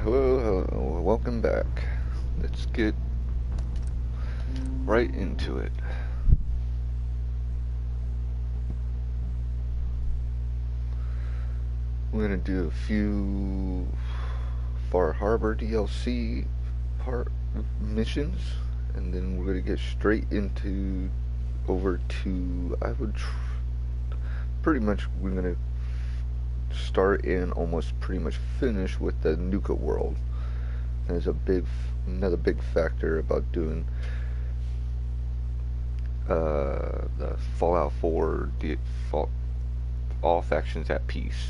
Hello, hello, welcome back. Let's get right into it. We're gonna do a few Far Harbor DLC part missions, and then we're gonna get straight into over to pretty much we're gonna start and almost pretty much finish with the Nuka world. There's another big factor about doing the Fallout 4 default all factions at peace.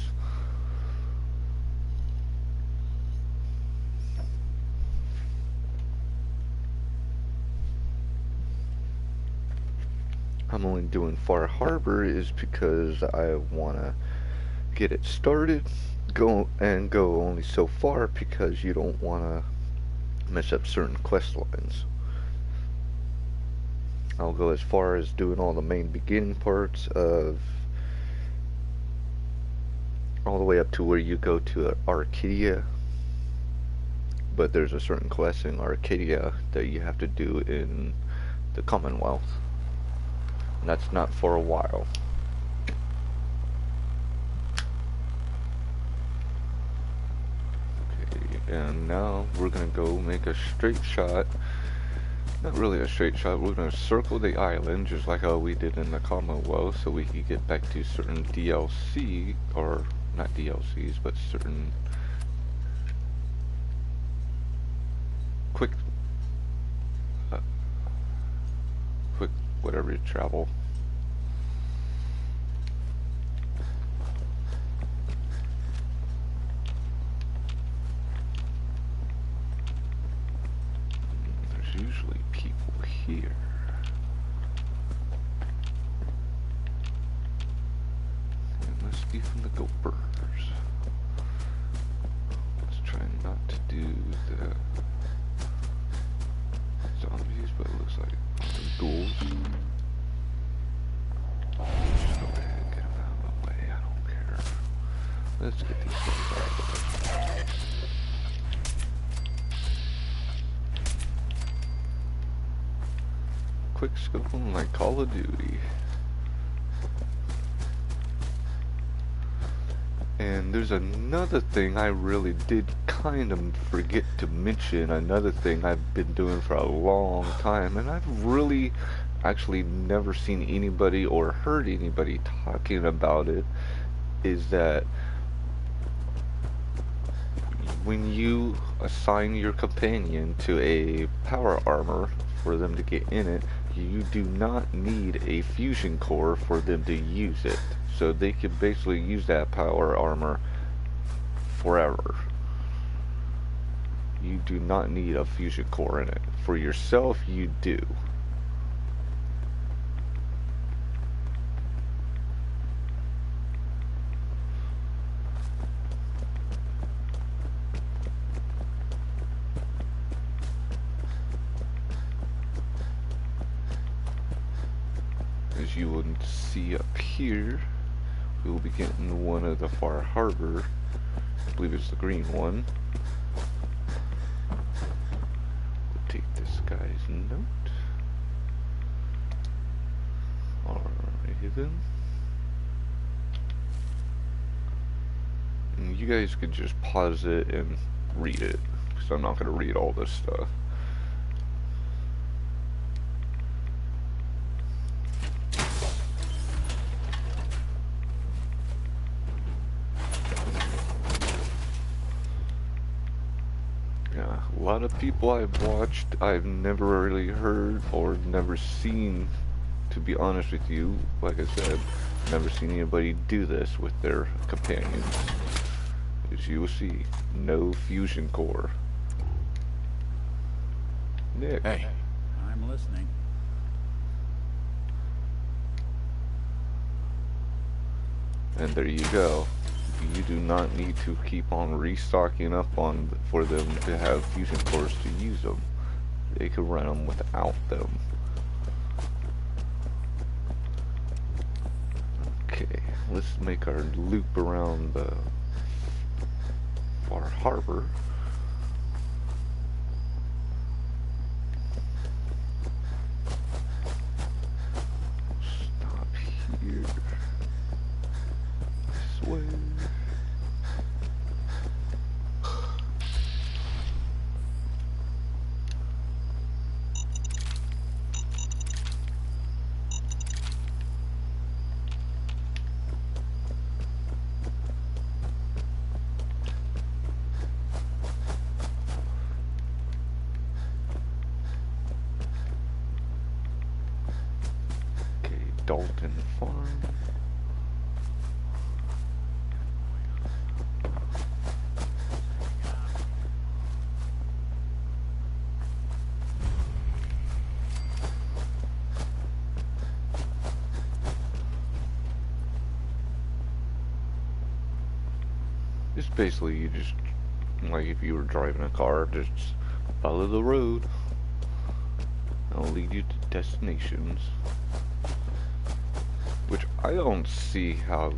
I'm only doing Far Harbor is because I wanna get it started, go only so far because you don't wanna mess up certain quest lines. I'll go as far as doing all the main beginning parts of all the way up to where you go to Arcadia, but there's a certain quest in Arcadia that you have to do in the Commonwealth, and that's not for a while. Okay, and now we're gonna go make a straight shot. Not really a straight shot, we're gonna circle the island just like how we did in the Commonwealth so we can get back to certain DLC, or not DLCs, but certain quick whatever you travel. There's usually people here. It must be from the Gophers. Let's try not to do the zombies, but it looks like ghouls. Just go ahead and get them out of the way, I don't care. Let's get these things out of the way. Quick scoping like Call of Duty. And there's another thing I really did kind of forget to mention, another thing I've been doing for a long time, and I've really actually never seen anybody or heard anybody talking about it, is that when you assign your companion to a power armor for them to get in it, you do not need a fusion core for them to use it. So they can basically use that power armor forever. You do not need a fusion core in it. For yourself, you do. As you will see up here, we will be getting one of the Far Harbor. I believe it's the green one. We'll take this guy's note. Alrighty then. And you guys could just pause it and read it, because I'm not going to read all this stuff. A lot of people I've watched, I've never really heard or never seen, to be honest with you. Like I said, never seen anybody do this with their companions. As you will see, no fusion core. Nick. Hey, I'm listening. And there you go. You do not need to keep on restocking up on for them to have fusion cores to use them. They can run them without them. Okay, let's make our loop around the Far Harbor. Dalton Farm. It's basically you just, like if you were driving a car, just follow the road. It'll lead you to destinations. Which I don't see how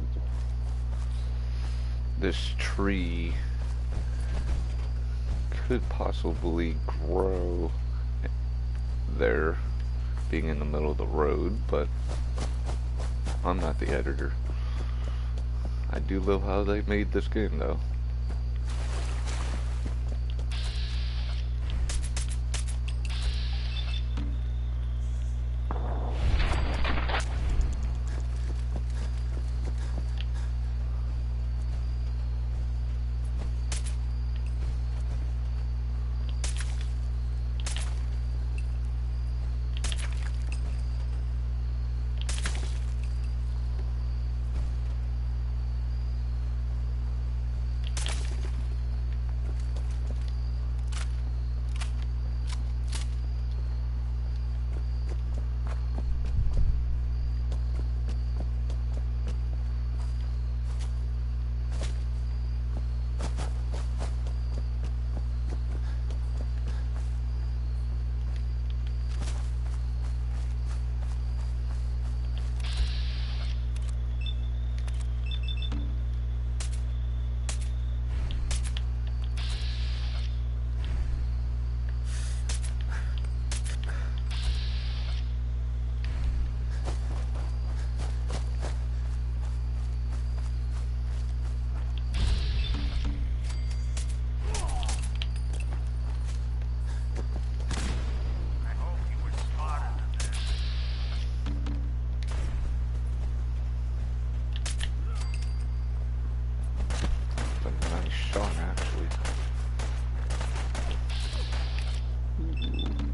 this tree could possibly grow there, being in the middle of the road, but I'm not the editor. I do love how they made this game though.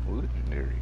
Legendary.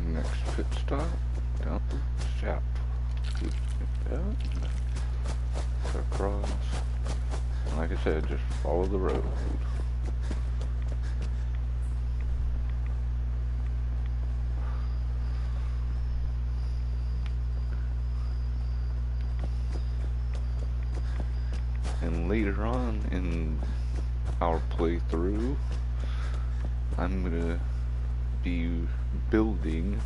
Next pit stop, down Sap. Across. Like I said, just follow the road. And later on in our playthrough, I'm gonna be building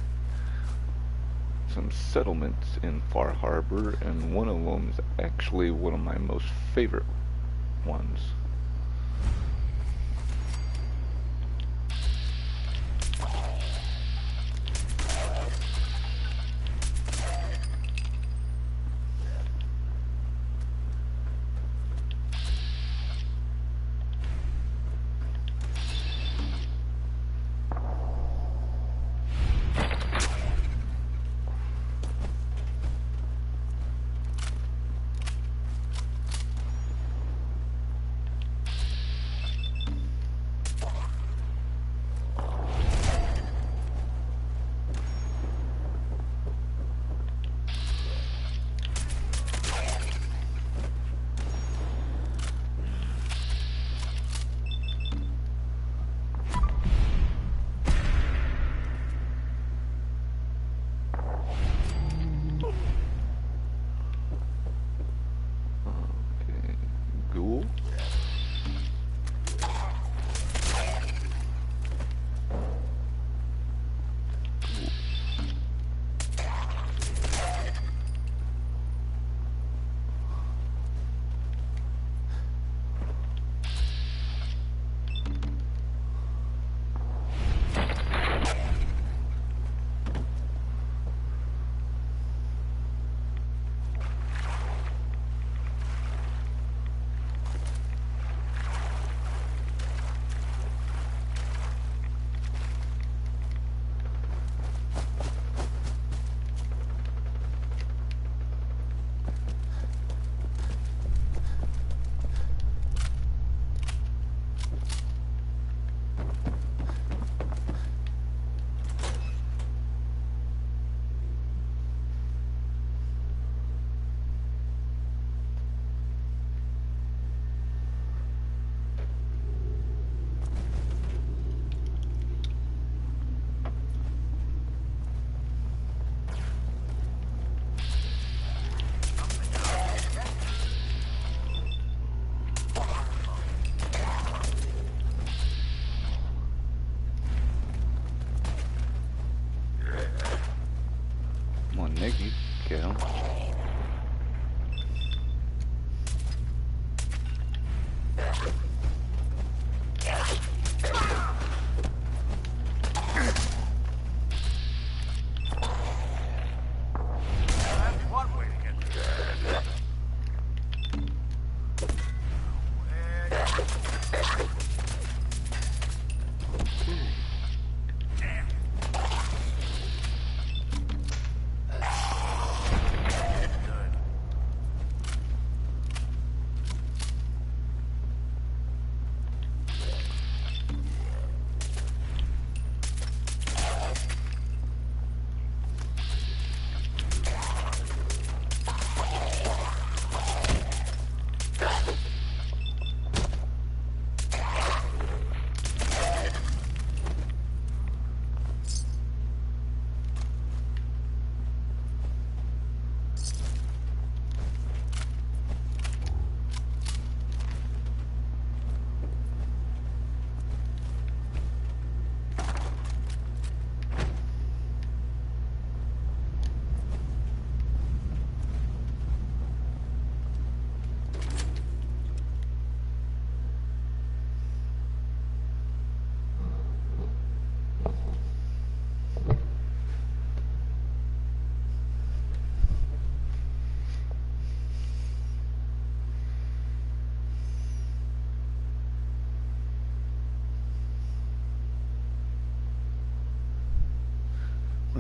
some settlements in Far Harbor, and one of them is actually one of my most favorite ones.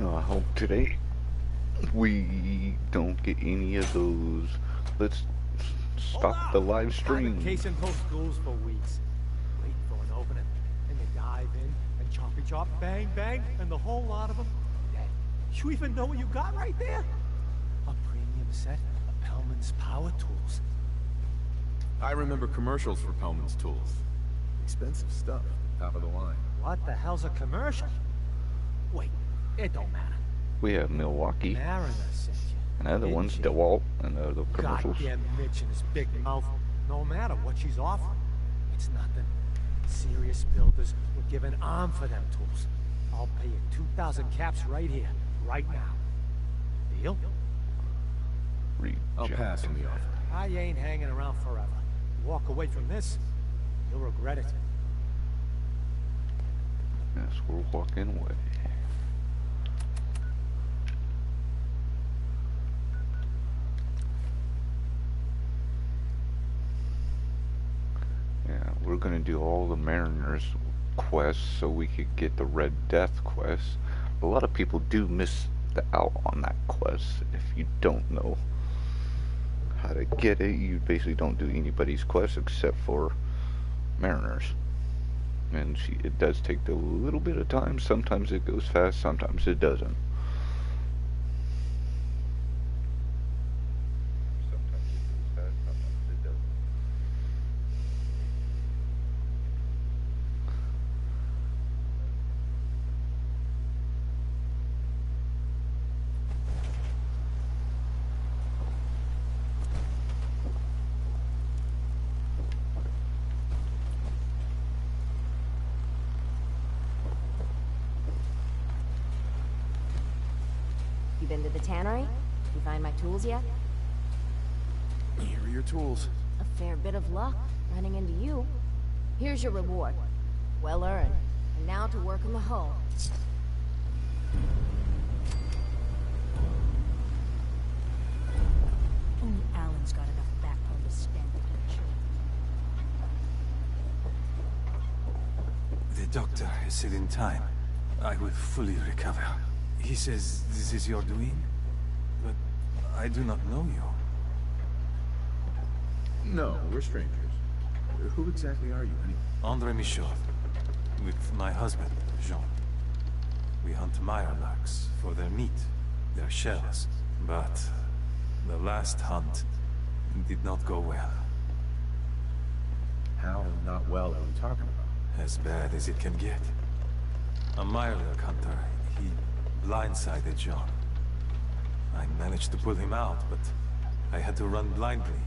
I hope today we don't get any of those. Let's Hold stop up! the live I've been stream. casing those schools for weeks, waiting for an opening. And they dive in and choppy chop, bang bang, and the whole lot of them dead. You even know what you got right there? A premium set of Pellman's power tools. I remember commercials for Pellman's tools. Expensive stuff, top of the line. What the hell's a commercial? Wait, it don't matter. We have Milwaukee, Mariner sent you. and other didn't ones, she? DeWalt, and other commercials. Goddamn Mitch and his big mouth. No matter what she's offering, it's nothing. Serious builders would give an arm for them tools. I'll pay you 2,000 caps right here, right now. Deal? I'll Reject. pass on the offer. I ain't hanging around forever. Walk away from this, you'll regret it. Yes, we're walking away. Yeah, we're gonna do all the Mariners quests so we could get the Red Death quest. A lot of people do miss out on that quest. If you don't know how to get it, you basically don't do anybody's quest except for Mariners. And it does take a little bit of time. Sometimes it goes fast, sometimes it doesn't. Sometimes it goes fast, sometimes it doesn't. You been to the tannery? You find my tools yet? Here are your tools. A fair bit of luck running into you. Here's your reward. Well earned. And now to work on the hull. Only Alan's got enough backbone to stand the picture. The doctor has said in time, I will fully recover. He says this is your doing, but I do not know you. No, we're strangers. Who exactly are you, anyway? Andre Michaud, with my husband, Jean. We hunt mirelurks for their meat, their shells, but the last hunt did not go well. How not well are we talking about? As bad as it can get. A mirelurk hunter, he blindsided Jean. I managed to pull him out, but I had to run blindly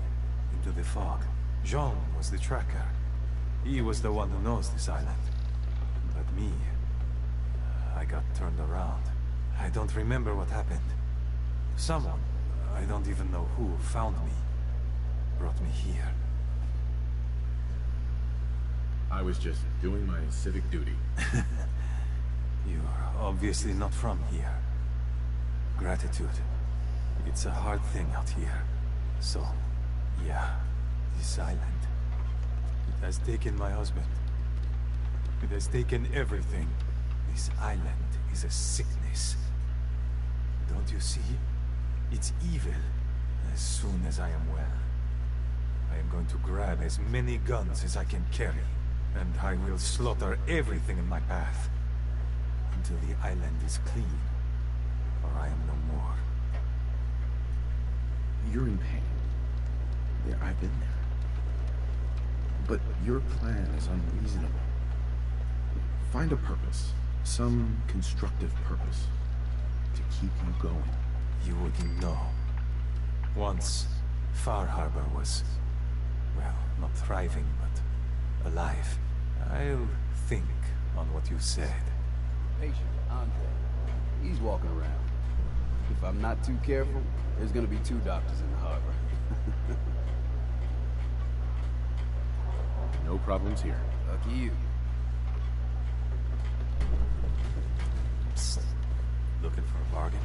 into the fog. Jean was the tracker. He was the one who knows this island. But me, I got turned around. I don't remember what happened. Someone, I don't even know who, found me. Brought me here. I was just doing my civic duty. You're obviously not from here. Gratitude. It's a hard thing out here. So, yeah, this island. It has taken my husband. It has taken everything. This island is a sickness. Don't you see? It's evil. As soon as I am well, I am going to grab as many guns as I can carry, and I will slaughter everything in my path. Until the island is clean, or I am no more. You're in pain. Yeah, I've been there. But your plan is unreasonable. Find a purpose. Some constructive purpose. To keep you going. You wouldn't know. Once, Far Harbor was, well, not thriving, but alive. I'll think on what you said. Patient, Andre. He's walking around. If I'm not too careful, there's gonna be 2 doctors in the harbor. No problems here. Lucky you. Psst. Looking for a bargain?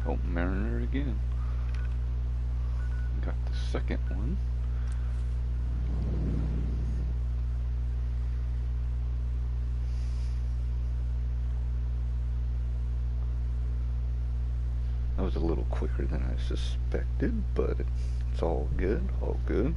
help Mariner again. Got the second one. That was a little quicker than I suspected, but it's all good, all good.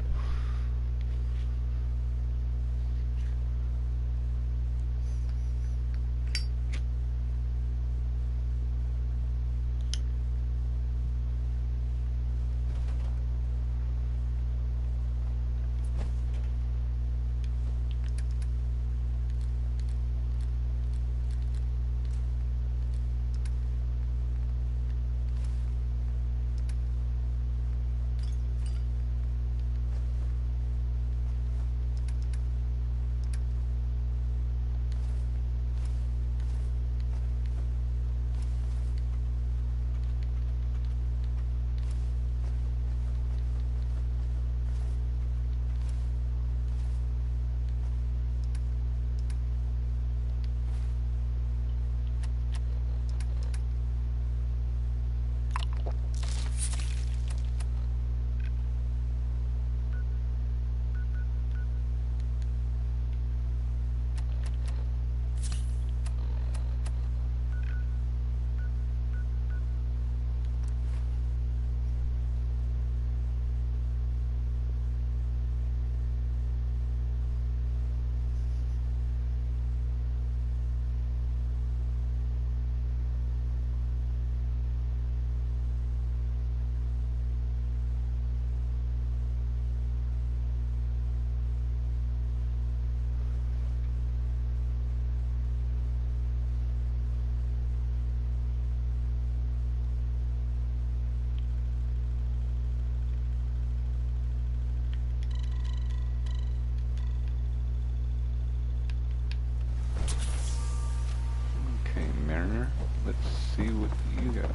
Let's see what you got.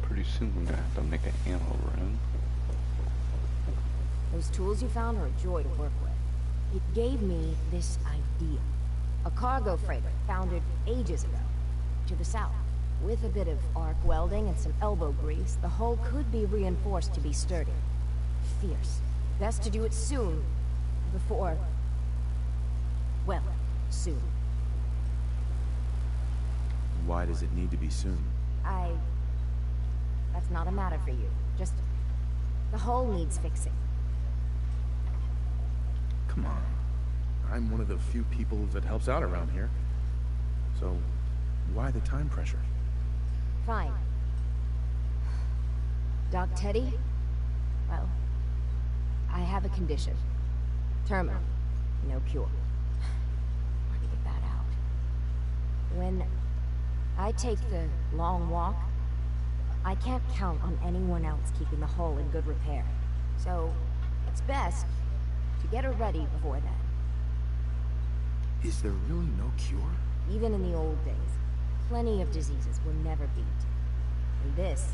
Pretty soon we're gonna have to make an ammo run. Those tools you found are a joy to work with. It gave me this idea. A cargo freighter founded ages ago, to the south. With a bit of arc welding and some elbow grease, the hull could be reinforced to be sturdy. Fierce. Best to do it soon, before... well, soon. Why does it need to be soon? That's not a matter for you. Just... the hull needs fixing. Come on. I'm one of the few people that helps out around here. So, why the time pressure? Fine. Doc Teddy? Well, I have a condition. Terminal. No cure. Hard to get that out. When I take the long walk, I can't count on anyone else keeping the hull in good repair. So, it's best to get her ready before then. Is there really no cure? Even in the old days, plenty of diseases were never beat. And this...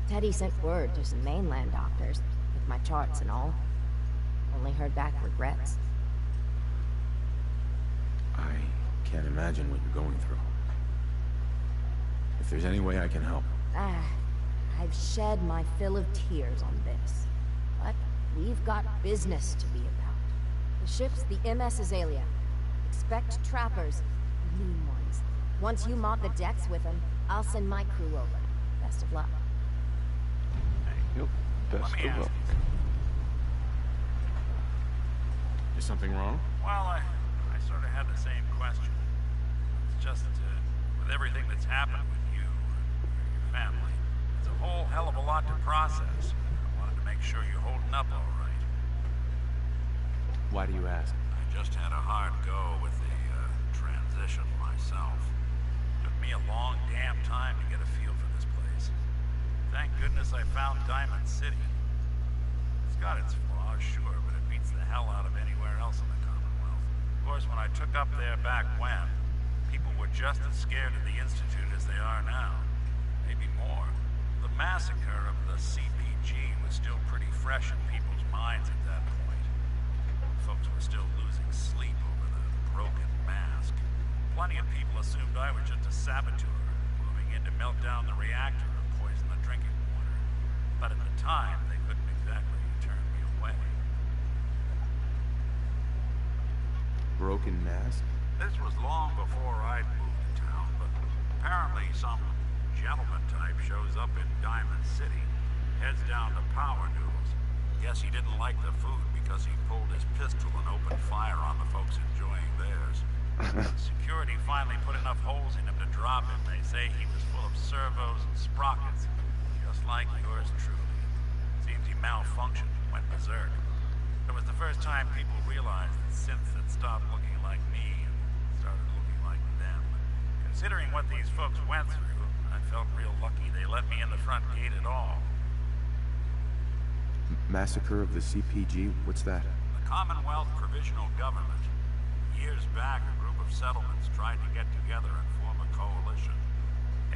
Teddy sent word to some mainland doctors, with my charts and all. Only heard back regrets. I can't imagine what you're going through. If there's any way I can help. I've shed my fill of tears on this. But we've got business to be about. The ship's the MS Azalea. Expect trappers, mean ones. Once you mop the decks with them, I'll send my crew over. Best of luck. Yep, best of luck. Is something wrong? Well, I sort of had the same question. It's just, with everything that's happened with you and your family, it's a whole hell of a lot to process. I wanted to make sure you're holding up all right. Why do you ask? I just had a hard go with the transition myself. Took me a long damn time to get a feel for this place. Thank goodness I found Diamond City. It's got its flaws, sure, but it beats the hell out of anywhere else in the Commonwealth. Of course, when I took up there back when, people were just as scared of the Institute as they are now. Maybe more. The massacre of the CPG was still pretty fresh in people's minds at that point. Folks were still losing sleep over the broken mask. Plenty of people assumed I was just a saboteur, moving in to melt down the reactor and poison the drinking water. But at the time, they couldn't exactly turn me away. Broken mask? This was long before I'd moved to town, but apparently some gentleman type shows up in Diamond City, heads down to Power Noodles. Guess he didn't like the food because he pulled his pistol and opened fire on the folks enjoying theirs. Security finally put enough holes in him to drop him. They say he was full of servos and sprockets, just like yours truly. Seems he malfunctioned and went berserk. It was the first time people realized that synths had stopped looking like me and started looking like them. Considering what these folks went through, I felt real lucky they let me in the front gate at all. Massacre of the CPG? What's that? The Commonwealth Provisional Government. Years back, a group of settlements tried to get together and form a coalition.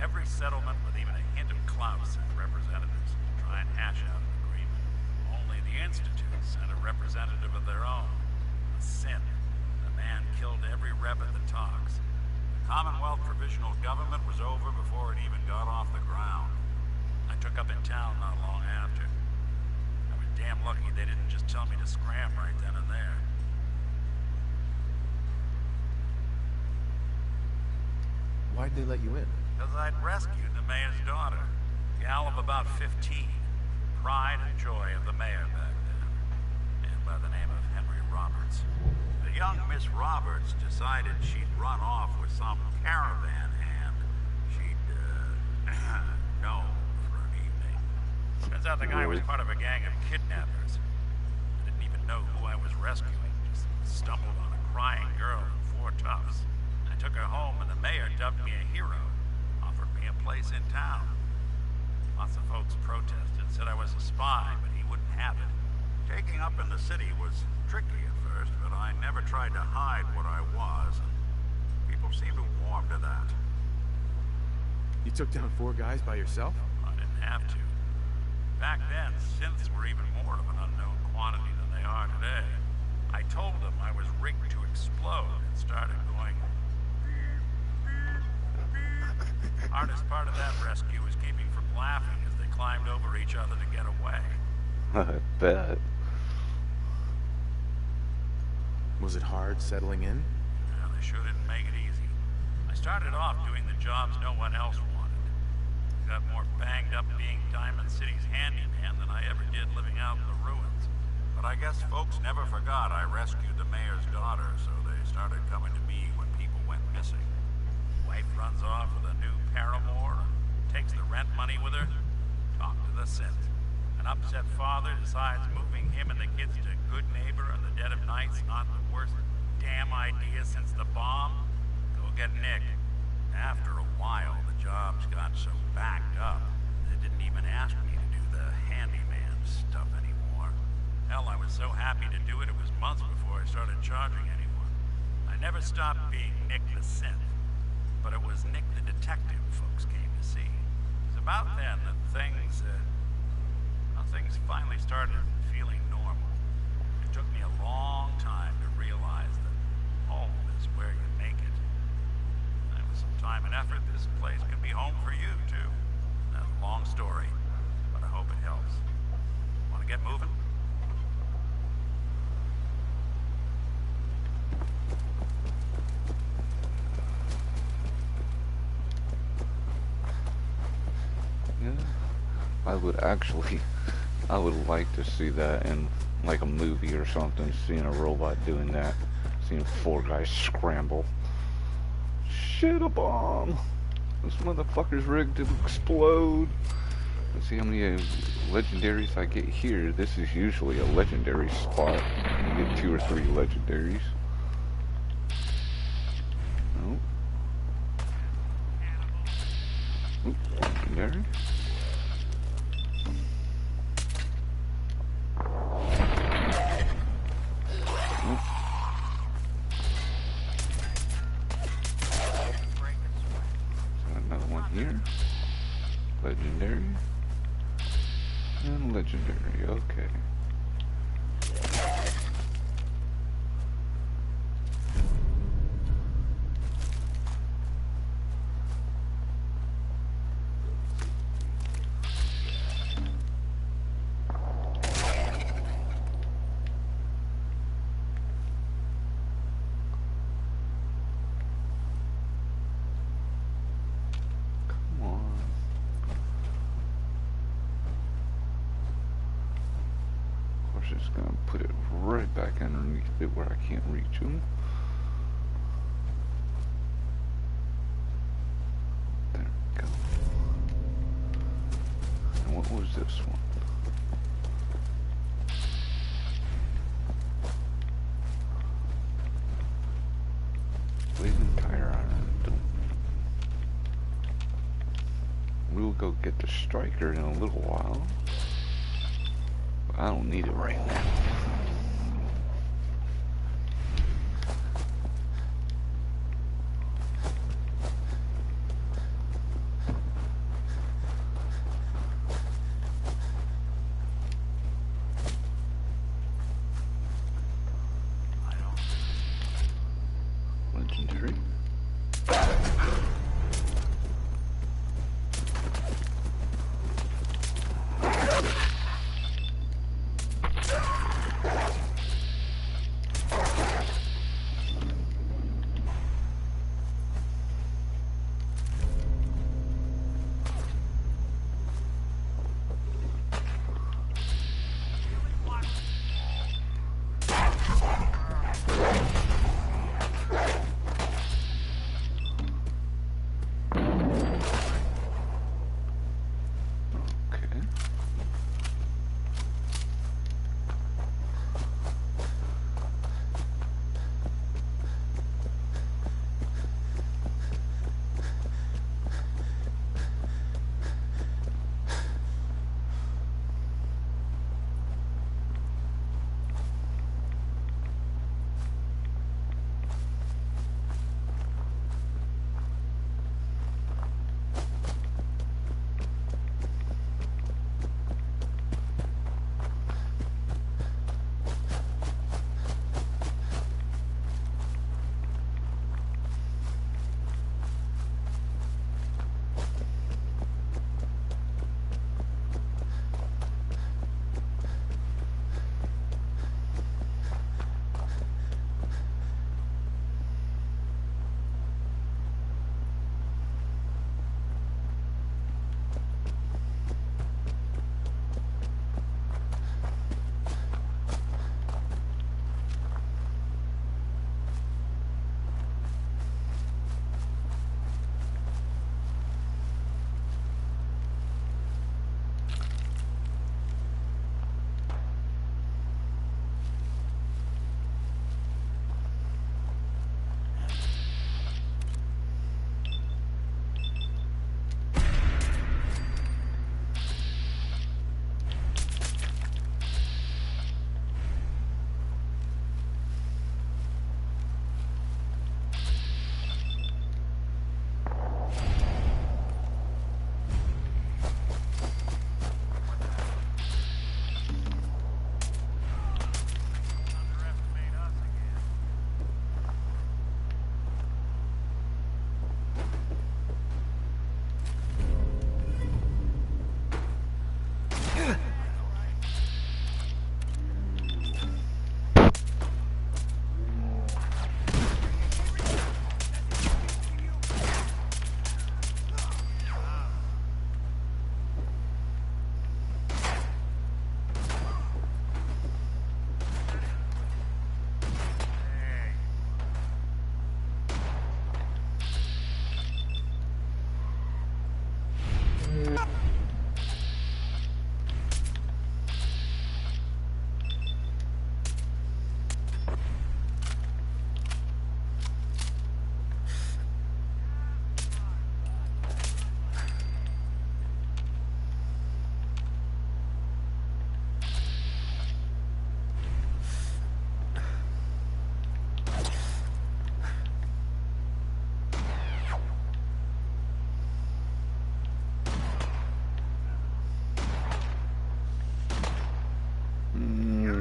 Every settlement with even a hint of clout sent representatives to try and hash out an agreement. Only the Institute sent a representative of their own, a synth. The man killed every rep at the talks. The Commonwealth Provisional Government was over before it even got off the ground. I took up in town not long after. I was damn lucky they didn't just tell me to scram right then and there. Why'd they let you in? Because I'd rescued the mayor's daughter. Gal of about 15. Pride and joy of the mayor back then. And by the name of Henry Roberts. The young Miss Roberts decided she'd run off with some caravan hand she'd, know for an evening. Turns out the guy was part of a gang of kidnappers. I didn't even know who I was rescuing. Just stumbled on a crying girl and 4 toughs. I took her home and the mayor dubbed me a hero. Offered me a place in town. Lots of folks protested, said I was a spy, but he wouldn't have it. Taking up in the city was tricky at first, but I never tried to hide what I was, and people seemed to warm to that. You took down 4 guys by yourself? I didn't have to. Back then, synths were even more of an unknown quantity than they are today. I told them I was rigged to explode and started going beep, beep, beep. Hardest part of that rescue was keeping from laughing as they climbed over each other to get away. I bet. Was it hard settling in? Yeah, they sure didn't make it easy. I started off doing the jobs no one else wanted. Got more banged up being Diamond City's handyman than I ever did living out in the ruins. But I guess folks never forgot I rescued the mayor's daughter, so they started coming to me when people went missing. Wife runs off with a new paramour and takes the rent money with her. Talk to the synth. An upset father decides moving him and the kids to Good Neighbor in the dead of night's not the worst damn idea since the bomb. Go get Nick. After a while, the jobs got so backed up, they didn't even ask me to do the handyman stuff anymore. Hell, I was so happy to do it, it was months before I started charging anyone. I never stopped being Nick the synth, but it was Nick the detective folks came to see. It was about then that things finally started feeling normal. It took me a long time to realize that home is where you make it. And with some time and effort, this place could be home for you, too. That's a long story, but I hope it helps. Want to get moving? Yeah, I would like to see that in like a movie or something, seeing a robot doing that, seeing 4 guys scramble. Shit, a bomb! This motherfucker's rigged to explode. Let's see how many legendaries I get here. This is usually a legendary spot. You get 2 or 3 legendaries. Nope. Oop, legendary. Here, legendary, and legendary, okay. just gonna put it right back underneath it where I can't reach them. There we go. And what was this one? Blazing tire iron. We'll go get the striker in a little while. But I don't need it right now. Legendary.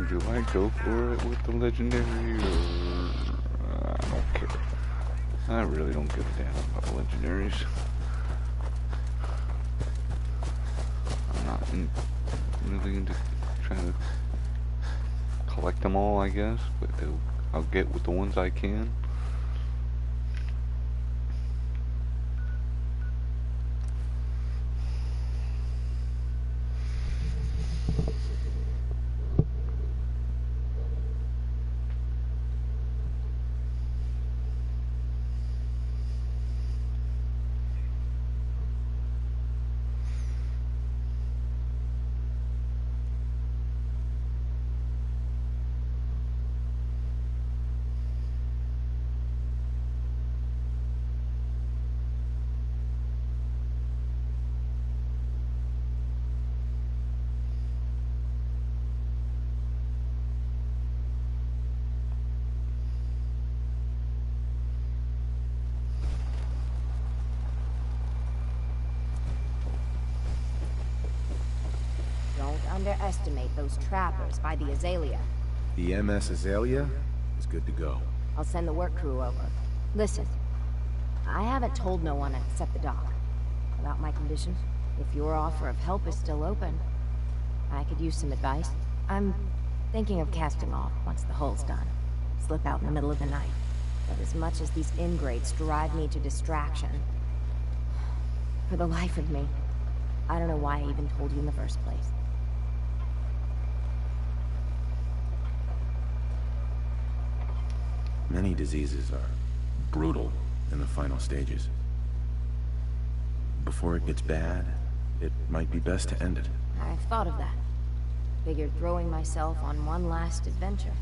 Do I go for it with the legendary, or I don't care. I really don't give a damn about the legendaries. I'm not really into trying to collect them all, I guess, but I'll get with the ones I can. underestimate those trappers by the Azalea. The MS Azalea is good to go. I'll send the work crew over. Listen, I haven't told no one except the doc about my condition. If your offer of help is still open, I could use some advice. I'm thinking of casting off once the hull's done. Slip out in the middle of the night. But as much as these ingrates drive me to distraction, for the life of me, I don't know why I even told you in the first place. Many diseases are brutal in the final stages. Before it gets bad, it might be best to end it. I've thought of that. Figured throwing myself on one last adventure.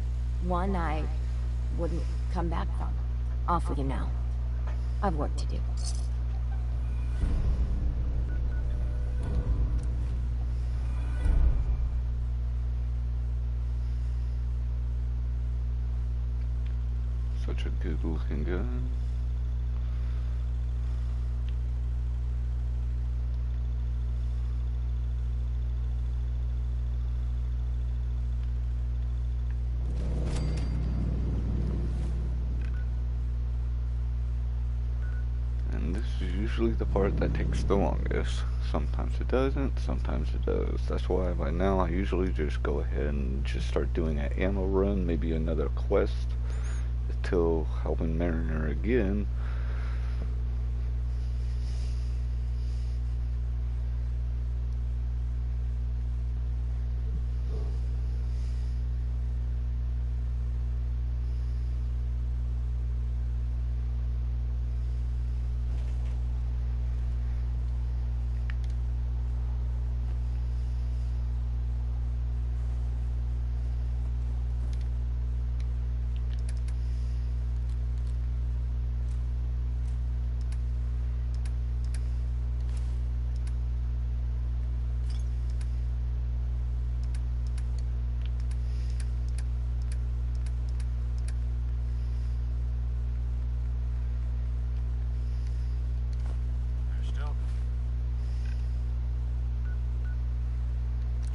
One I wouldn't come back from. Off with you now. I've work to do. Such a good looking gun. And this is usually the part that takes the longest. Sometimes it doesn't, sometimes it does. That's why by now I usually just go ahead and just start doing an ammo run, maybe another quest, till helping Mariner again.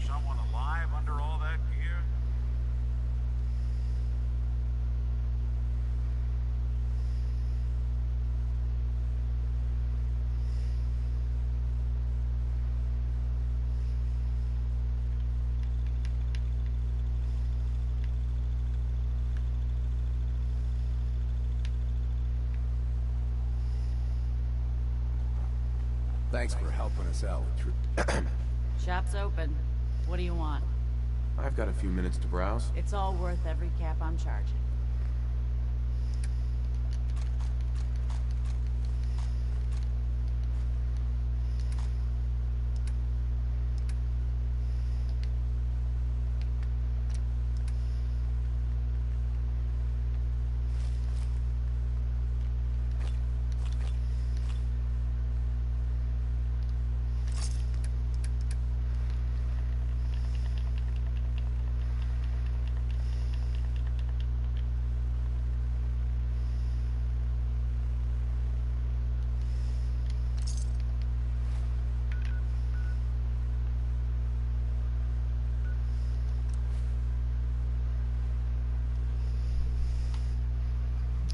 Someone alive under all that gear? Thanks for helping us out. Shop's open. What do you want? I've got a few minutes to browse. It's all worth every cap I'm charging.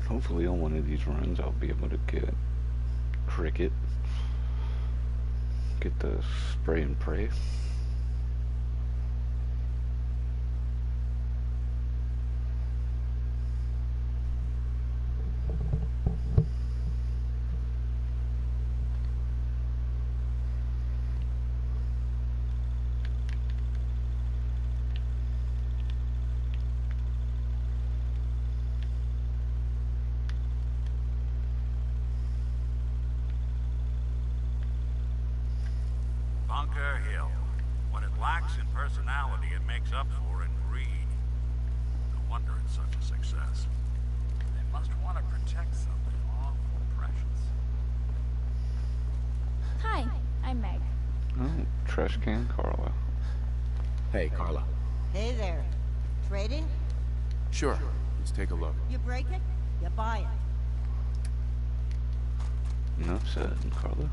Hopefully on one of these runs I'll be able to get Cricket. Get the spray and pray. Bunker Hill. What it lacks in personality, it makes up for in greed. No wonder it's such a success. They must want to protect something awful precious. Hi, I'm Meg. Oh, trash can Carla. Hey, Carla. Hey there. Trading? Sure. Let's take a look. You break it, you buy it. Enough said, Carla.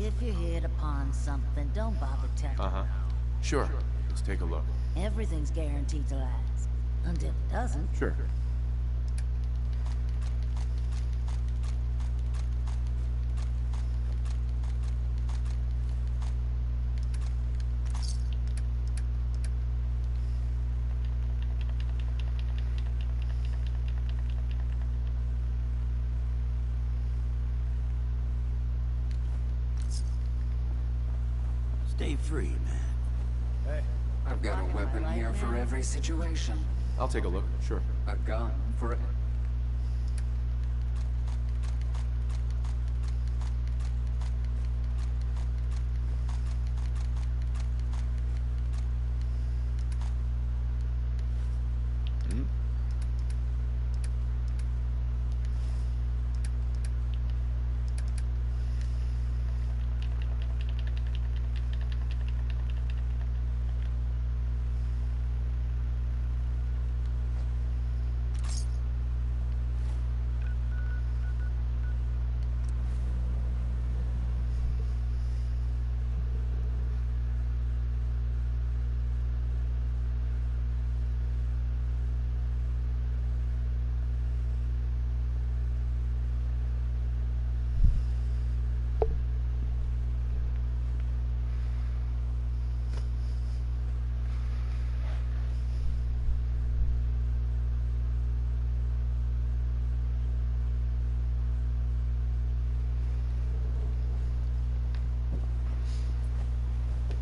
If you hit upon something, don't bother touching. Uh-huh. Sure. Let's take a look. Everything's guaranteed to last. Until it doesn't. Sure. Stay free, man. Hey. I've got a weapon here for every situation. I'll take a look. Sure. A gun for it.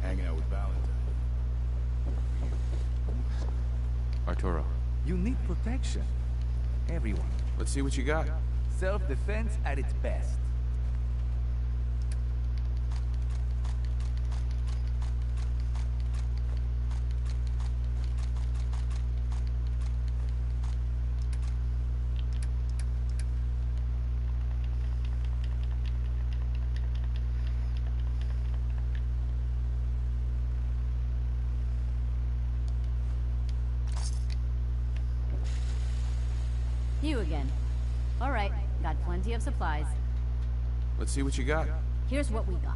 Hanging out with Valentine. Arturo. You need protection. Everyone. Let's see what you got. Self-defense at its best. You again. All right, got plenty of supplies. Let's see what you got. Here's what we got.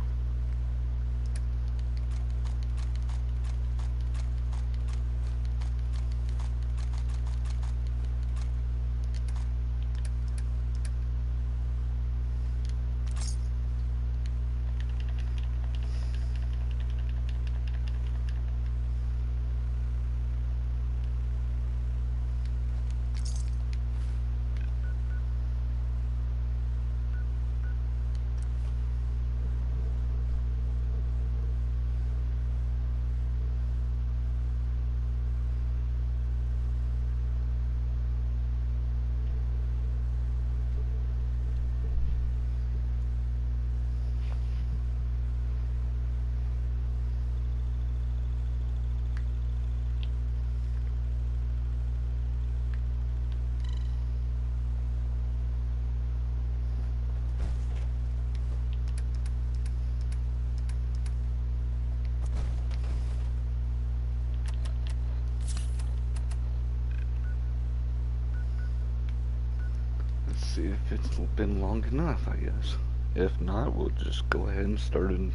See if it's been long enough, I guess. If not, we'll just go ahead and start a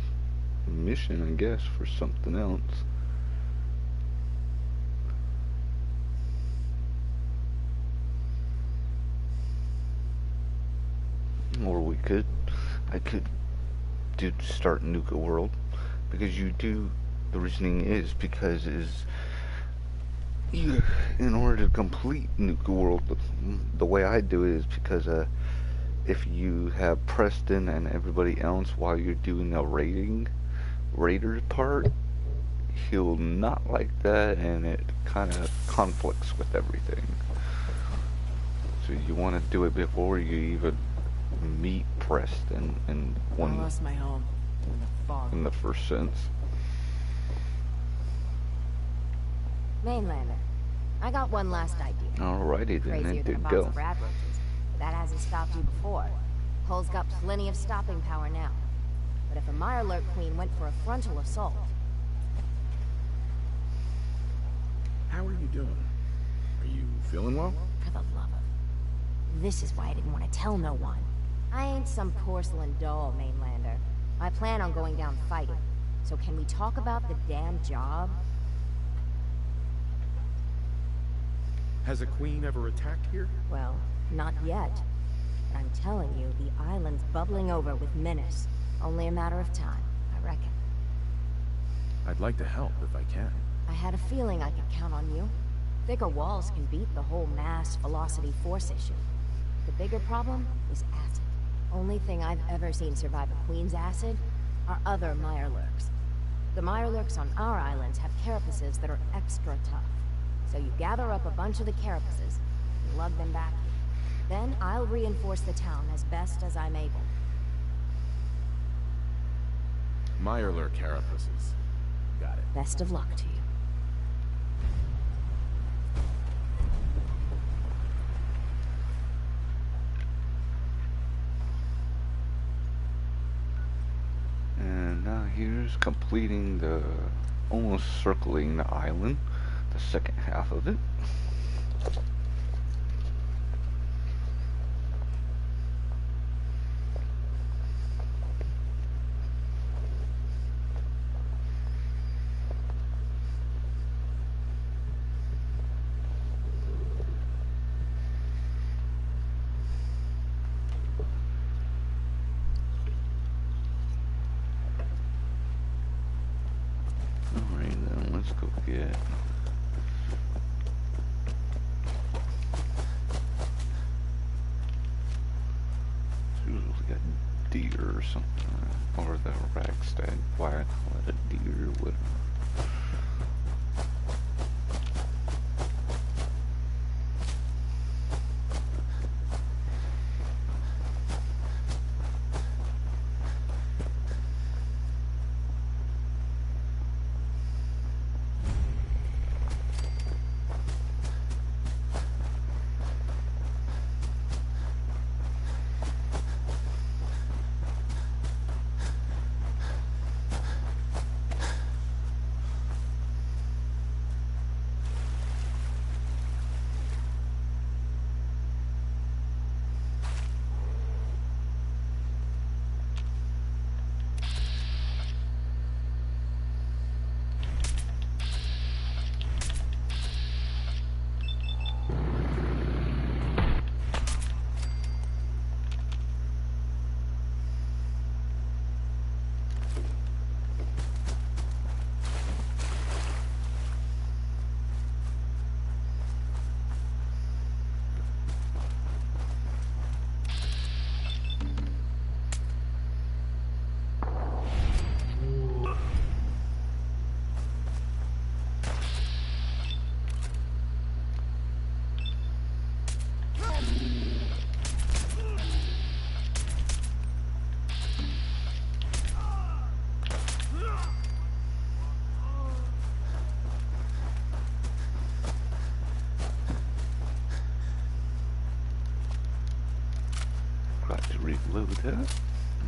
mission, I guess, for something else. Or I could start Nuka World, because the reasoning is because in order to complete Nuka World, the way I do it is because if you have Preston and everybody else while you're doing a raider part, he'll not like that, and it kind of conflicts with everything. So you want to do it before you even meet Preston and I lost my home. in the fog. in the first sense. Mainlander, I got one last idea. Alrighty then, Crazier it than a did box go. of rad roaches, but that hasn't stopped you before. Hull's got plenty of stopping power now. But if a Mirelurk Queen went for a frontal assault... How are you doing? Are you feeling well? For the love of... This is why I didn't want to tell no one. I ain't some porcelain doll, Mainlander. I plan on going down fighting. So can we talk about the damn job? Has a queen ever attacked here? Well, not yet. But I'm telling you, the island's bubbling over with menace. Only a matter of time, I reckon. I'd like to help if I can. I had a feeling I could count on you. Thicker walls can beat the whole mass velocity force issue. The bigger problem is acid. Only thing I've ever seen survive a queen's acid are other Mirelurks. The Mirelurks on our islands have carapaces that are extra tough. So you gather up a bunch of the carapaces and lug them back here. Then I'll reinforce the town as best as I'm able. Mirelurk carapaces. Got it. Best of luck to you. And now here's completing the, almost circling the island, the second half of it. Alright then, let's go get... Usually a deer or something, or the Ragstag, why I call it a deer, whatever. Got to reload that.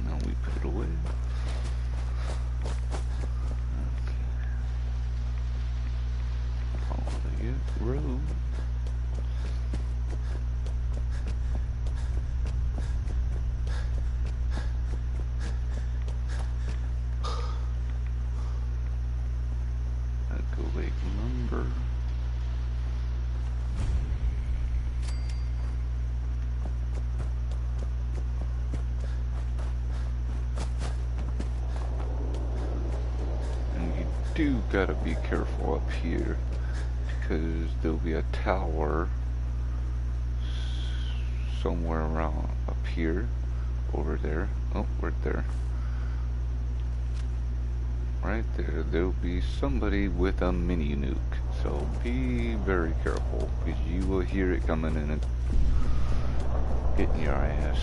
Now we put it away. Okay. Follow the road. Echo lumber. Do gotta be careful up here because there'll be a tower somewhere around up here, over there. Oh, right there. Right there, there'll be somebody with a mini nuke. So be very careful because you will hear it coming in and getting your ass.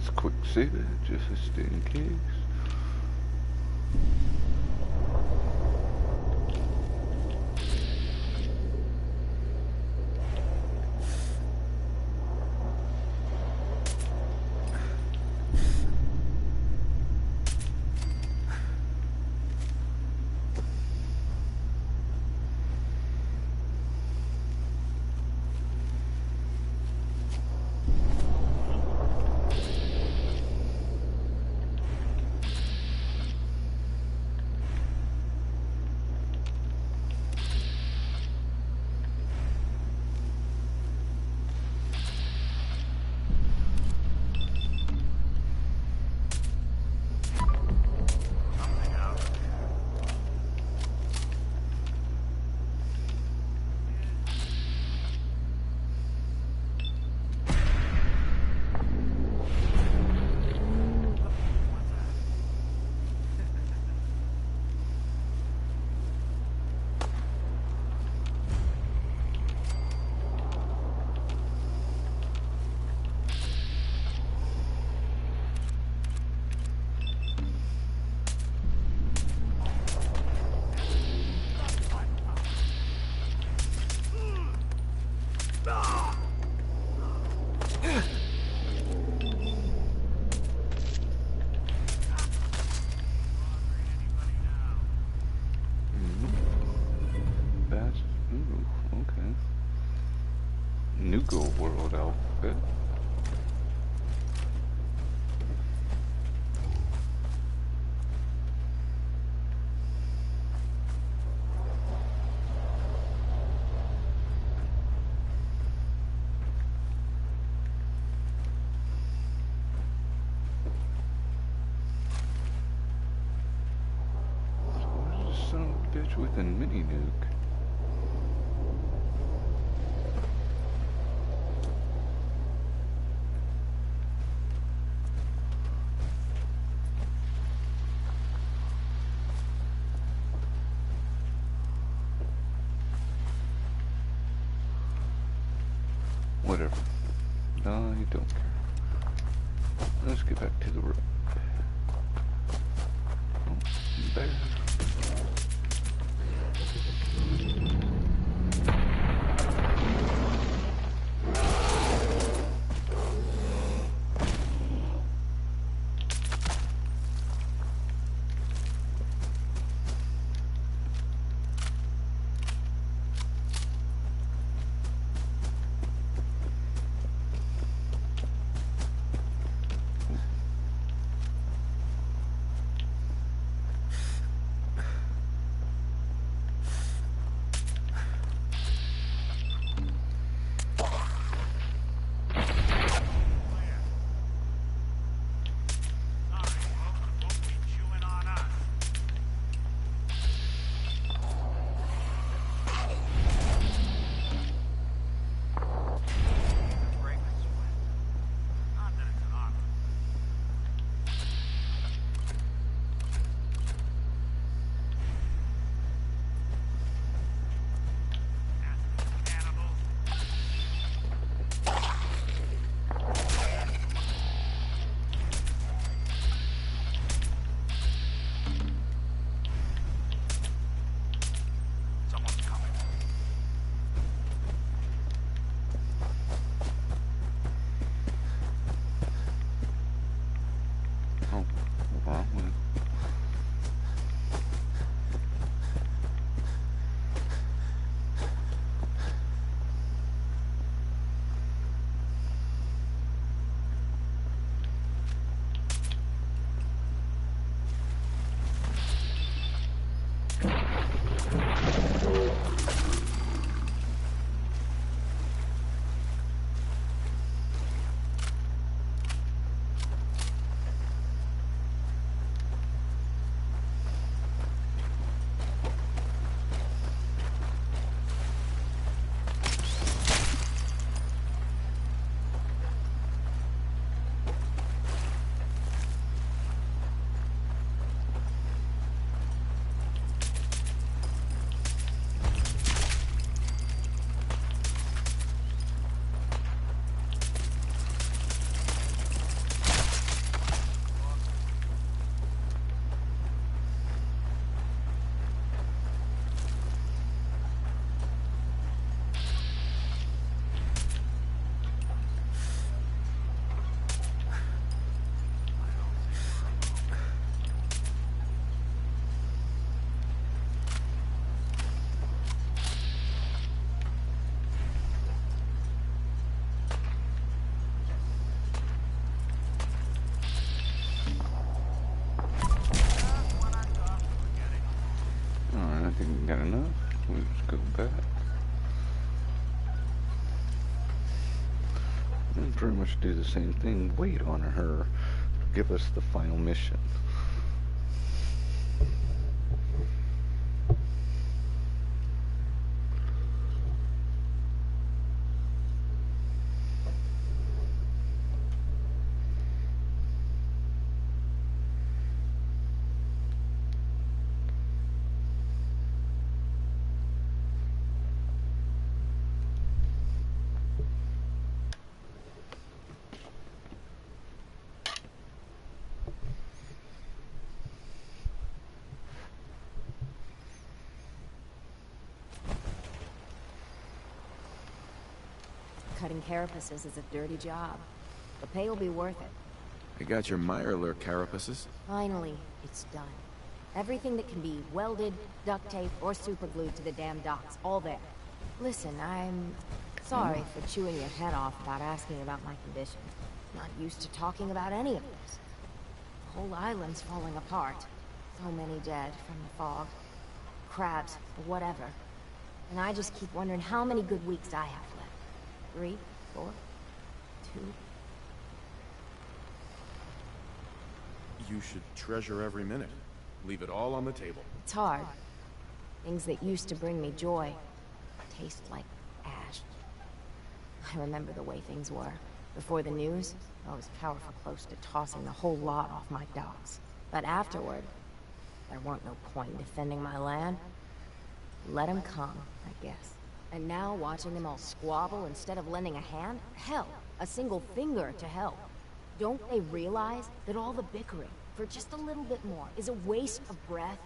Let's quick save it just in case. Nuka World outfit. Where's the son of a bitch with a mini nuke? Whatever. I don't care. Let's get back to the road. Oh, there. pretty much do the same thing. Wait on her. Give us the final mission. Cutting carapaces is a dirty job. The pay will be worth it. You got your Mirelurk carapaces? Finally, it's done. Everything that can be welded, duct taped, or superglued to the damn docks, all there. Listen, I'm sorry for chewing your head off about asking about my condition. Not used to talking about any of this. The whole island's falling apart. So many dead from the fog. Crabs, or whatever. And I just keep wondering how many good weeks I have left. 3, 4, 2. You should treasure every minute. Leave it all on the table. It's hard. Things that used to bring me joy taste like ash. I remember the way things were. Before the news, I was powerful close to tossing the whole lot off my docks. But afterward, there weren't no point in defending my land. Let them come, I guess. And now watching them all squabble instead of lending a hand? Hell, a single finger to help. Don't they realize that all the bickering, for just a little bit more, is a waste of breath?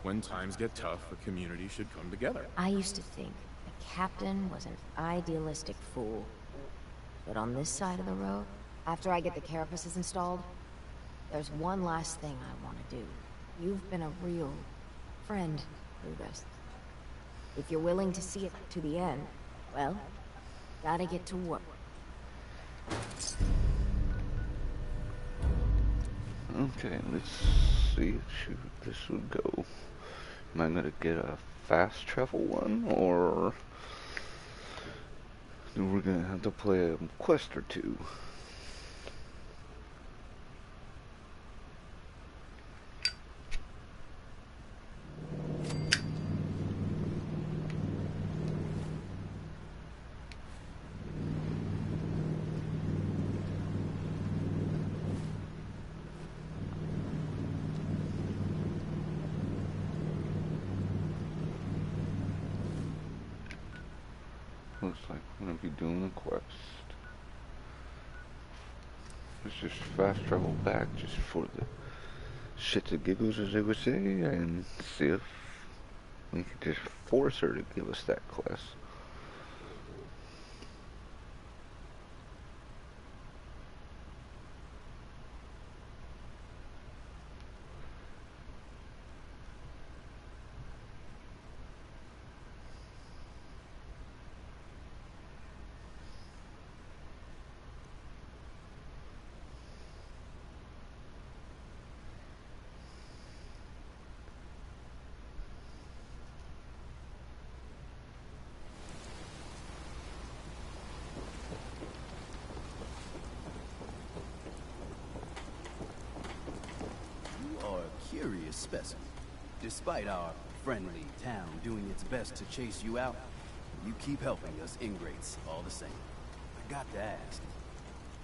When times get tough, a community should come together. I used to think the captain was an idealistic fool. But on this side of the road, after I get the carapaces installed, there's one last thing I want to do. You've been a real friend through this. If you're willing to see it to the end, well, gotta get to work. Okay, let's see if this would go. Am I gonna get a fast travel one, or we're gonna have to play a quest or two? Looks like I'm gonna be doing a quest. Let's just fast travel back just for the shits and giggles, as they would say, and see if we can just force her to give us that quest. Curious specimen. Despite our friendly town doing its best to chase you out, you keep helping us ingrates all the same. I got to ask,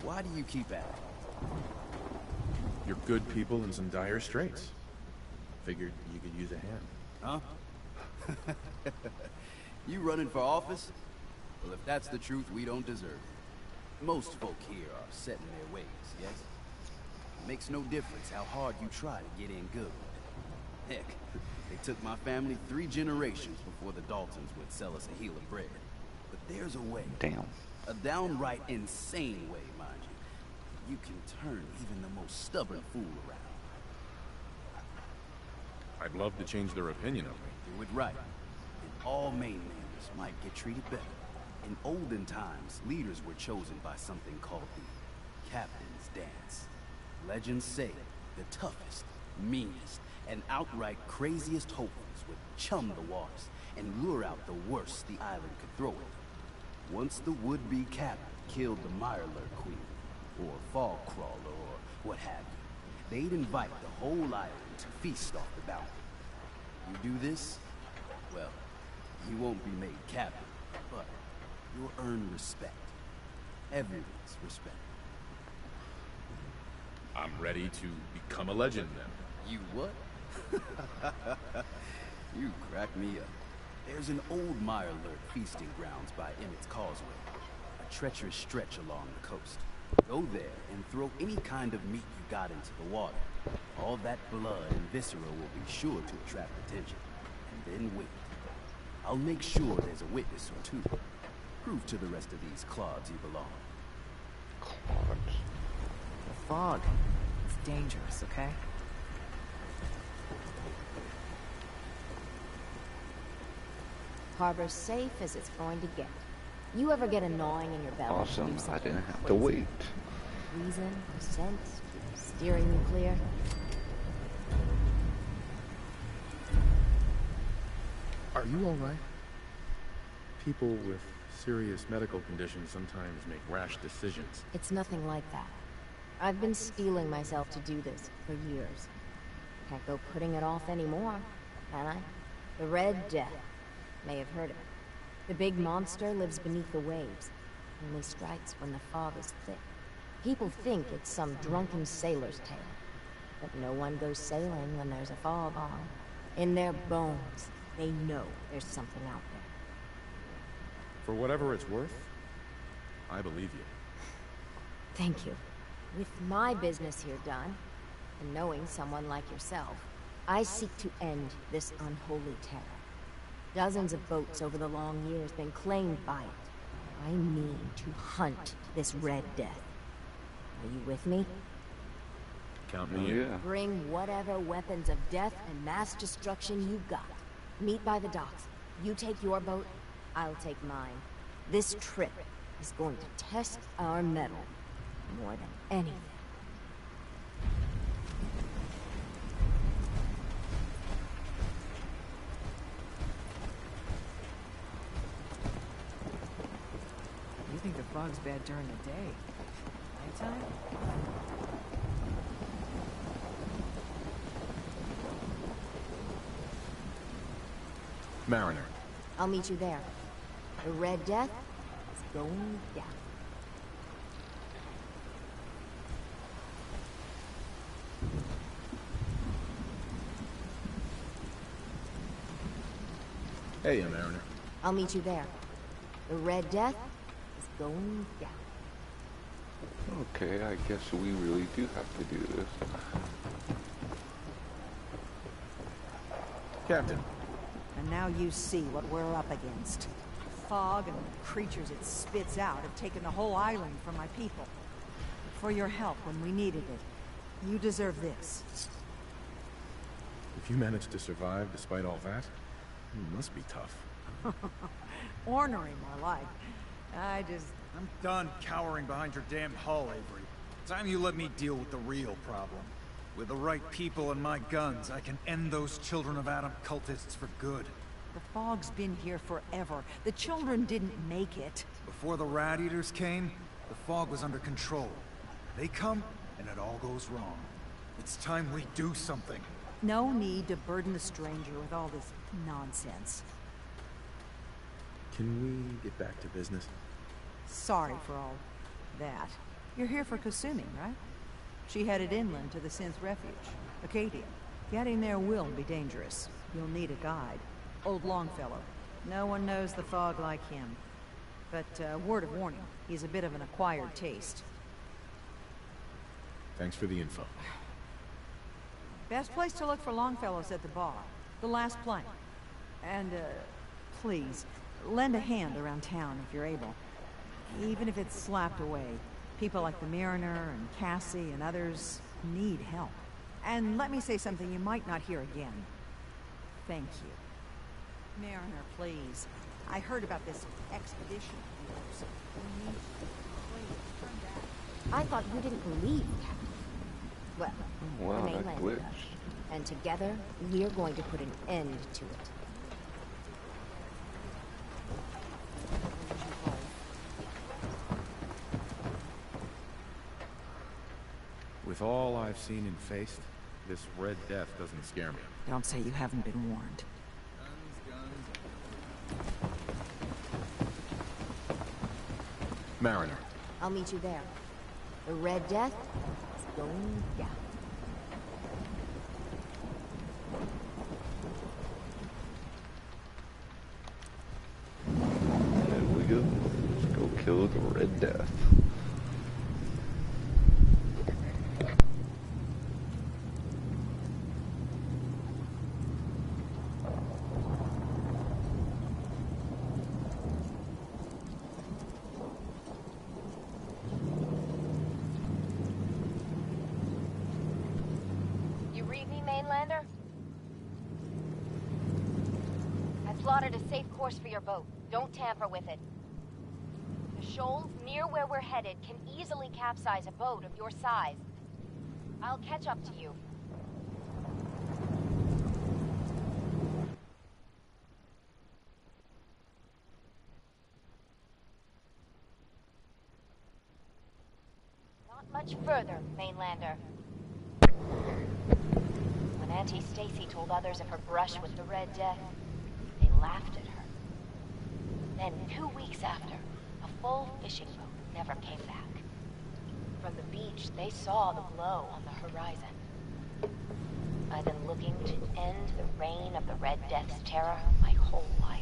why do you keep at it? You're good people in some dire straits. Figured you could use a hand. Huh? You running for office? Well, if that's the truth, we don't deserve it. Most folk here are set in their ways, yes? Makes no difference how hard you try to get in good. Heck, they took my family 3 generations before the Daltons would sell us a heel of bread. But there's a way. Damn. A downright insane way, mind you. You can turn even the most stubborn fool around. I'd love to change their opinion of me. Do it right, and all mainlanders might get treated better. In olden times, leaders were chosen by something called the Captain's Dance. Legends say the toughest, meanest, and outright craziest hopefuls would chum the waters and lure out the worst the island could throw at them. Once the would-be captain killed the Mirelurk Queen, or Fog Crawler, or what have you, they'd invite the whole island to feast off the bounty. You do this, well, you won't be made captain, but you'll earn respect. Everyone's respect. I'm ready to become a legend then. You what? You crack me up. There's an old Mirelurk feasting grounds by Emmett's Causeway. A treacherous stretch along the coast. Go there and throw any kind of meat you got into the water. All that blood and viscera will be sure to attract attention. And then wait. I'll make sure there's a witness or two. Prove to the rest of these clods you belong. Clods. The fog is dangerous, okay? Harbor's safe as it's going to get. You ever get a gnawing in your belly? Awesome, I didn't have to wait. Reason, sense, steering you clear. Are you all right? People with serious medical conditions sometimes make rash decisions. It's nothing like that. I've been steeling myself to do this for years. Can't go putting it off anymore, can I? The Red Death. May have heard of it. The big monster lives beneath the waves. Only strikes when the fog is thick. People think it's some drunken sailor's tale. But no one goes sailing when there's a fog on. In their bones, they know there's something out there. For whatever it's worth, I believe you. Thank you. With my business here done, and knowing someone like yourself, I seek to end this unholy terror. Dozens of boats over the long years been claimed by it. I mean to hunt this Red Death. Are you with me? Count me in. Yeah. Bring whatever weapons of death and mass destruction you got. Meet by the docks. You take your boat, I'll take mine. This trip is going to test our mettle more than anything. You think the fog's bad during the day? Nighttime? Mariner. I'll meet you there. The Red Death is going down. Hey, Mariner. I'll meet you there. The Red Death is going down. Okay, I guess we really do have to do this. Captain. And now you see what we're up against. Fog and the creatures it spits out have taken the whole island from my people. For your help when we needed it, you deserve this. If you managed to survive despite all that, it must be tough. Ornery, more like. I'm done cowering behind your damn hull, Avery. Time you let me deal with the real problem. With the right people and my guns, I can end those Children of Adam cultists for good. The fog's been here forever. The children didn't make it. Before the Rat Eaters came, the fog was under control. They come, and it all goes wrong. It's time we do something. No need to burden the stranger with all this nonsense. Can we get back to business? Sorry for all that. You're here for Kasumi, right? She headed inland to the Synth Refuge, Acadia. Getting there will be dangerous. You'll need a guide. Old Longfellow. No one knows the fog like him. But, word of warning, he's a bit of an acquired taste. Thanks for the info. Best place to look for Longfellow's at the bar. The last plank. And, please, lend a hand around town if you're able. Even if it's slapped away. People like the Mariner and Cassie and others need help. And let me say something you might not hear again. Thank you. Mariner, please. I heard about this expedition of yours. We need you. Please, turn back. I thought you didn't believe, Captain. Well, Wow, the that mainland does. glitched. And together, we're going to put an end to it. With all I've seen and faced, this Red Death doesn't scare me. Don't say you haven't been warned. Mariner. I'll meet you there. The Red Death is going down. There we go. Let's go kill the Red Death. Plotted a safe course for your boat. Don't tamper with it. The shoals near where we're headed can easily capsize a boat of your size. I'll catch up to you. Not much further, Mainlander. When Auntie Stacy told others of her brush with the Red Death, they laughed at her. Then 2 weeks after, a full fishing boat never came back. From the beach, they saw the glow on the horizon. I've been looking to end the reign of the Red Death's terror my whole life.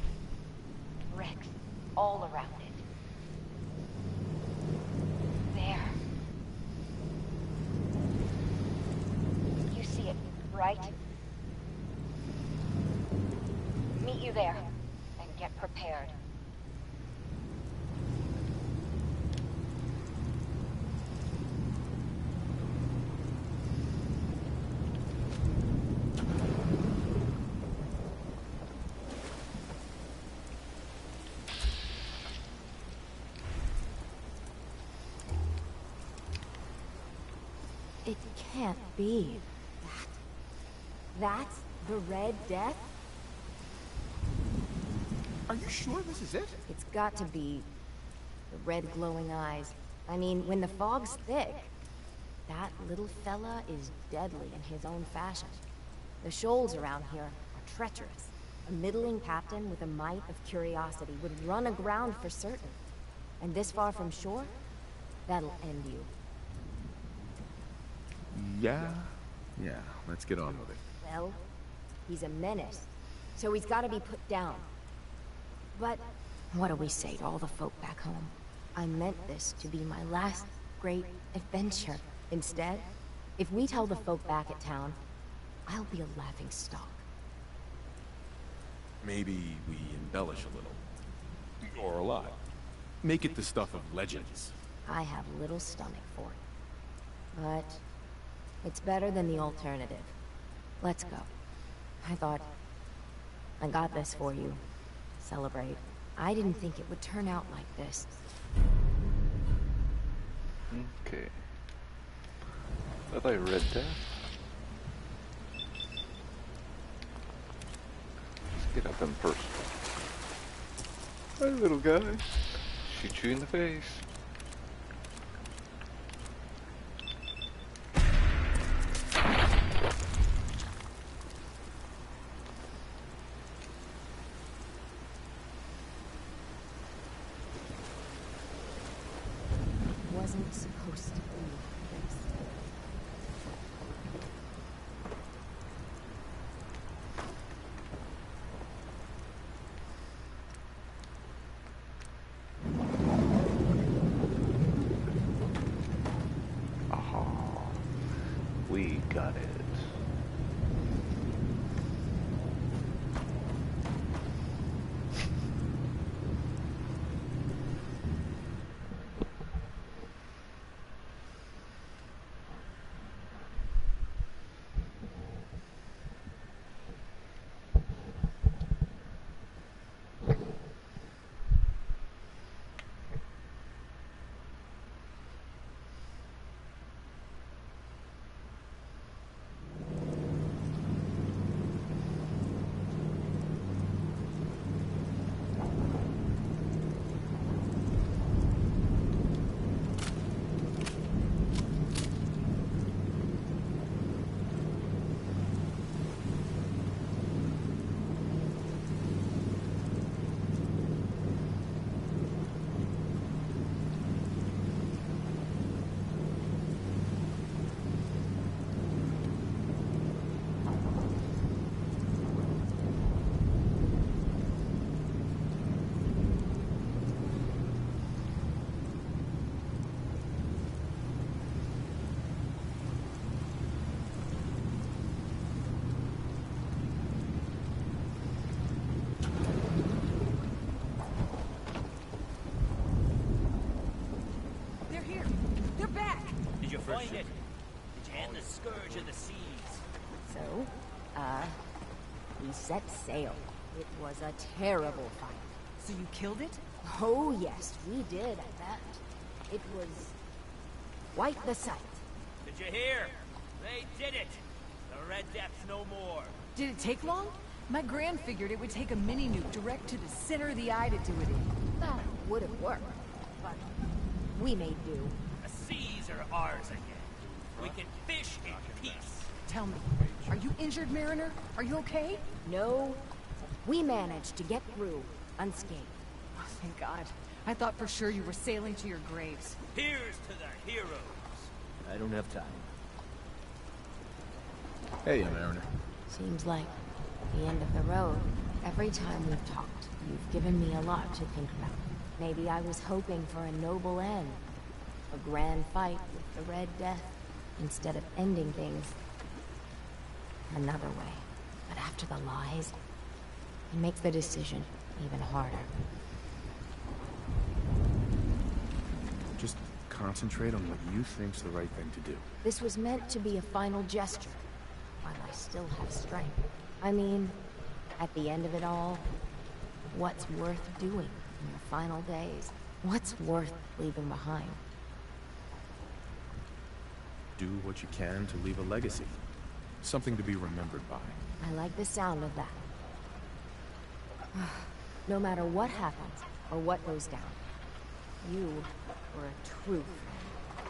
Wrecks all around it. There. You see it, right? Meet you there, and get prepared. It can't be. That's the Red Death? Are you sure this is it? It's got to be. The red glowing eyes. I mean, when the fog's thick, that little fella is deadly in his own fashion. The shoals around here are treacherous. A middling captain with a mite of curiosity would run aground for certain. And this far from shore, that'll end you. Yeah, let's get on with it. Well, he's a menace, so he's gotta be put down. But what do we say to all the folk back home? I meant this to be my last great adventure. Instead, if we tell the folk back at town, I'll be a laughing stock. Maybe we embellish a little. Or a lot. Make it the stuff of legends. I have little stomach for it. But it's better than the alternative. Let's go. I thought I got this for you. Celebrate. I didn't think it would turn out like this. Okay. Bye-bye, Red Death. Let's get up in person. Hi, little guy. Shoot you in the face. Wasn't supposed to be this. Aha. We got it. find it? Did you end the scourge of the seas? So, we set sail. It was a terrible fight. So you killed it? Oh yes, we did, I bet. It was quite the sight. Did you hear? They did it! The Red Death's no more. Did it take long? My Gran figured it would take a mini-nuke direct to the center of the eye to do it in. That would have worked, but we made do. The seas are ours again. We can fish in peace. Tell me, are you injured, Mariner? Are you okay? No, we managed to get through unscathed. Oh, thank God. I thought for sure you were sailing to your graves. Here's to the heroes. I don't have time. Hey, Mariner. Seems like the end of the road. Every time we've talked, you've given me a lot to think about. Maybe I was hoping for a noble end. A grand fight with the Red Death, instead of ending things another way. But after the lies, it makes the decision even harder. Just concentrate on what you think's the right thing to do. This was meant to be a final gesture, while I still have strength. I mean, at the end of it all, what's worth doing in your final days? What's worth leaving behind? Do what you can to leave a legacy. Something to be remembered by. I like the sound of that. No matter what happens, or what goes down, you were a true friend.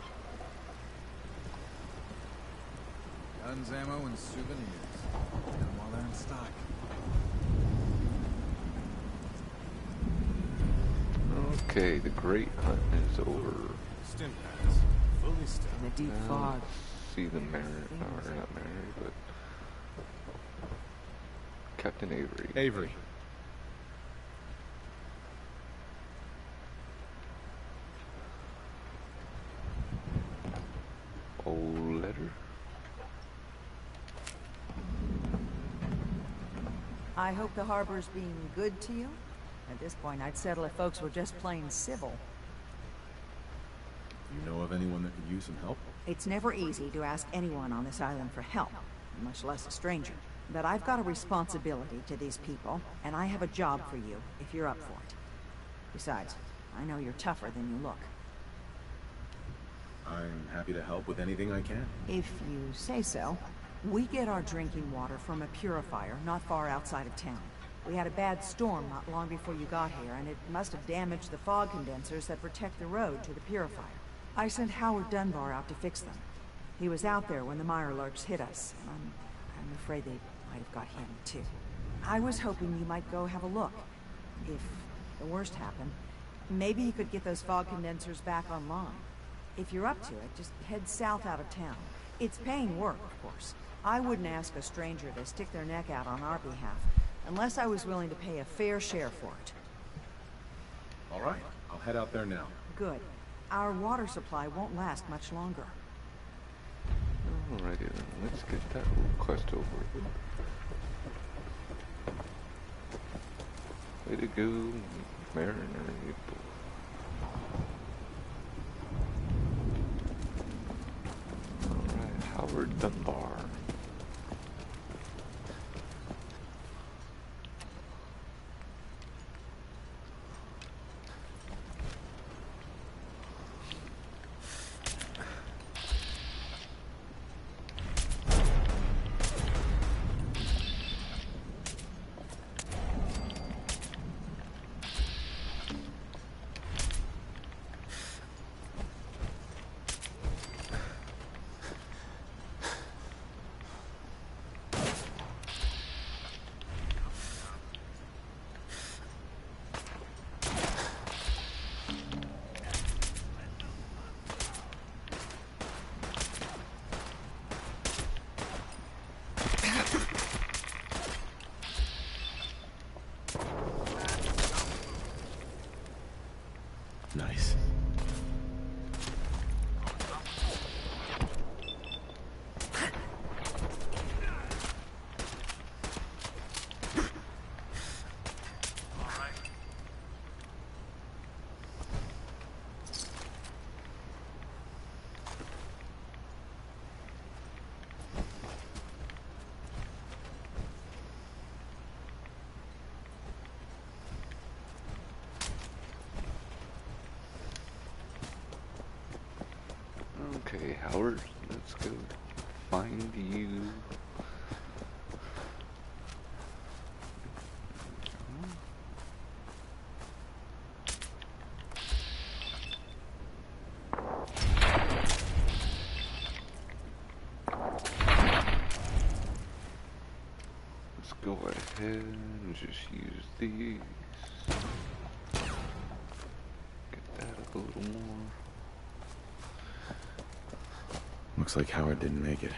Guns, ammo, and souvenirs. Get them while they're in stock. Okay, the great hunt is over. Stim packs. Fully stim. In the deep Now fog. let's see the Mariner, or not Mariner, but Captain Avery. Avery. Old letter. I hope the harbor's being good to you. At this point, I'd settle if folks were just plain civil. Do you know of anyone that could use some help? It's never easy to ask anyone on this island for help, much less a stranger. But I've got a responsibility to these people, and I have a job for you, if you're up for it. Besides, I know you're tougher than you look. I'm happy to help with anything I can. If you say so. We get our drinking water from a purifier not far outside of town. We had a bad storm not long before you got here, and it must have damaged the fog condensers that protect the road to the purifier. I sent Howard Dunbar out to fix them. He was out there when the Mirelurks hit us, and I'm afraid they might have got him, too. I was hoping you might go have a look. If the worst happened, maybe you could get those fog condensers back online. If you're up to it, just head south out of town. It's paying work, of course. I wouldn't ask a stranger to stick their neck out on our behalf, unless I was willing to pay a fair share for it. All right, I'll head out there now. Good. Our water supply won't last much longer. Alrighty then, let's get that quest over with. Way to go, Mariner. Alright, Howard Dunbar. Nice. Okay, Howard, let's go find you. Let's go ahead and just use these. Get that up a little more. Looks like Howard didn't make it.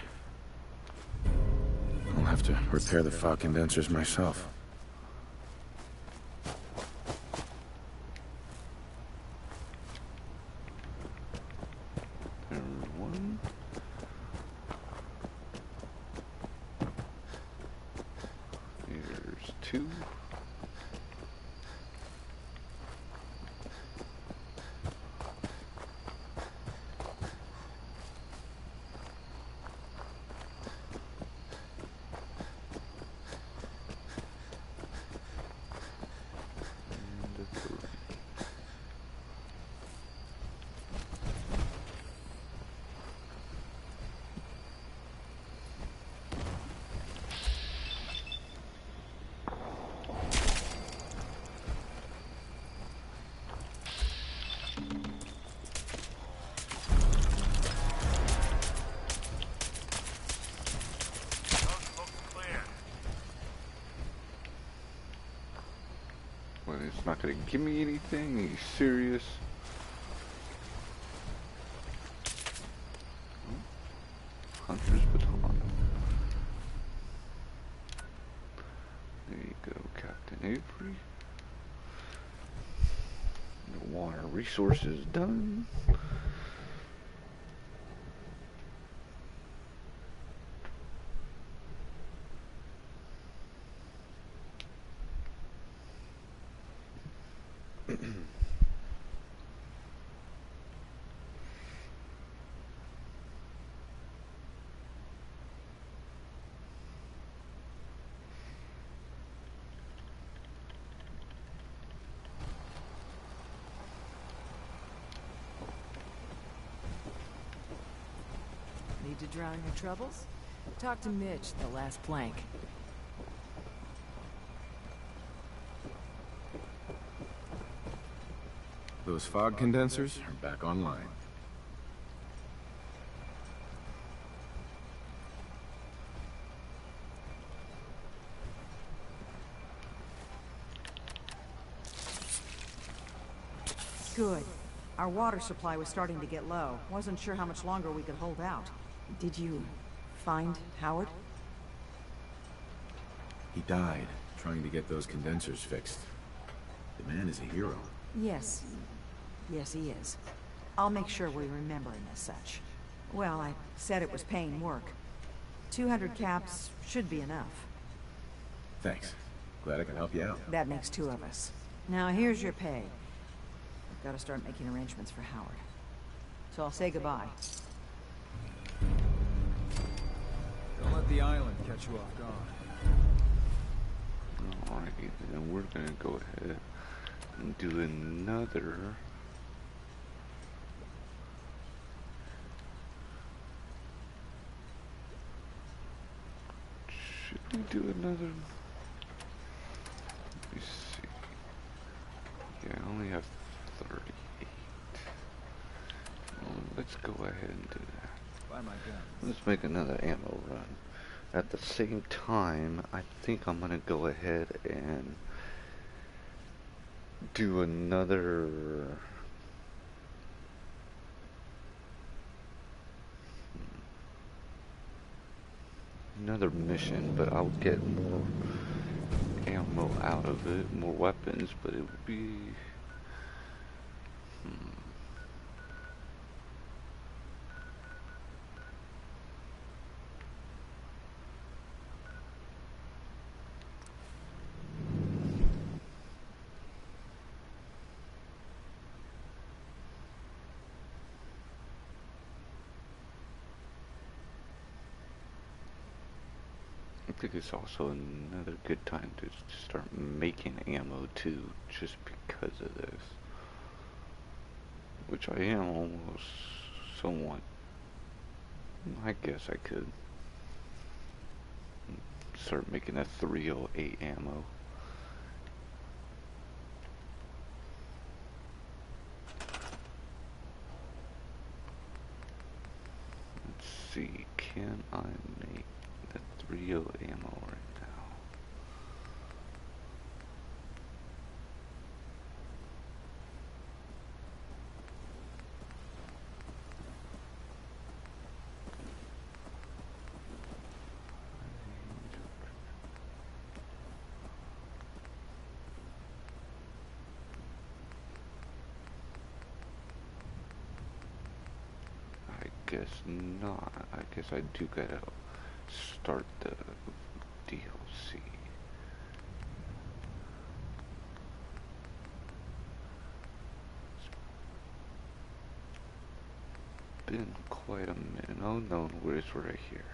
I'll have to repair the fog condensers myself. There's one. There's two. Well, it's not gonna give me anything. Are you serious? Hunter's baton. There you go, Captain Avery. The water resources done. Need to drown your troubles? Talk to Mitch, the last plank. Those fog condensers are back online. Good. Our water supply was starting to get low. Wasn't sure how much longer we could hold out. Did you find Howard? He died trying to get those condensers fixed. The man is a hero. Yes. Yes, he is. I'll make sure we remember him as such. Well, I said it was paying work. 200 caps should be enough. Thanks. Glad I can help you out. That makes two of us. Now, here's your pay. I've got to start making arrangements for Howard. So I'll say goodbye. Don't let the island catch you off guard. Alrighty, then we're gonna go ahead and do another. Should we do another? Let me see. Yeah, I only have 38. Well, let's go ahead and do that. Buy my gun. Let's make another ammo run. At the same time, I think I'm gonna go ahead and do another mission, but I'll get more ammo out of it, more weapons, but it would be I think it's also another good time to start making ammo too, just because of this. Which I am almost somewhat I guess I could start making a 308 ammo. Let's see, can I make the 308 ammo right now? Guess not. I guess I do gotta start the DLC. It's been quite a minute. Oh no, where's right here?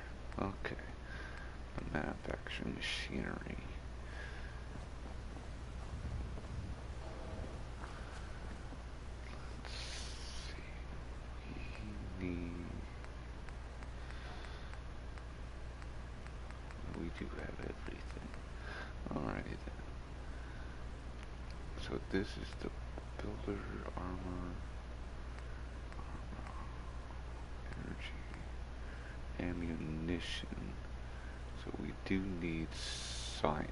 Okay. The manufacturing machinery. So this is the builder armor, energy, ammunition. So we do need science.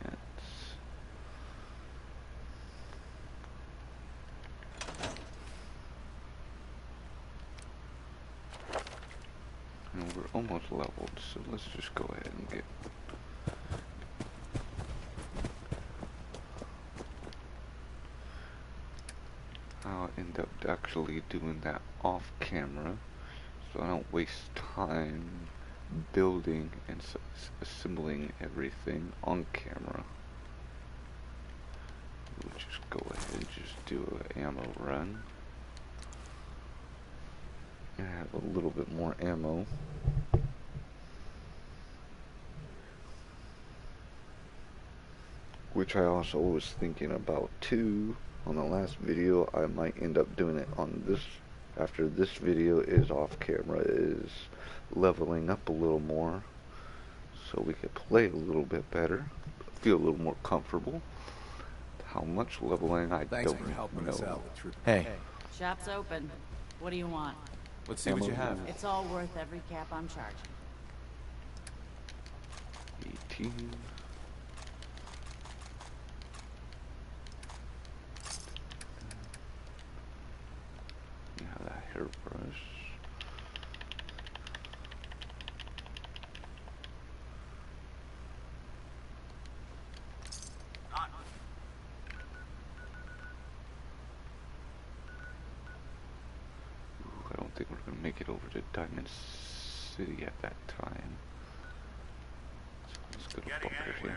And we're almost leveled, so let's just go ahead and get. I'll end up actually doing that off camera, so I don't waste time building and assembling everything on camera. We'll just go ahead and just do an ammo run. I have a little bit more ammo. Which I also was thinking about too. On the last video, I might end up doing it on this, after this video is off camera, is leveling up a little more, so we can play a little bit better, feel a little more comfortable. How much leveling, I Thanks don't for helping us know. out. Hey. Shop's open. What do you want? Let's see what you have. It's all worth every cap I'm charging. 18. You have that hairbrush. Ooh, I don't think we're gonna make it over to Diamond City at that time. So let's go to Bunker Hill.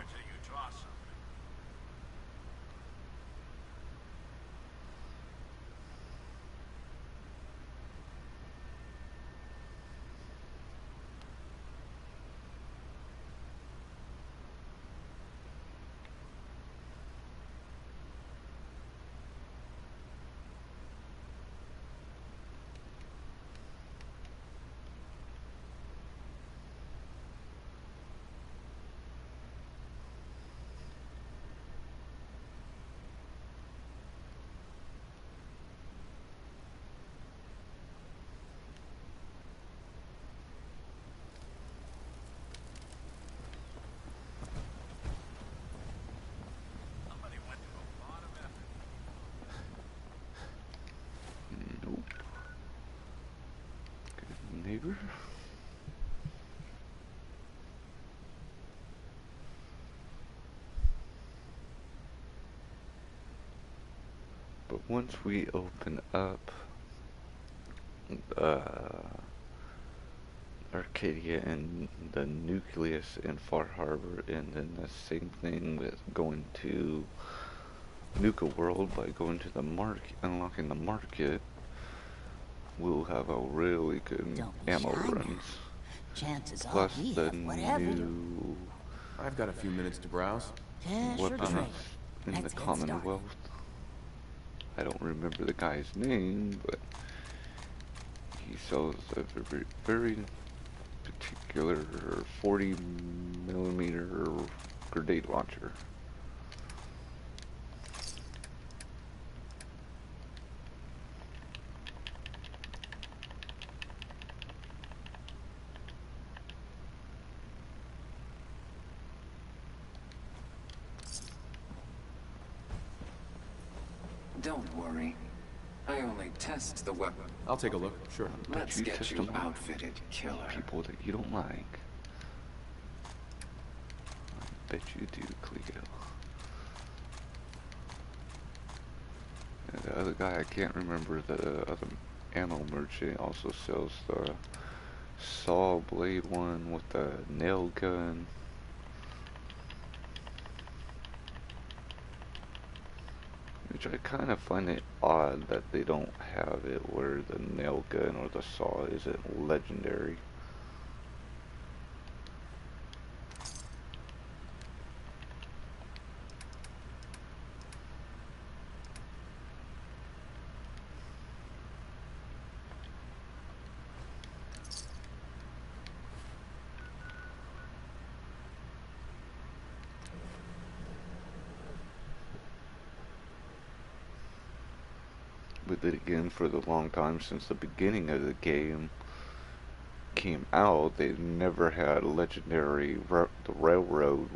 Nope. Good neighbor. But once we open up Arcadia and the nucleus in Far Harbor, and then the same thing with going to Nuka World by going to the market, unlocking the market, we'll have a really good ammo runs. Chances are Plus we the have whatever new I've got a few minutes to browse. Cash or weapons trade. in the Let's get Commonwealth. I don't remember the guy's name, but he sells a very particular 40mm grenade launcher. Don't worry. I only test the weapon. I'll take a look, sure. Let's you get test you them on outfitted, killer. People that you don't like. I bet you do, Cleo. And the other guy, I can't remember the other ammo merchant, also sells the saw blade one with the nail gun. Which I kind of find it odd that they don't have it where the nail gun or the saw isn't legendary. But then again, for the long time since the beginning of the game came out, they've never had a legendary the railroad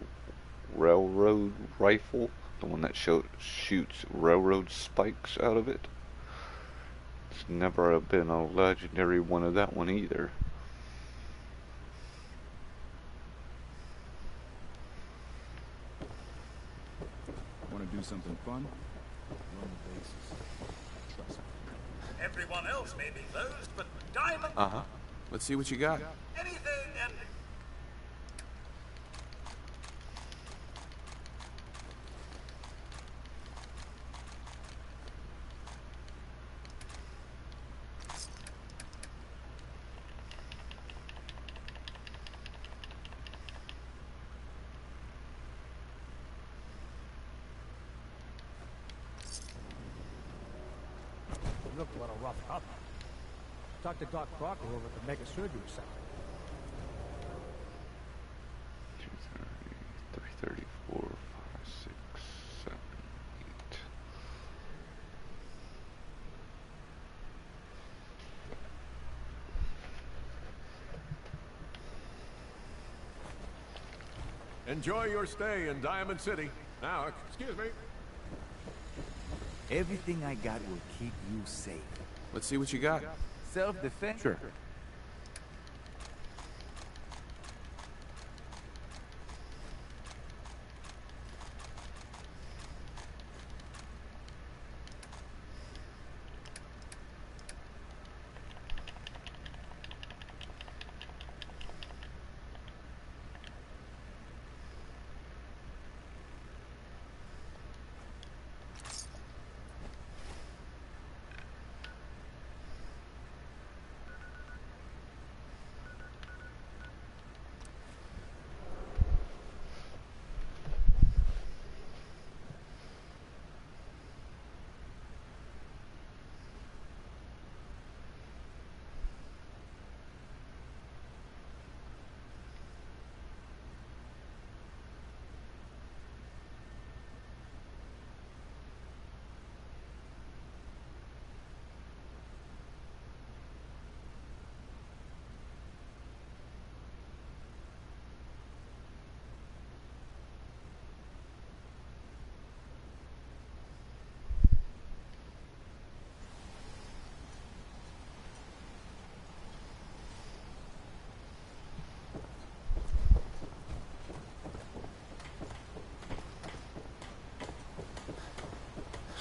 rifle, the one that shoots railroad spikes out of it. It's never been a legendary one of that one either. Want to do something fun? Run the bases. Trust me. Everyone else may be closed, but Diamond... Uh-huh. Let's see what you got. Anything and... You look a little rough up. Talk to Doc Crocker over at the Mega Surgery Center. 230, 334, 5, 6, 7, 8. Enjoy your stay in Diamond City. Now, excuse me. Everything I got will keep you safe. Let's see what you got. Self-defense? Sure.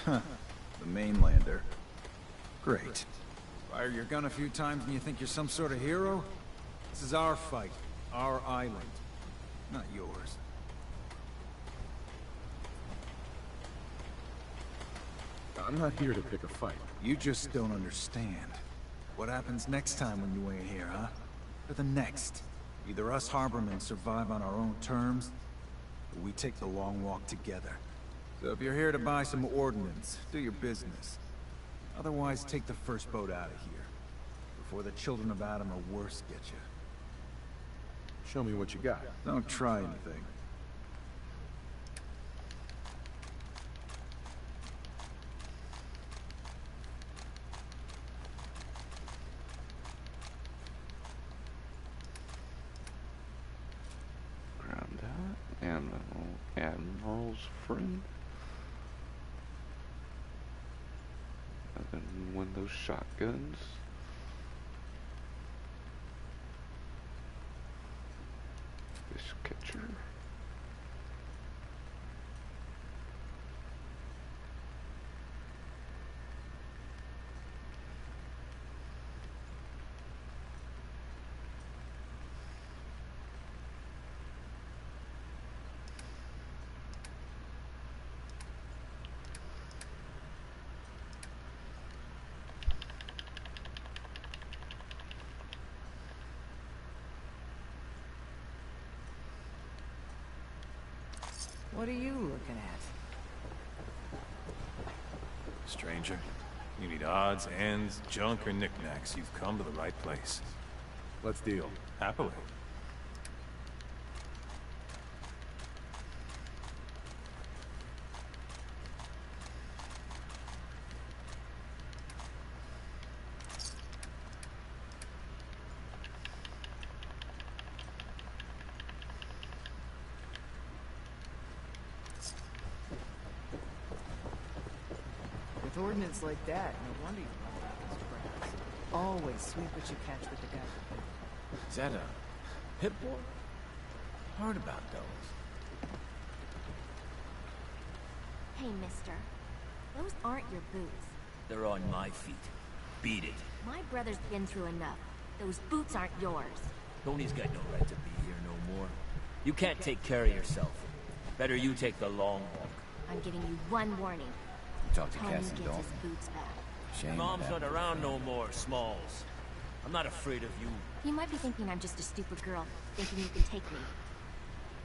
Huh. The mainlander. Great. Fire your gun a few times and you think you're some sort of hero? This is our fight. Our island. Not yours. I'm not here to pick a fight. You just don't understand. What happens next time when you ain't here, huh? Or the next? Either us Harbormen survive on our own terms, or we take the long walk together. So if you're here to buy some ordnance, do your business. Otherwise, take the first boat out of here, before the children of Adam or worse get you. Show me what you got. Don't try anything. Grab that. Admiral's friend. And then one of those shotguns. Fish catcher. What are you looking at? Stranger, you need odds, ends, junk, or knickknacks. You've come to the right place. Let's deal. Happily. With ordnance like that, no wonder you run against crowds. Always sweep what you catch with the gun. Is that a pit bull? Heard about those. Hey, mister. Those aren't your boots. They're on my feet. Beat it. My brother's been through enough. Those boots aren't yours. Tony's got no right to be here no more. You can't take care of yourself. Better you take the long walk. I'm giving you one warning. Talk to Tony Cass gets and his Dalton. boots back. Shame Mom's that not around no more, Smalls. I'm not afraid of you. You might be thinking I'm just a stupid girl, thinking you can take me.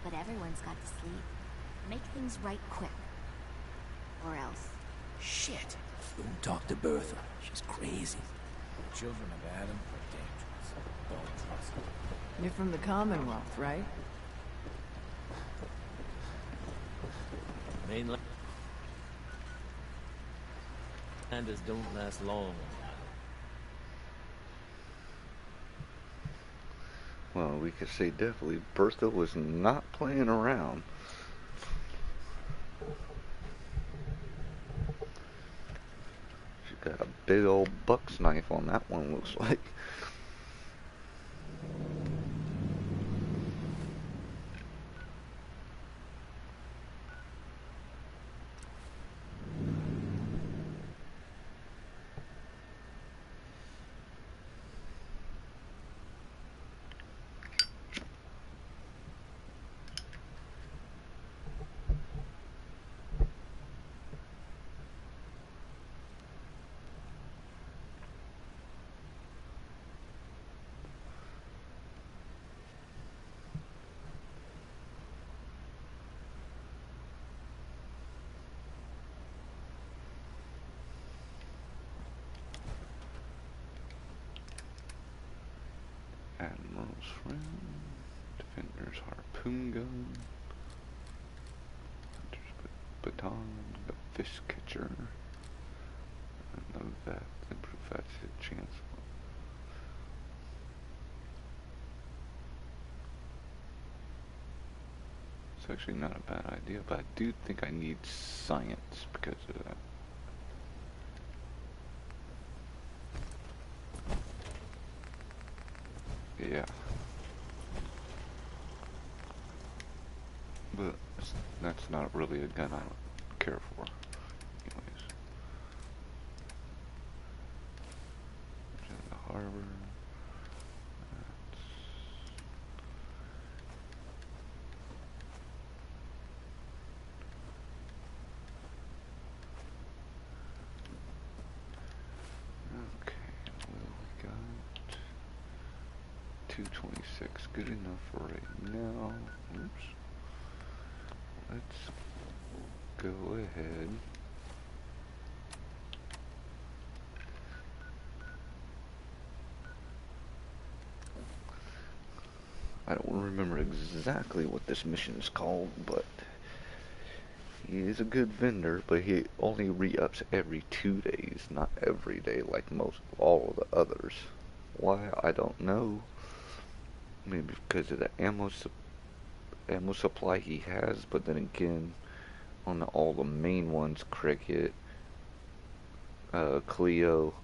But everyone's got to sleep. Make things right quick. Or else. Shit. Don't talk to Bertha. She's crazy. The children of Adam are dangerous. Don't trust them. You're from the Commonwealth, right? Mainlanders don't last long. Well, we could say definitely Bertha was not playing around. She's got a big old buck's knife on that one, looks like. Admiral's friend, Defender's harpoon gun, Hunter's baton, the fish catcher, and load that, improve that's hit chance. It's actually not a bad idea, but I do think I need science because of that. Yeah. But that's not really a gun I don't care for. Anyways. In the harbor. Okay, well, we got 226, good enough for right now. Oops. Let's go ahead. I don't remember exactly what this mission is called, but he is a good vendor, but he only re-ups every 2 days, not every day like all of the others. Why, I don't know. Maybe because of the ammo supply he has, but then again, on all the main ones, Cricket, Cleo,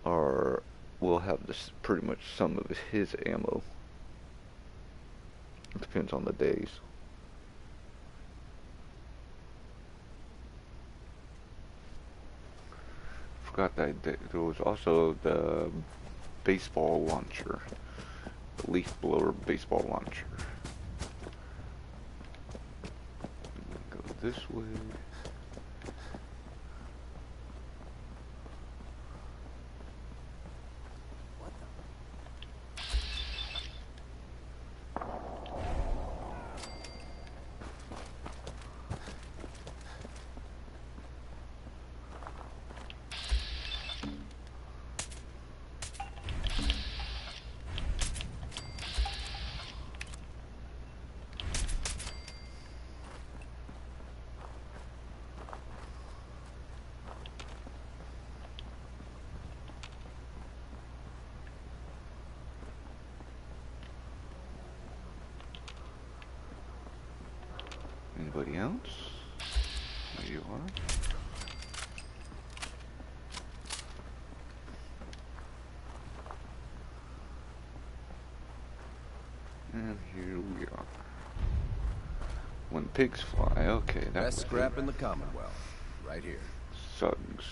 will have this pretty much some of his ammo. It depends on the days. Forgot that there was also the baseball launcher, the leaf blower baseball launcher. Go this way. Anybody else? There you are. And here we are. When pigs fly, okay, that's best scrap in the Commonwealth, right here. Suggs.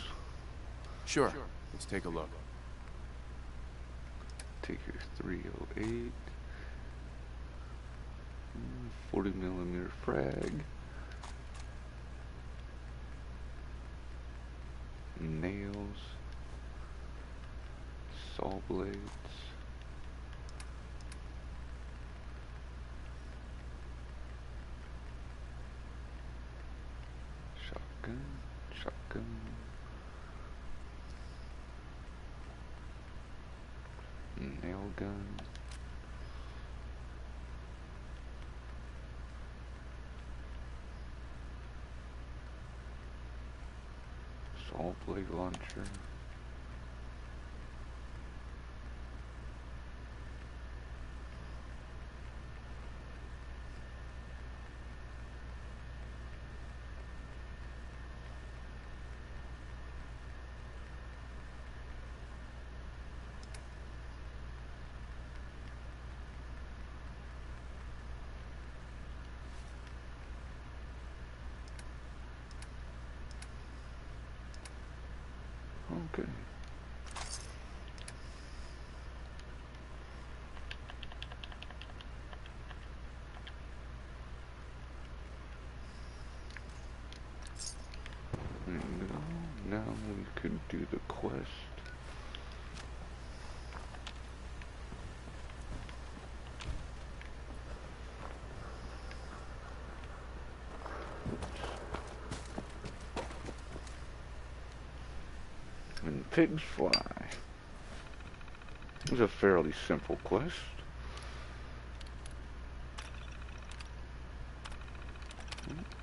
Sure. Let's take a look. Take your 308. 40mm frag. Nails. Saw blades. Shotgun. Nail gun. Saw blade launcher. Okay. Now we could do the quest. When pigs fly. It was a fairly simple quest.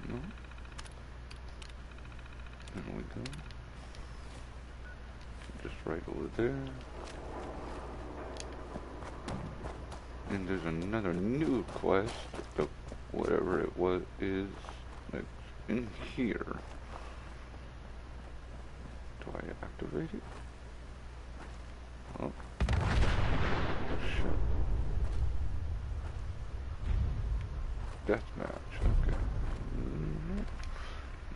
No. There we go. Just right over there. And there's another new quest, whatever it is, that's in here. Do I activate it? Oh. Shit. Deathmatch, okay.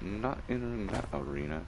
Not entering that arena.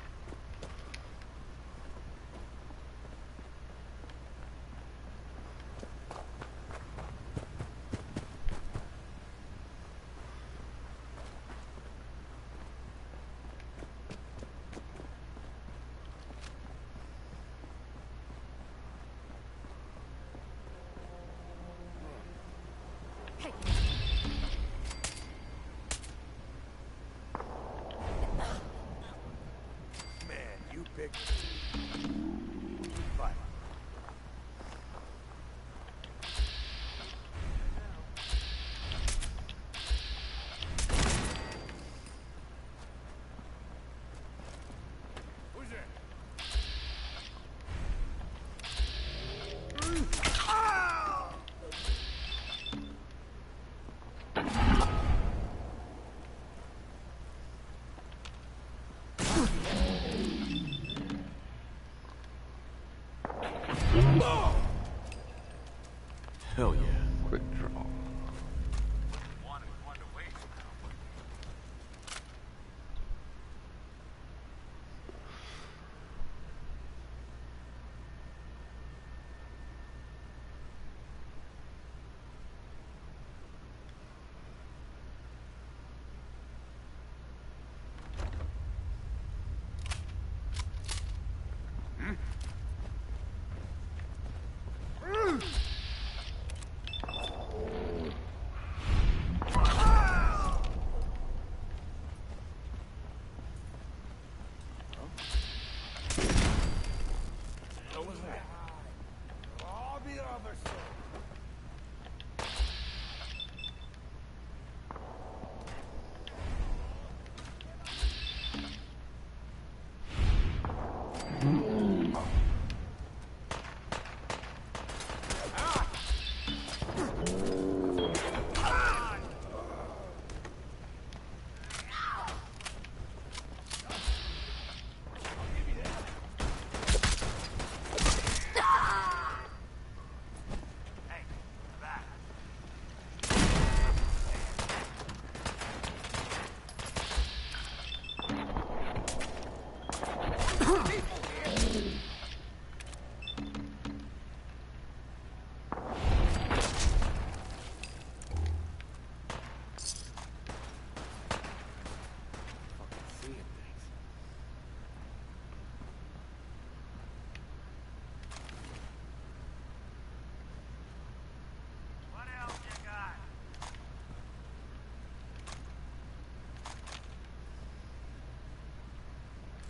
Hell yeah. Quick draw.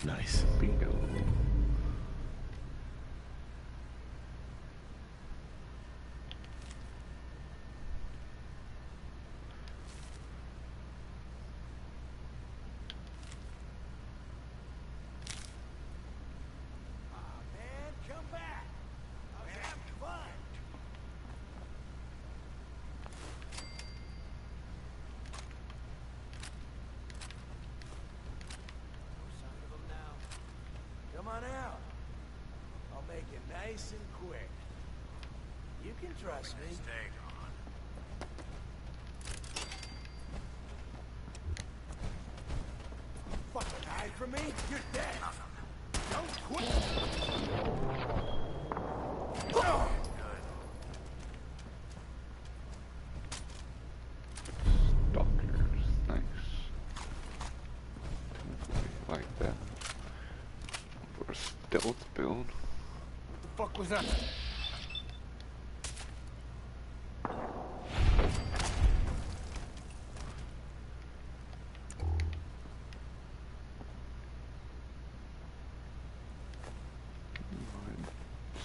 Nice. Bingo. Man, come back. I was having fun. No sign of them now. Come on out. I'll make it nice and quick. You can trust me. Stay on. Fucking hide from me? You're dead. Don't quit. Oh. Stalkers, nice. Like that. For a stealth build. What the fuck was that?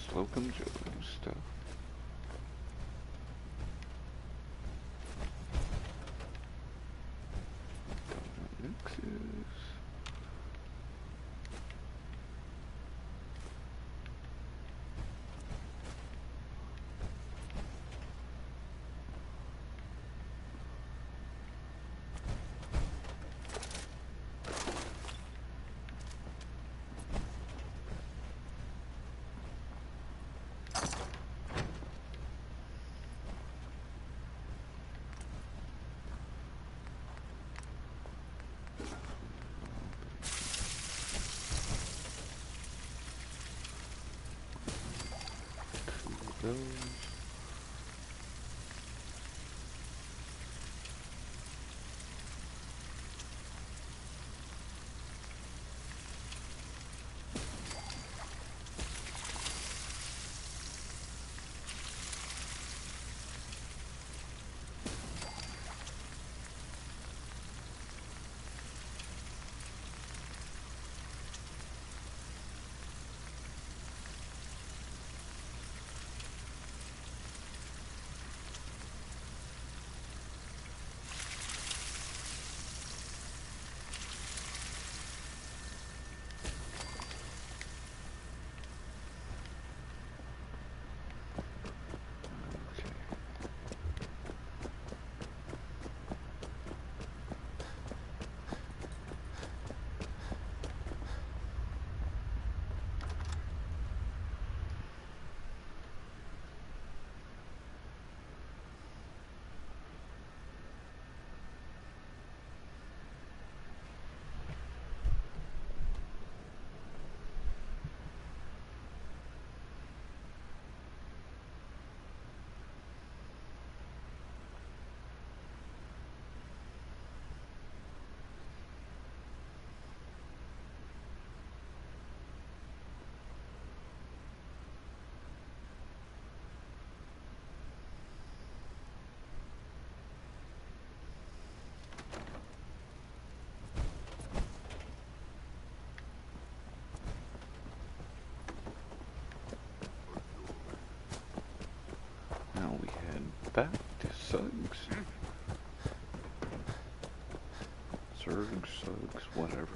Slocum Joe stuff. Mixes. Those. back to Suggs. Suggs, whatever.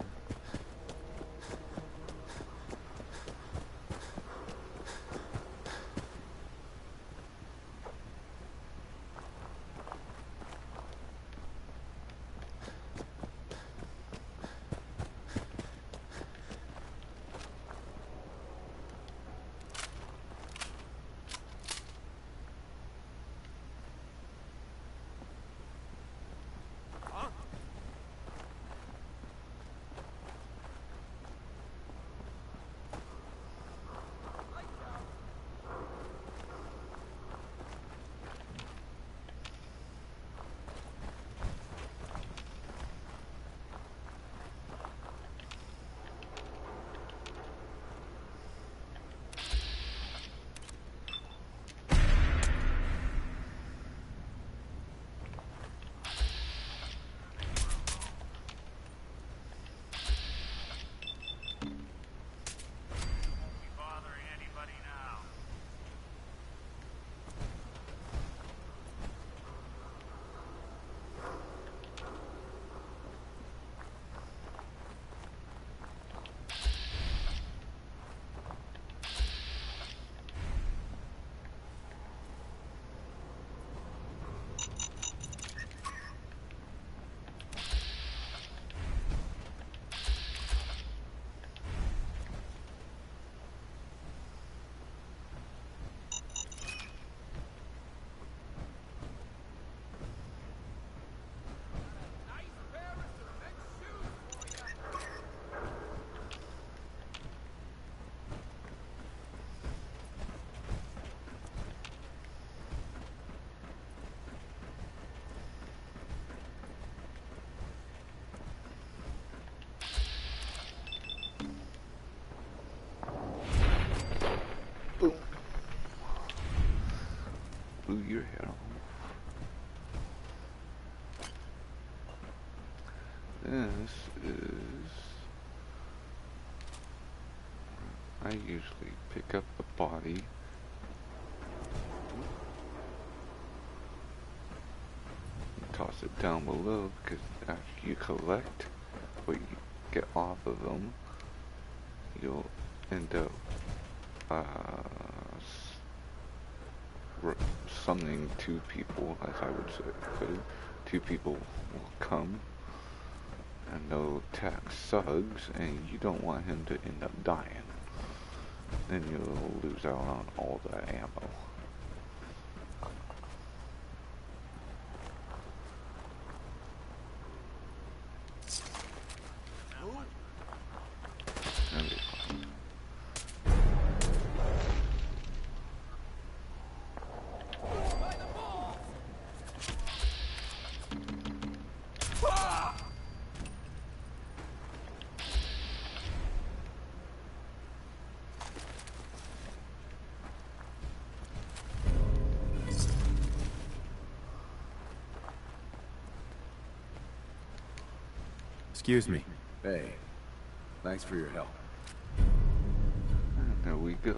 Blew your hair off. This is... I usually pick up the body. And toss it down below, because after you collect what you get off of them, you'll end up summoning two people, as I would say. Two people will come and they'll attack Suggs, and you don't want him to end up dying. Then you'll lose out on all the ammo. Excuse me. Hey, thanks for your help. And there we go.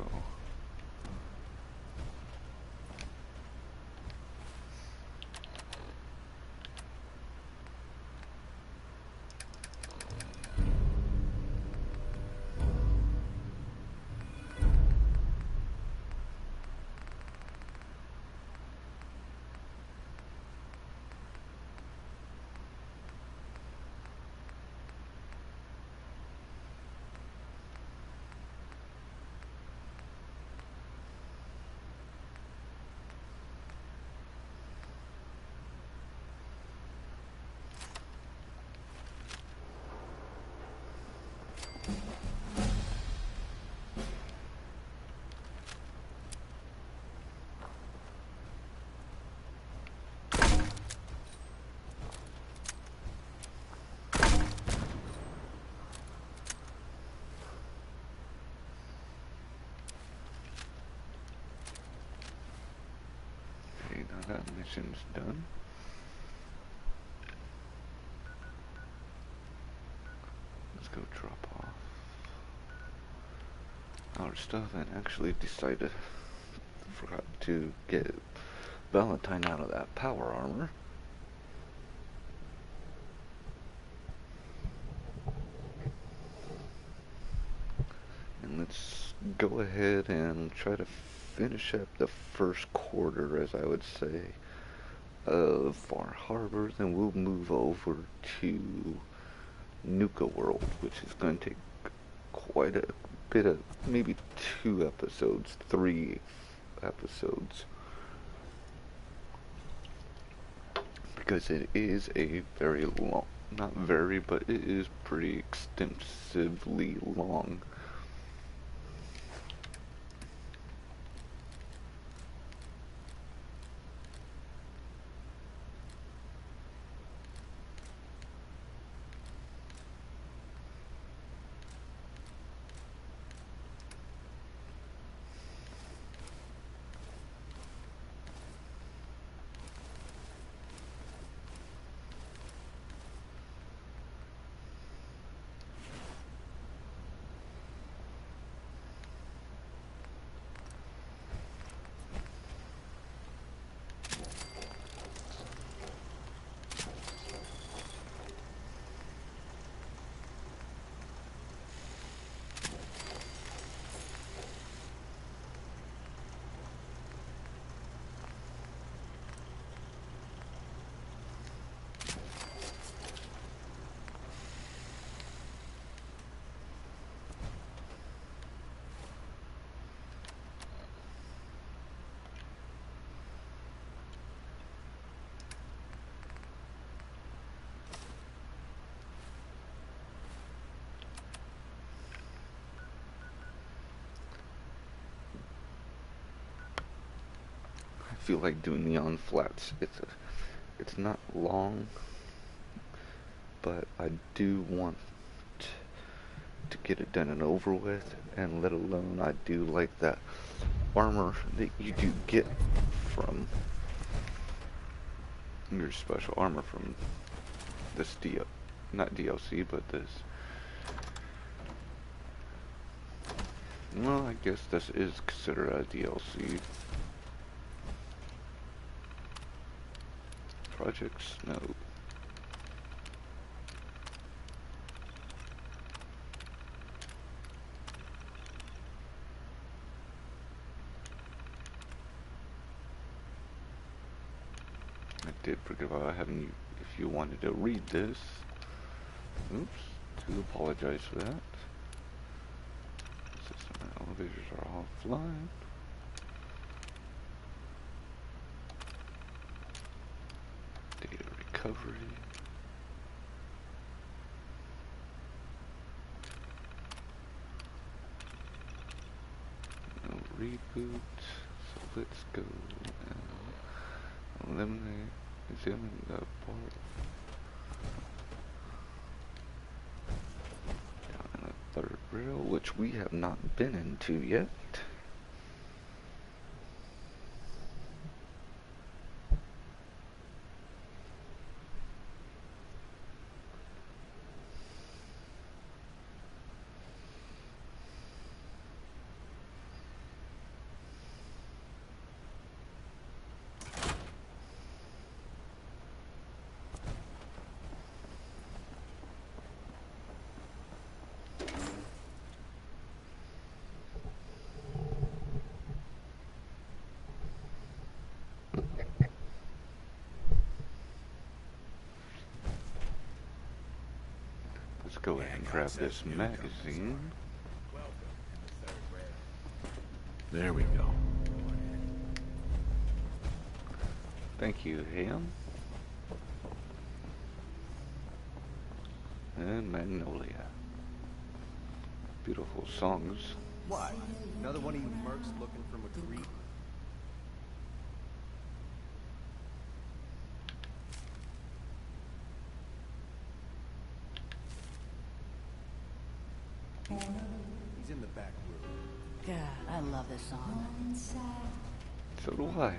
That mission's done. Let's go drop off our stuff, and actually decided, forgot to get Valentine out of that power armor. And let's go ahead and try to finish up the first quarter, as I would say, of Far Harbor. Then we'll move over to Nuka World, which is going to take quite a bit of, maybe 2 episodes, 3 episodes. Because it is a very long, not very, but it is pretty extensively long. I feel like doing Neon Flats. It's not long, but I do want to get it done and over with, and let alone I do like that armor that you do get from your special armor from this not DLC, but this. Well, I guess this is considered a DLC. Project Snow. I did forget about having you, if you wanted to read this. Oops, do apologize for that. System and elevators are offline. Data recovery. No reboot. So let's go and examine the part down in the 3rd rail, which we have not been into yet. Let's go ahead and grab this magazine. There we go. Thank you, Ham. And Magnolia. Beautiful songs. What? Another one of you mercs looking for McCree? He's in the back room. God, I love this song. So do I.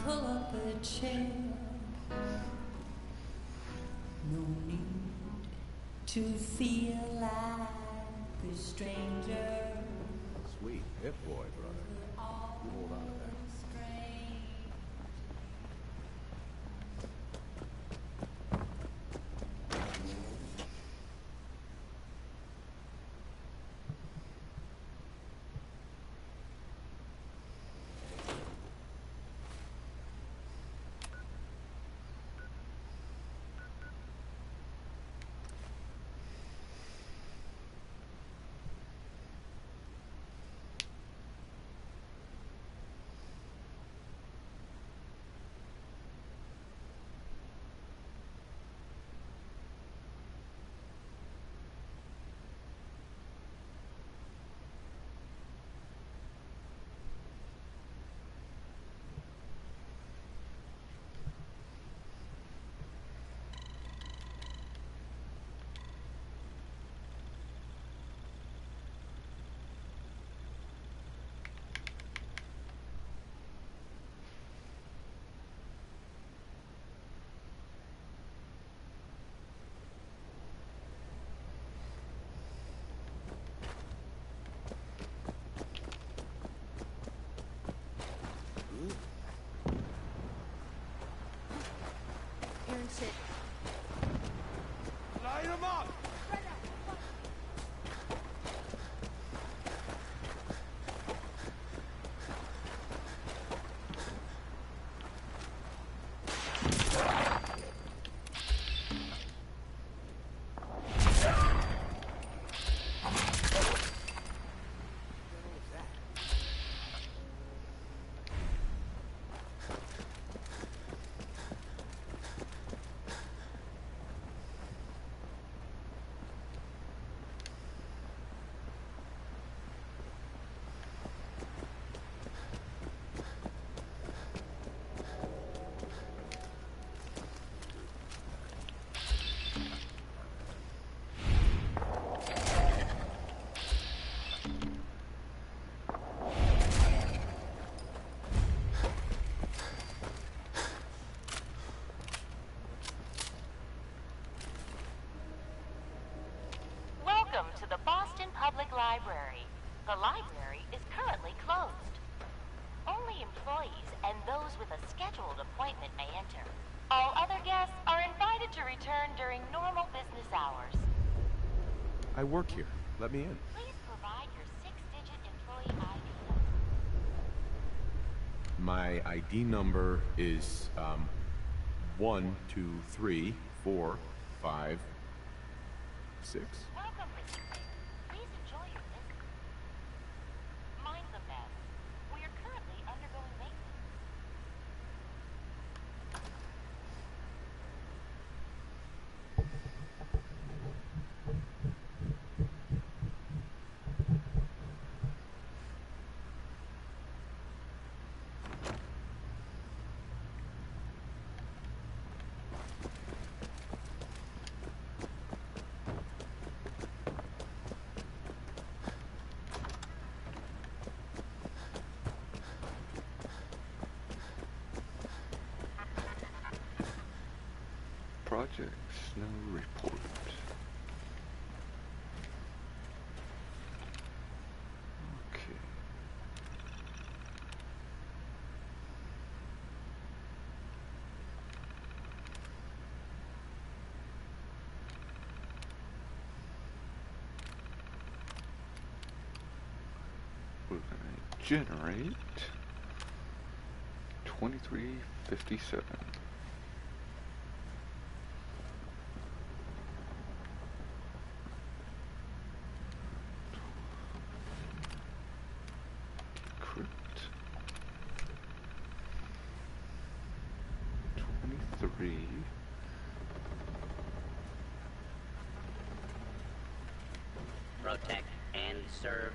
Pull up a chair. No need to feel like a stranger. Sweet hip boy, brother. You hold on to that. I work here. Let me in. Please provide your 6-digit employee ID. My ID number is 1, 2, 3, 4, 5, 6. Welcome, Mr. Mayor. Please enjoy your visit. Mind the mess. We are currently undergoing maintenance. Project Snow Report. Okay. We're gonna generate 2357. Crypt 23. Protect and serve.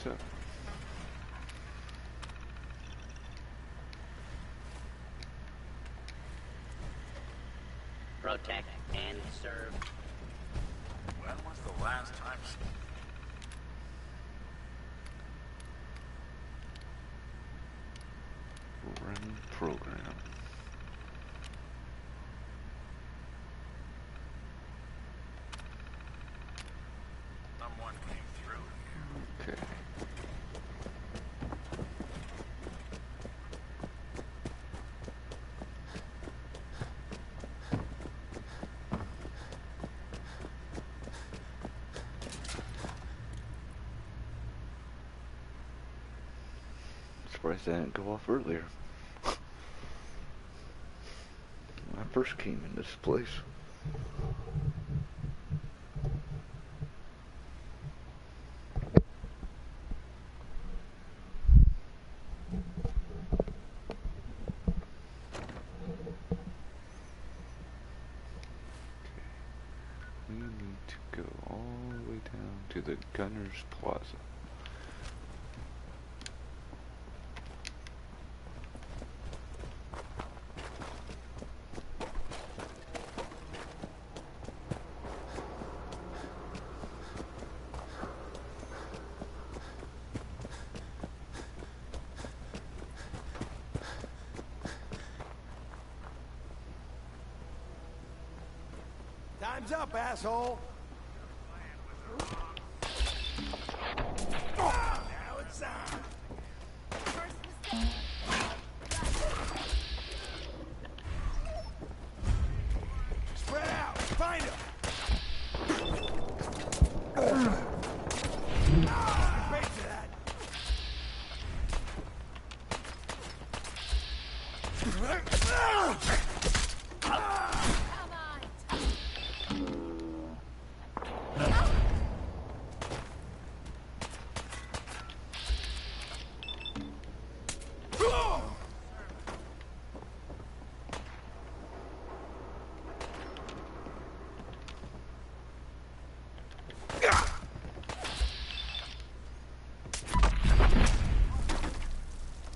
So Protect and serve. When was the last time? run program. Someone came through. Okay. Surprised that didn't go off earlier. When I first came in this place. We need to go all the way down to the Gunners Plaza. Time's up, asshole! Now it's on! Spread out! Find him! Wait for that!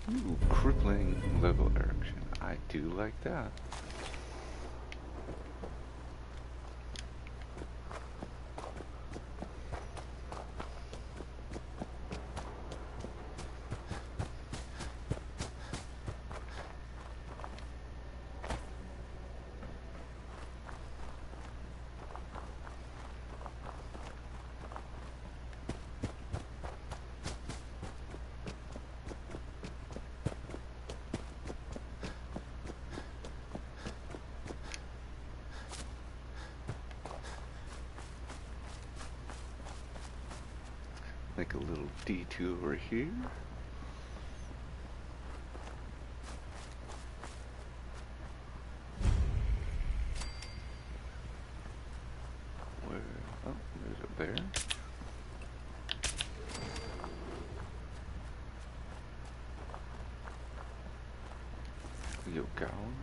Ooh, crippling level action. I do like that. Make a little detour here. Where? Oh, there's a bear. Yo, Gowan.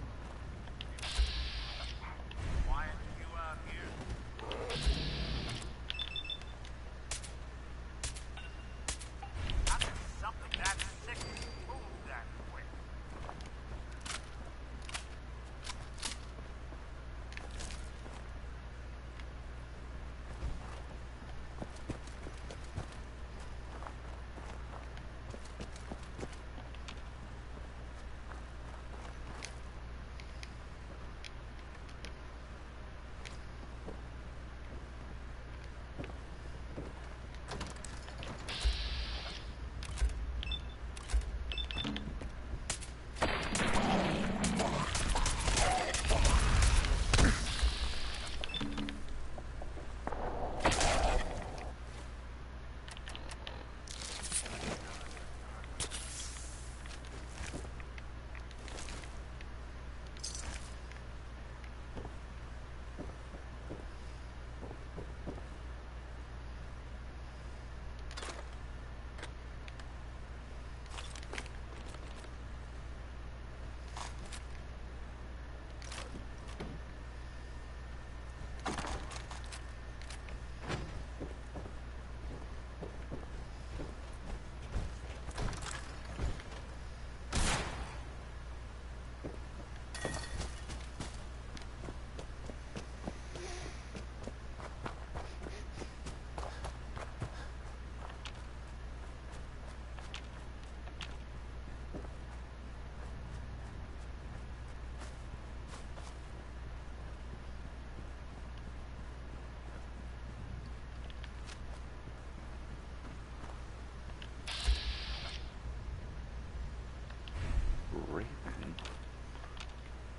Raven.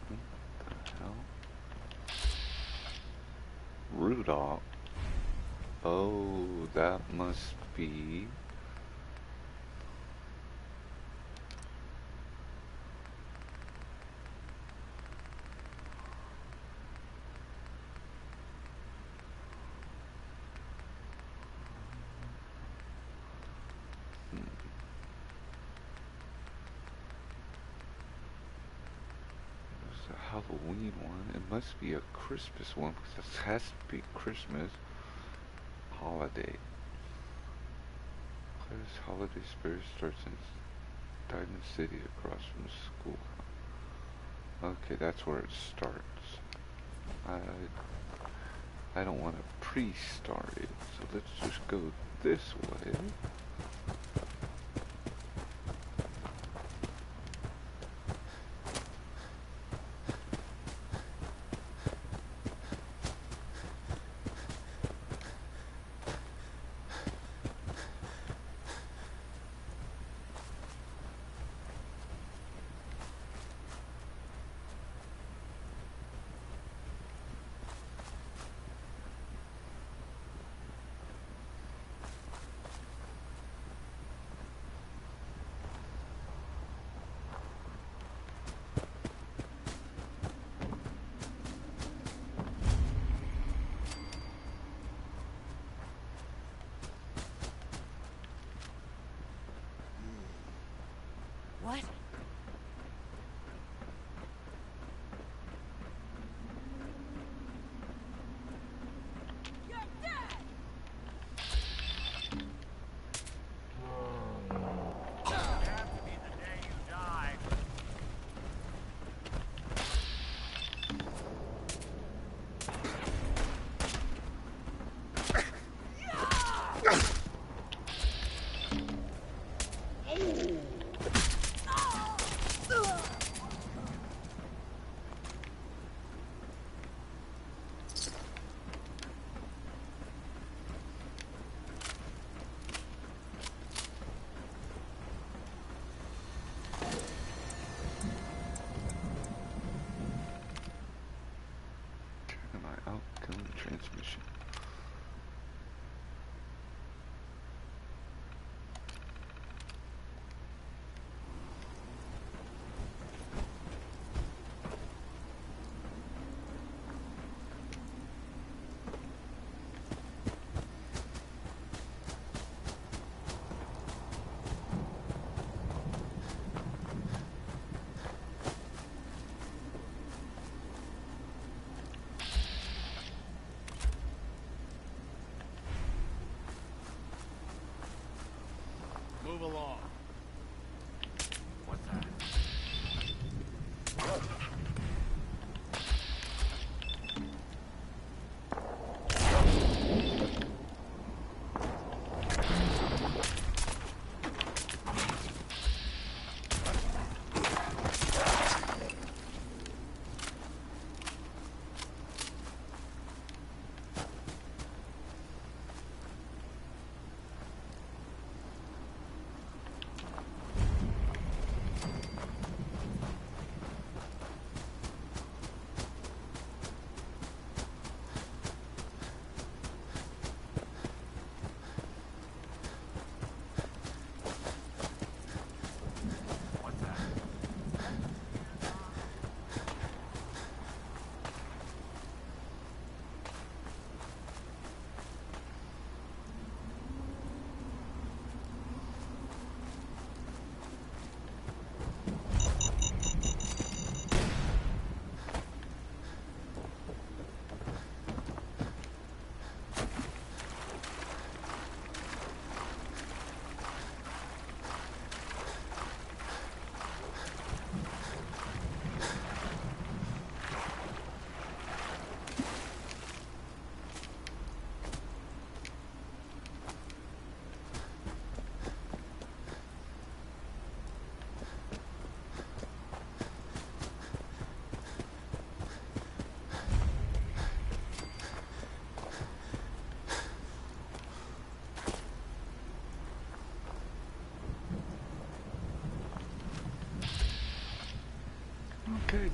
What the hell? Rudolph. Oh, that must be... Halloween one. It must be a Christmas one because this has to be Christmas holiday. This holiday spirit starts in Diamond City across from the school. Okay, that's where it starts. I don't want to pre-start it, so let's just go this way.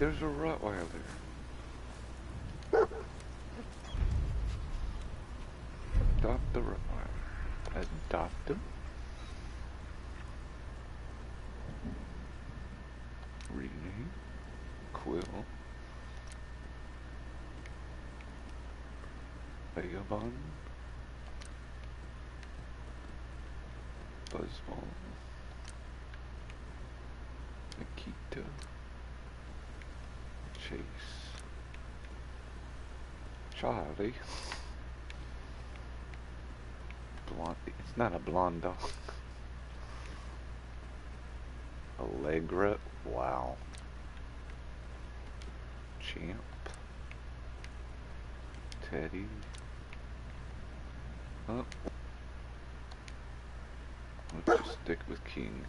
there's a Rottweiler. Adopt the Rottweiler. Adopt him. Rename. Quill. Vagabond. Buzzball. Nikita. Chase. Charlie. Blondie. It's not a blonde dog. Allegra. Wow. Champ. Teddy. Oh. Let's just stick with King.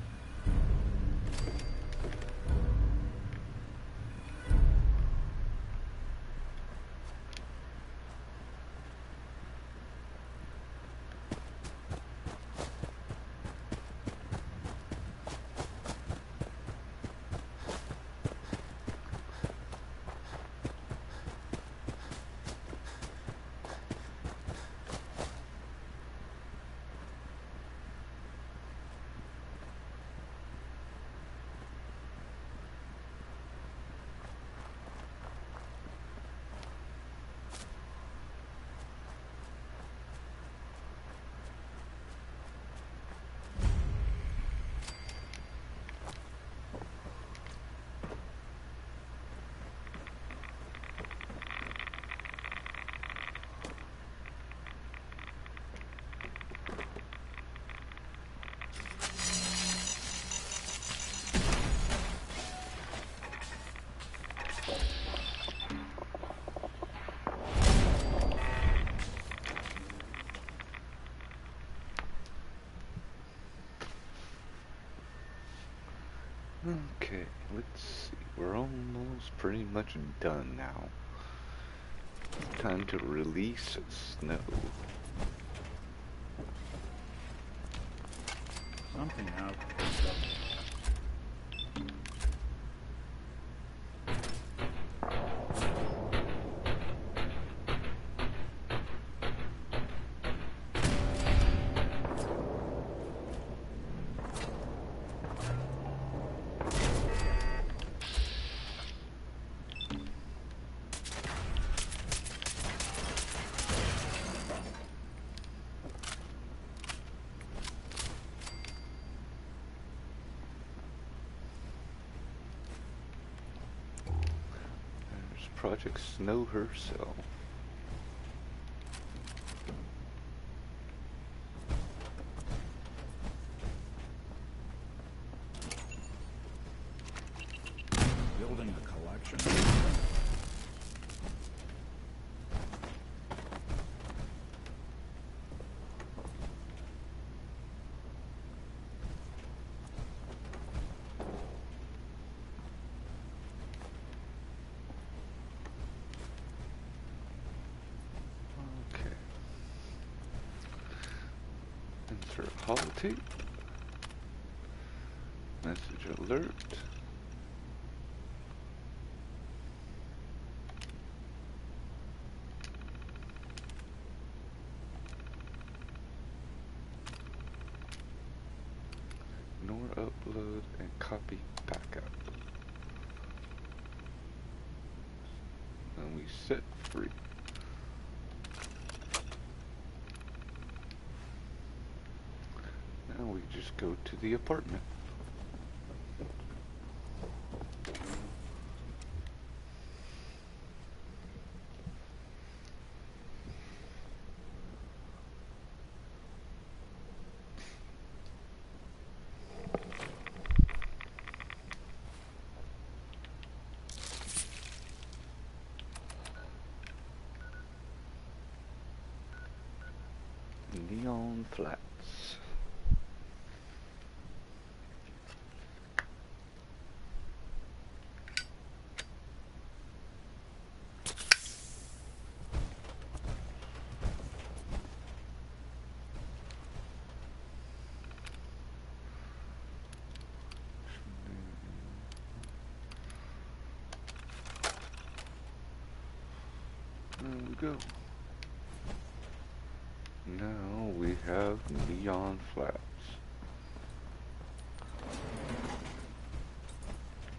Okay, let's see. We're almost pretty much done now. Time to release Snow. Something out. Project Snow herself. Building a collection. Insert holotape. Message alert. Ignore upload and copy backup. And we set free. Now we just go to the apartment. Neon Flats. we go. Now we have Neon Flats.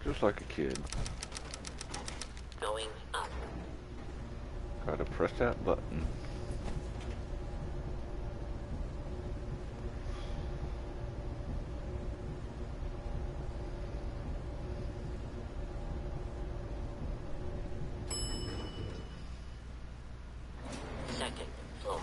Just like a kid. Going up. Gotta press that button. Second floor.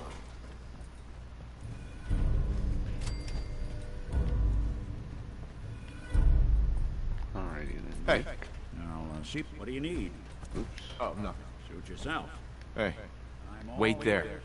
Alrighty then. Hey. Nick. Now, sheep, what do you need? Oops. Oh, nothing. Suit yourself. Hey. I'm all Wait there. ears.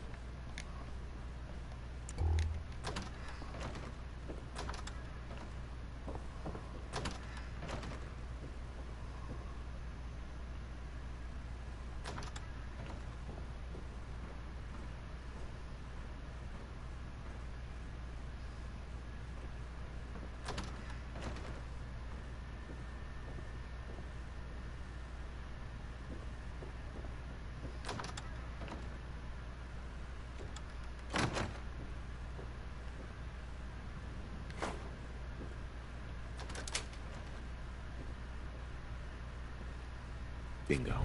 Bingo.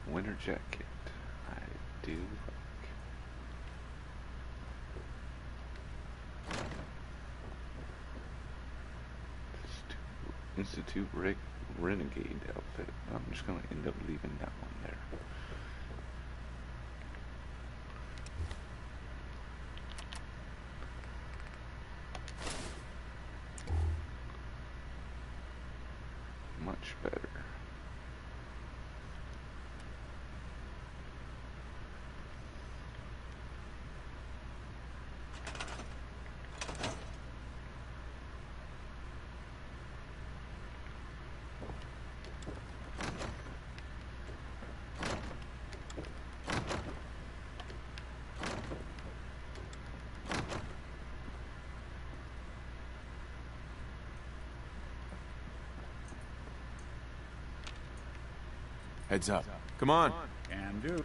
Winter jacket. I do like. Institute Renegade outfit. I'm just gonna end up leaving that one there. Much better. Heads up. Come on. Can do. And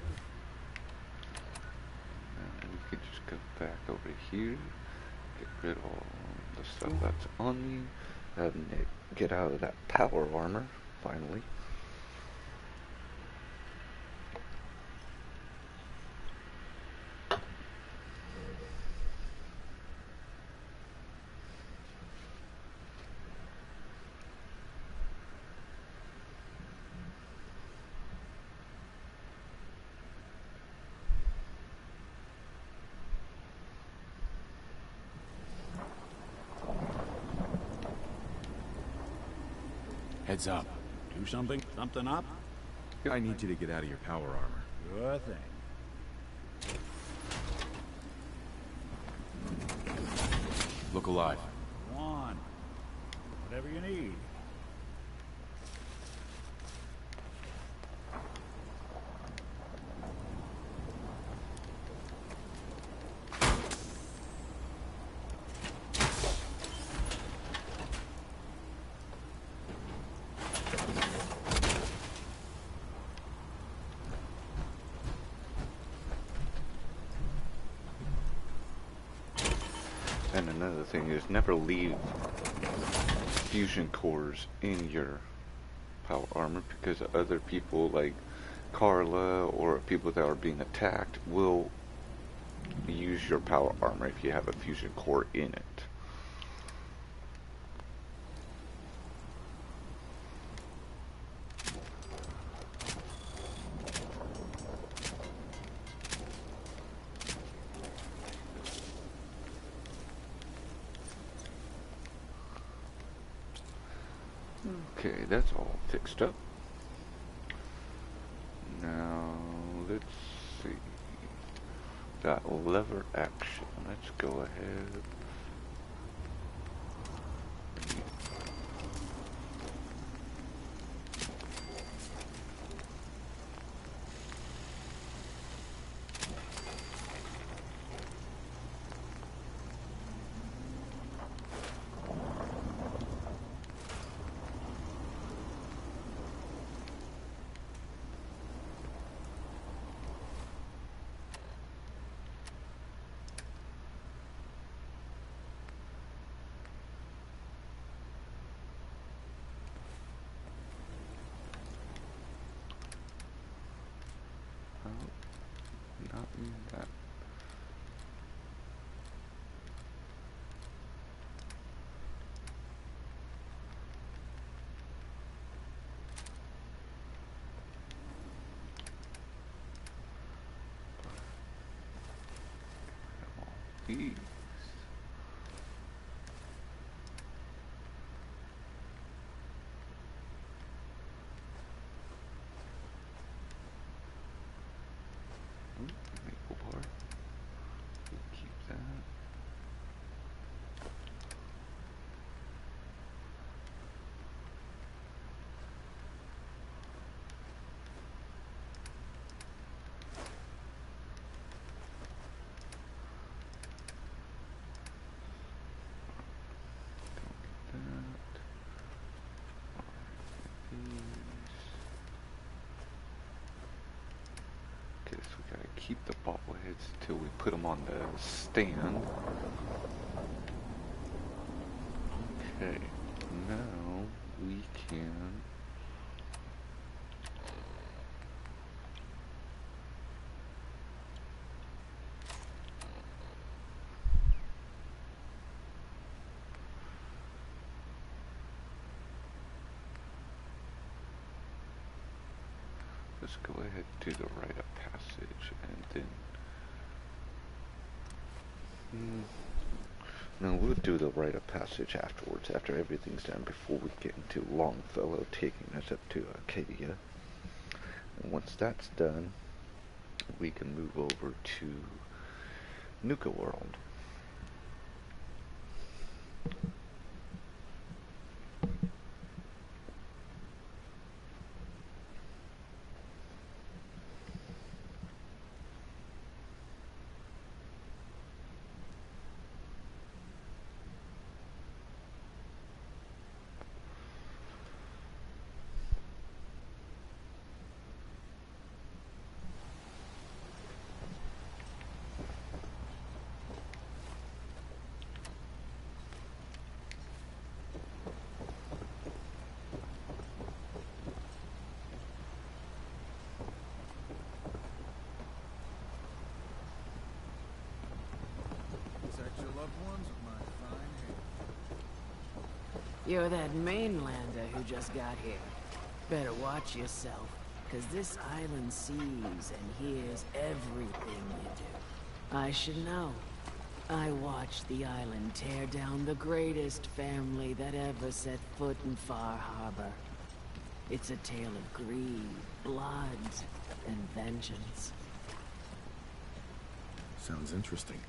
we can just go back over here, get rid of all the stuff that's on me, have Nick get out of that power armor, finally. Heads up. Do something? Something up? I need you to get out of your power armor. Sure thing. Look alive. Go on. Whatever you need. And another thing is never leave fusion cores in your power armor, because other people like Carla or people that are being attacked will use your power armor if you have a fusion core in it. Okay, that's all fixed up. Now, let's see. Got lever action. Let's go ahead. not mean that. These. Maple bar. We'll keep that. Okay, so we gotta keep the bobbleheads till we put them on the stand. Okay, now we can let's go ahead and do the rite of passage, and then no, we'll do the rite of passage afterwards, after everything's done, before we get into Longfellow taking us up to Acadia. And once that's done, we can move over to Nuka World. You're that mainlander who just got here. Better watch yourself, because this island sees and hears everything you do. I should know. I watched the island tear down the greatest family that ever set foot in Far Harbor. It's a tale of greed, blood, and vengeance. Sounds interesting.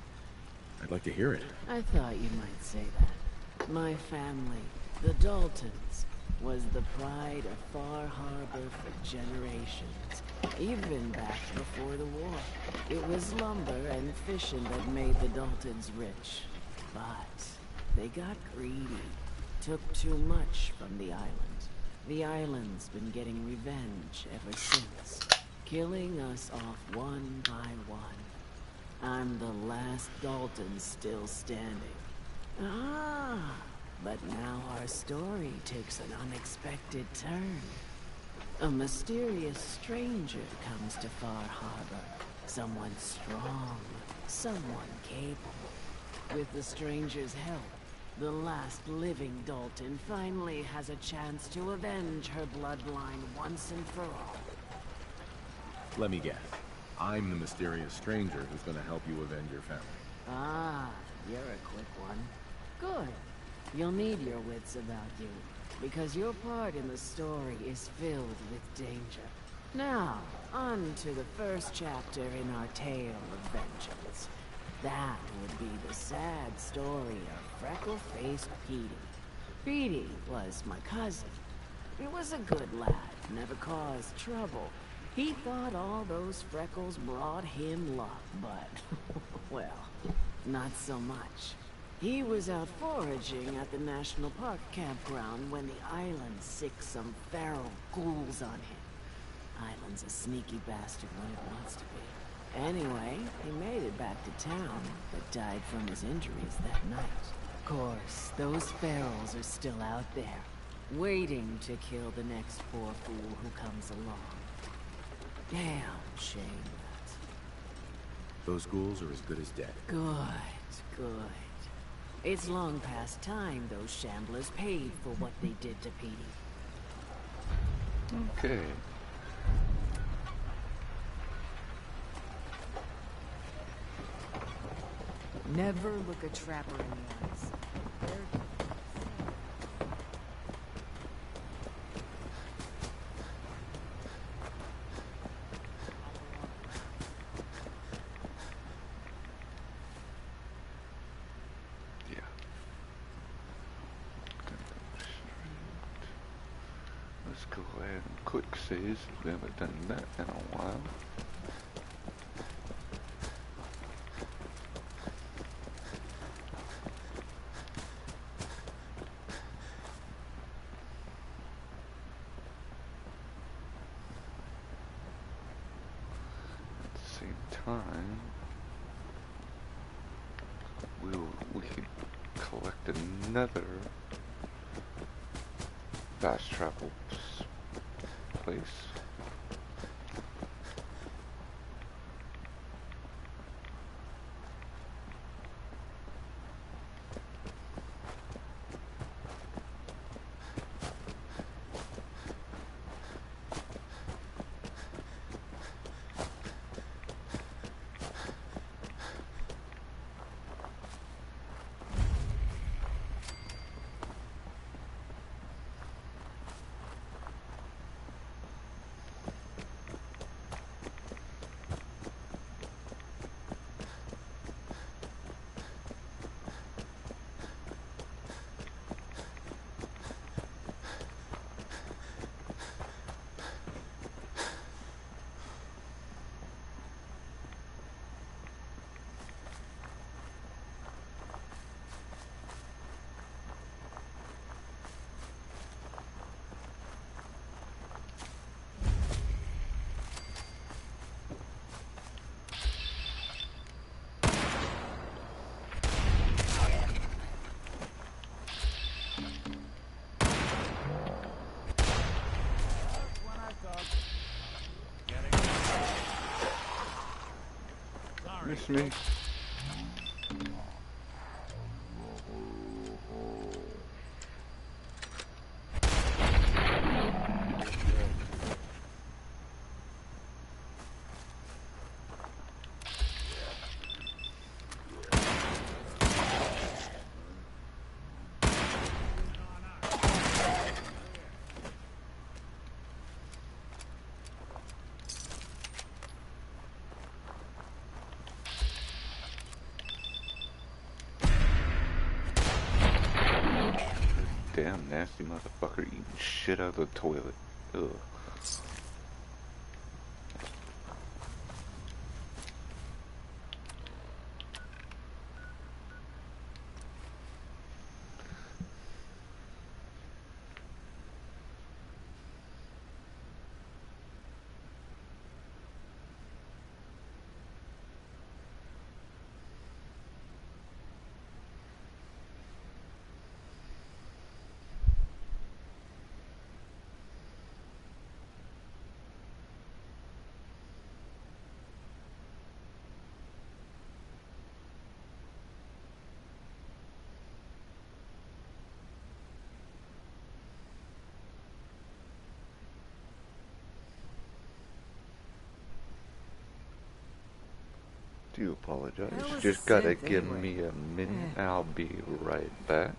I'd like to hear it. I thought you might say that. My family, the Daltons, was the pride of Far Harbor for generations. Even back before the war. It was lumber and fishing that made the Daltons rich. But they got greedy. Took too much from the island. The island's been getting revenge ever since. Killing us off one by one. I'm the last Dalton still standing. Ah, but now our story takes an unexpected turn. A mysterious stranger comes to Far Harbor. Someone strong, someone capable. With the stranger's help, the last living Dalton finally has a chance to avenge her bloodline once and for all. Let me guess. I'm the mysterious stranger who's gonna help you avenge your family. Ah, you're a quick one. Good. You'll need your wits about you, because your part in the story is filled with danger. Now, on to the first chapter in our tale of vengeance. That would be the sad story of freckle-faced Petey. Petey was my cousin. He was a good lad, never caused trouble. He thought all those freckles brought him luck, but, well, not so much. He was out foraging at the National Park campground when the island sicked some feral ghouls on him. Island's a sneaky bastard when it wants to be. Anyway, he made it back to town, but died from his injuries that night. Of course, those ferals are still out there, waiting to kill the next poor fool who comes along. Damn shame Those ghouls are as good as dead. Good, good. It's long past time those shamblers paid for what they did to Petey. Okay. Never look a trapper in the eyes. They're... Let's go ahead and quick saves. We haven't done that in a while. At the same time, we can collect another fast travel place. Miss me. Damn nasty motherfucker eating shit out of the toilet. Ugh. Do apologize. Just gotta give me a minute. I'll be right back.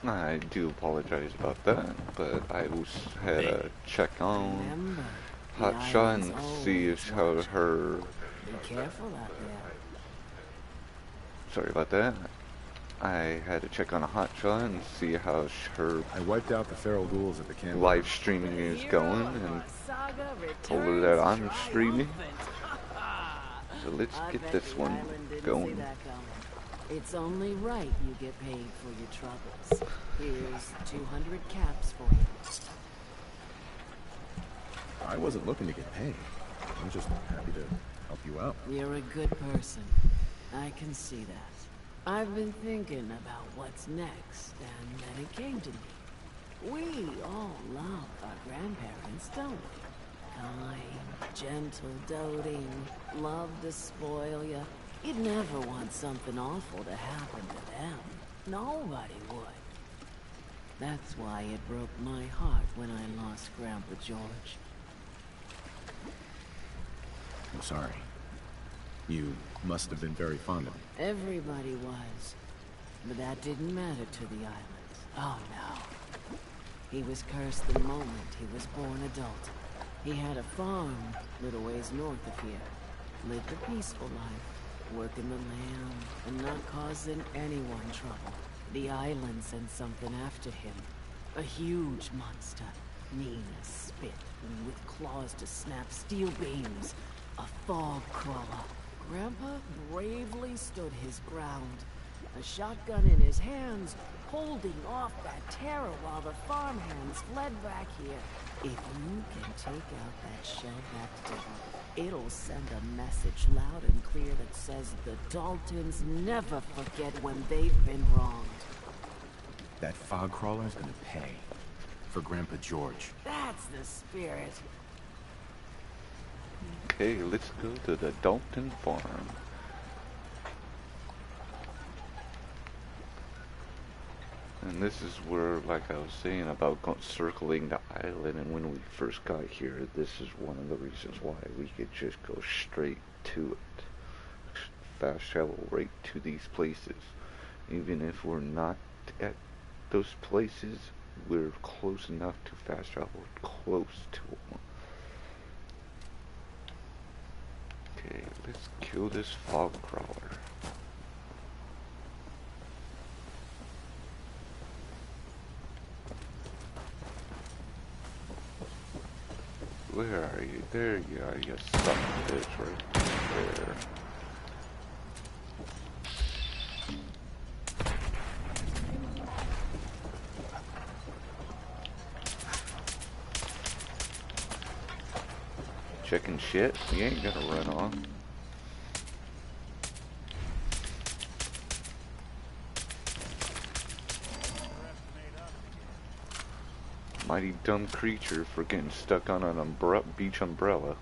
I do apologize about that, but I was had a check on Hotshot and see if how her. Be careful out there. Sorry about that. I had to check on a Hotshot and see how her. I wiped out the feral ghouls at the camp. Live streaming is going, and told her that I'm streaming. So let's get this one going. It's only right you get paid for your troubles. Here's 200 caps for you. I wasn't looking to get paid. I'm just happy to help you out. You're a good person. I can see that. I've been thinking about what's next, and then it came to me. We all love our grandparents, don't we? Kind, gentle, doting, love to spoil you. You'd never want something awful to happen to them. Nobody would. That's why it broke my heart when I lost Grandpa George. I'm sorry. You must have been very fond of him. Everybody was. But that didn't matter to the islands. Oh no. He was cursed the moment he was born adult. He had a farm, little ways north of here. Lived a peaceful life, working the land, and not causing anyone trouble. The island sent something after him. A huge monster. Mean as spit, and with claws to snap steel beams. A fog crawler. Grandpa bravely stood his ground. A shotgun in his hands, holding off that terror while the farmhands fled back here. If you can take out that shell-backed devil, it'll send a message loud and clear that says the Daltons never forget when they've been wronged. That fog crawler's gonna pay for Grandpa George. That's the spirit. Okay, let's go to the Dalton farm. And this is where, like I was saying about circling the island, and when we first got here, this is one of the reasons why we could just go straight to it. Fast travel right to these places. Even if we're not at those places, we're close enough to fast travel close to them. Okay, let's kill this fog crawler. Where are you? There you are, you son of a bitch, right there. Checking shit? You ain't gonna run on. Mighty dumb creature for getting stuck on an beach umbrella.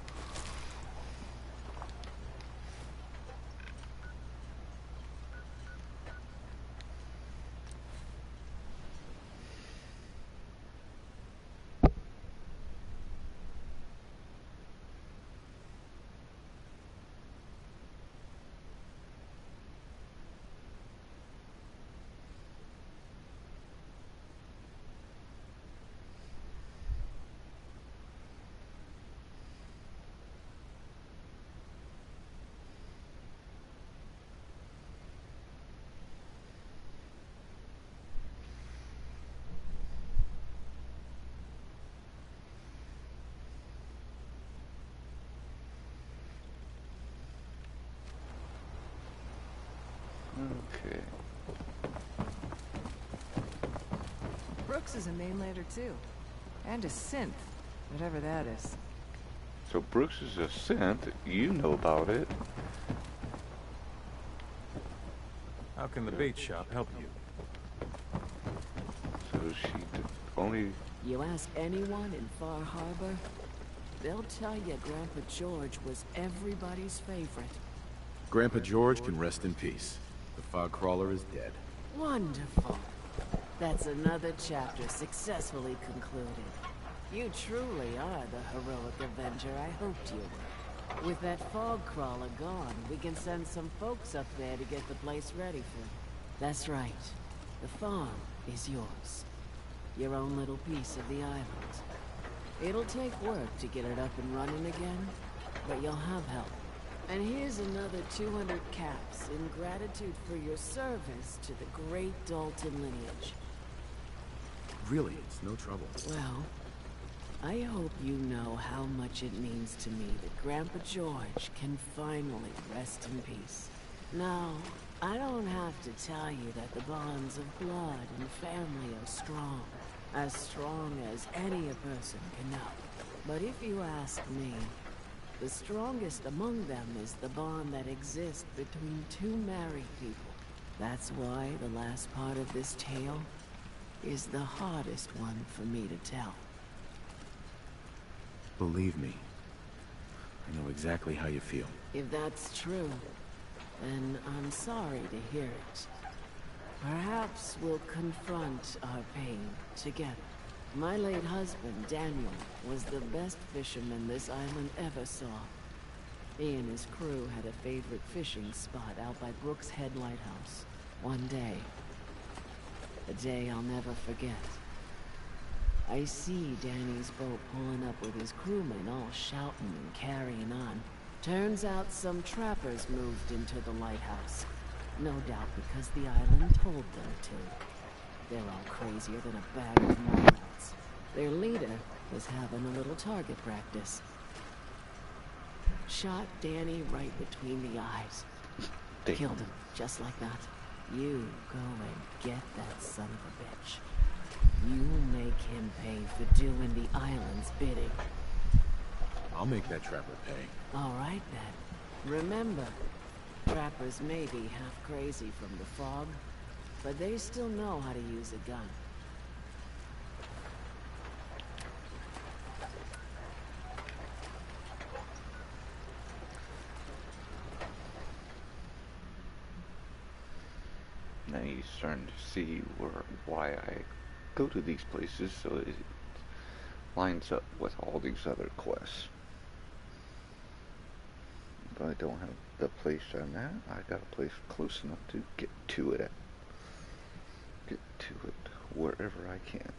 Okay. Brooks is a mainlander too. And a synth, whatever that is. So Brooks is a synth. You know about it. How can the bait shop help you? So she only... You ask anyone in Far Harbor, they'll tell you Grandpa George was everybody's favorite. Grandpa George can rest in peace. The fog crawler is dead. Wonderful. That's another chapter successfully concluded. You truly are the heroic avenger I hoped you were. With that fog crawler gone, we can send some folks up there to get the place ready for you. That's right. The farm is yours. Your own little piece of the island. It'll take work to get it up and running again, but you'll have help. And here's another 200 caps in gratitude for your service to the great Dalton lineage. Really, it's no trouble. Well, I hope you know how much it means to me that Grandpa George can finally rest in peace. Now, I don't have to tell you that the bonds of blood and family are strong. As strong as any a person can know. But if you ask me, the strongest among them is the bond that exists between two married people. That's why the last part of this tale is the hardest one for me to tell. Believe me, I know exactly how you feel. If that's true, then I'm sorry to hear it. Perhaps we'll confront our pain together. My late husband, Daniel, was the best fisherman this island ever saw. He and his crew had a favorite fishing spot out by Brooks Head Lighthouse. One day, a day I'll never forget, I see Danny's boat pulling up with his crewmen all shouting and carrying on. Turns out some trappers moved into the lighthouse. No doubt because the island told them to. They're all crazier than a bag of morons. Their leader was having a little target practice. Shot Danny right between the eyes. Killed him, just like that. You go and get that son of a bitch. You make him pay for doing the island's bidding. I'll make that trapper pay. All right then. Remember, trappers may be half crazy from the fog, but they still know how to use a gun. Now you're starting to see why I go to these places, so it lines up with all these other quests. If I don't have the place I'm at, I got a place close enough to get to it wherever I can.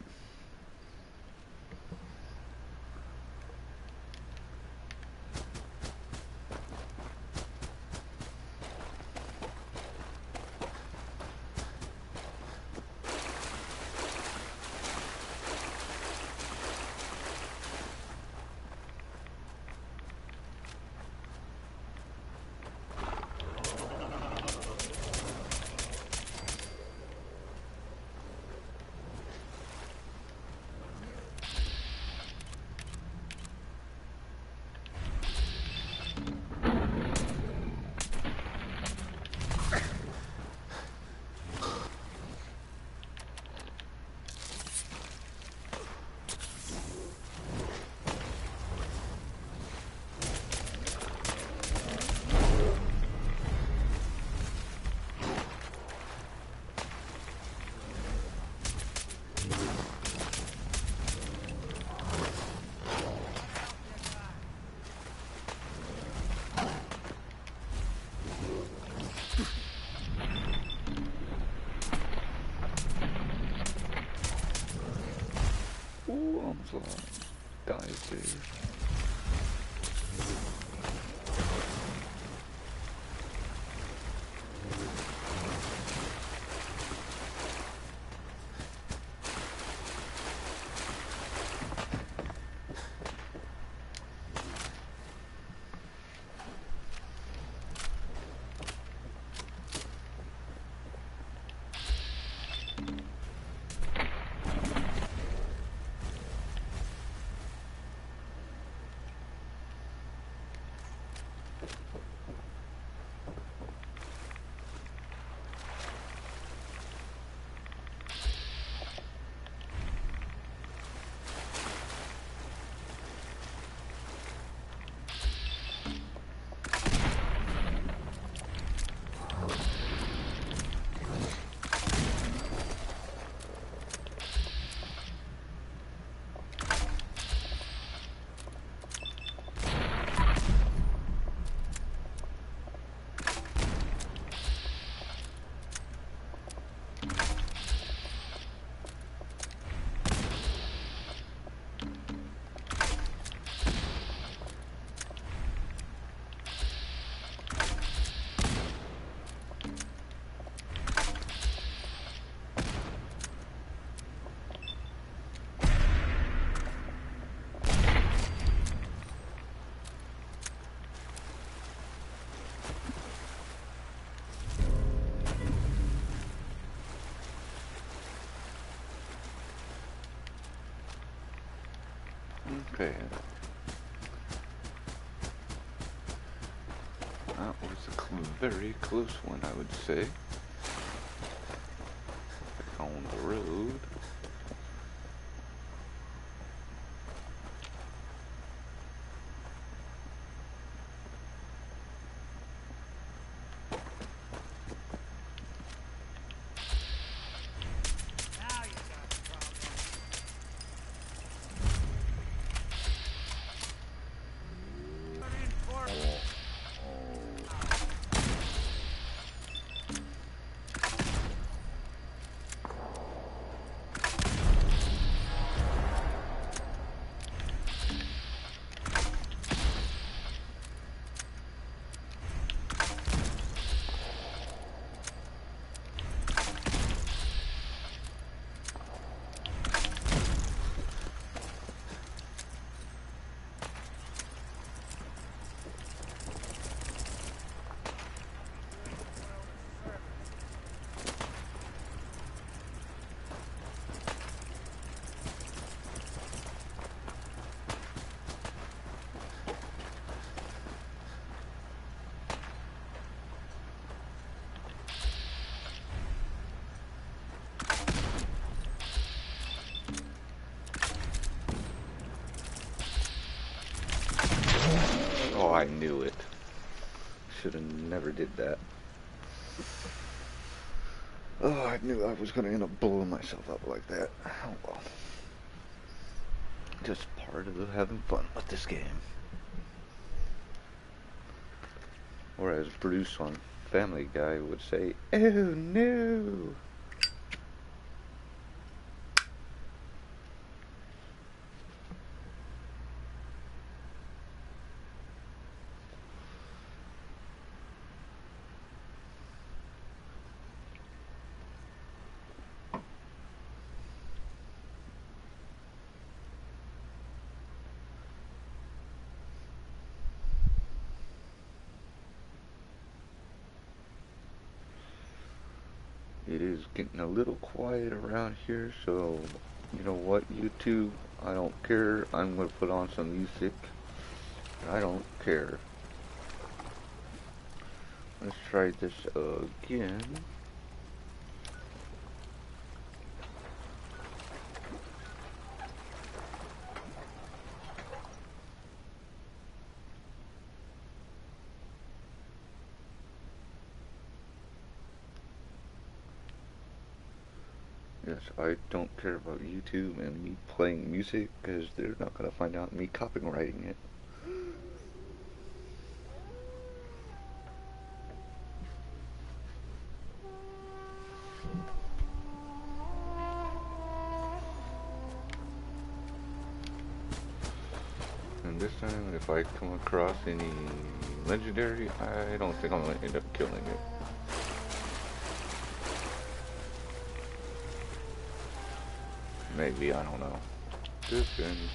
Dive there. Okay. That was a very close one, I would say. Back on the road. Oh, I knew it. Should have never did that. Oh, I knew I was going to end up blowing myself up like that. Oh well. Just part of having fun with this game. Or as Bruce on Family Guy would say, oh no! It is getting a little quiet around here, so you know what, YouTube? I don't care. I'm going to put on some music. I don't care. Let's try this again. Yes, I don't care about YouTube and me playing music because they're not going to find out me copywriting it. And this time, if I come across any legendary, I don't think I'm going to end up killing it. Maybe, I don't know. Depends.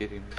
kidding me?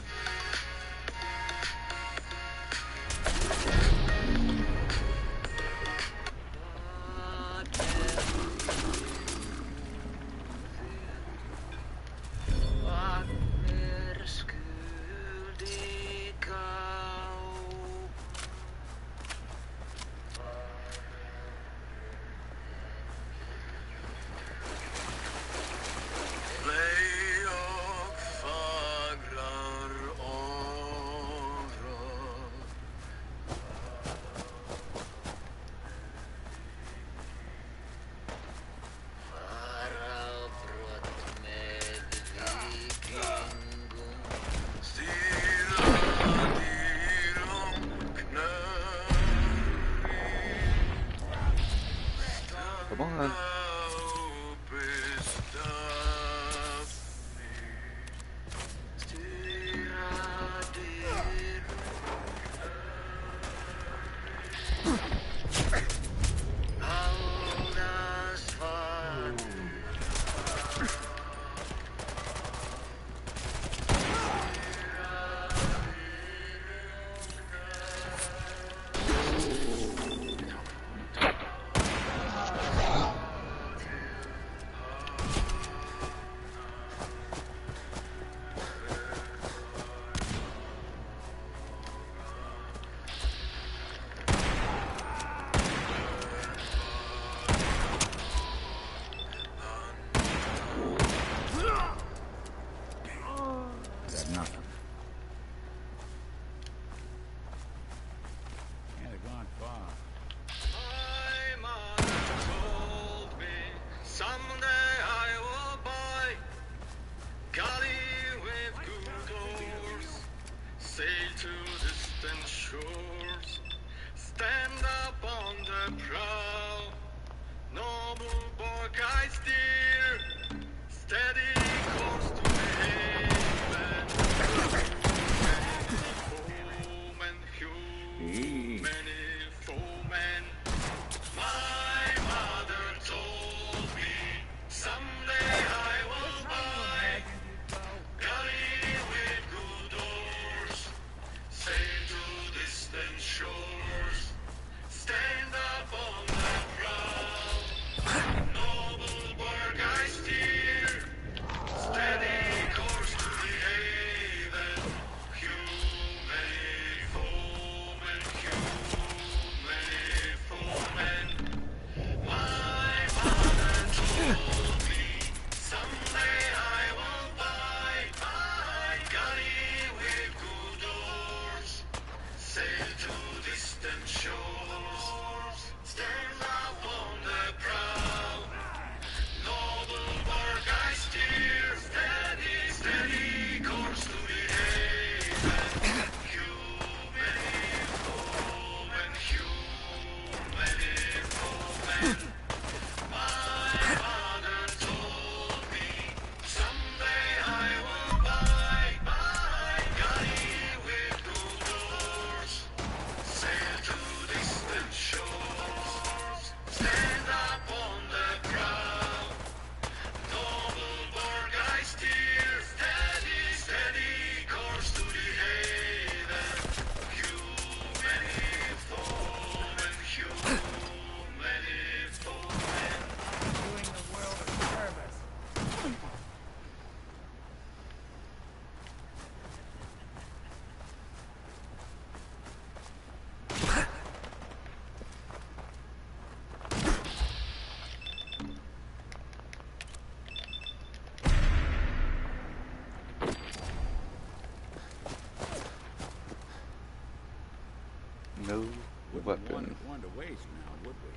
Come on. No weapon. One to waste now, would we?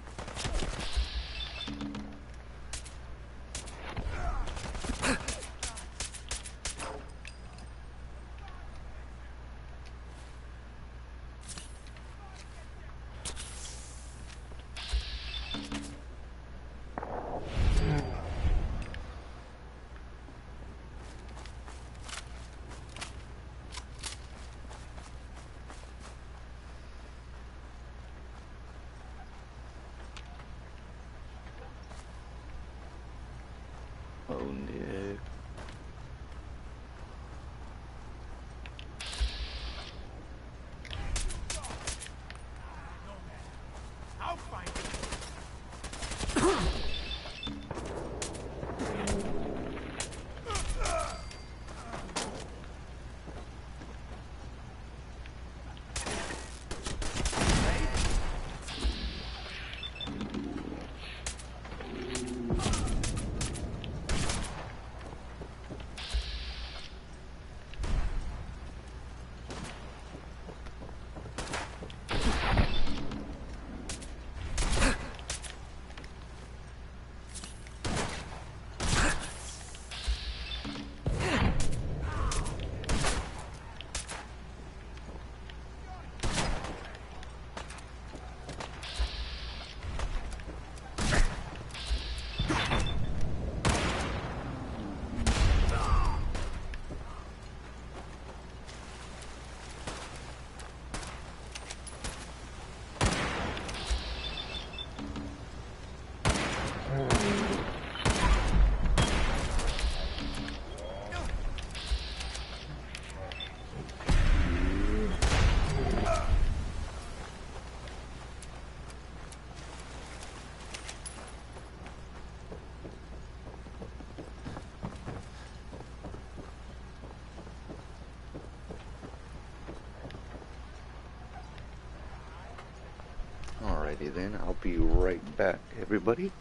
Alrighty then, I'll be right back, everybody.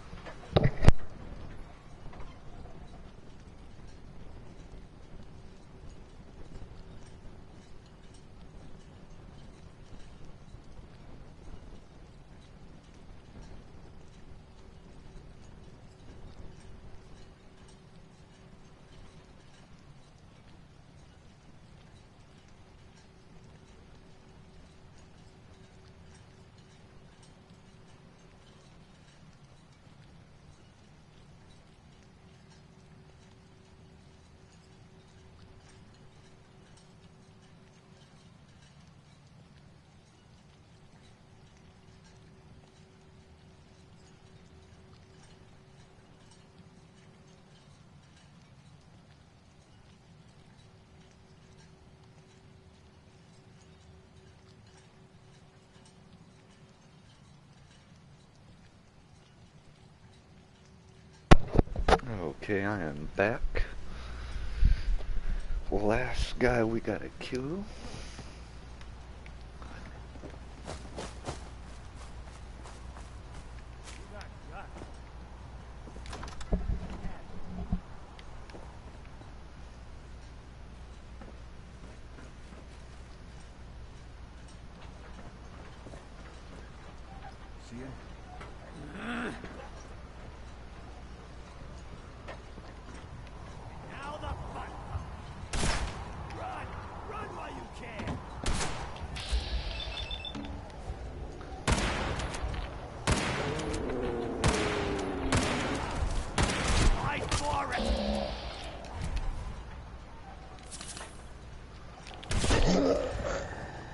Okay, I am back. Last guy we gotta kill. See ya. Now the fun comes. Run! Run while you can! Fight for it!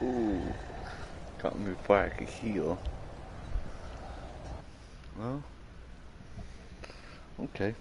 Ooh, caught me before I could heal. Well, okay.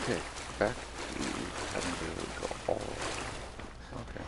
Okay, back to having to go all. Okay.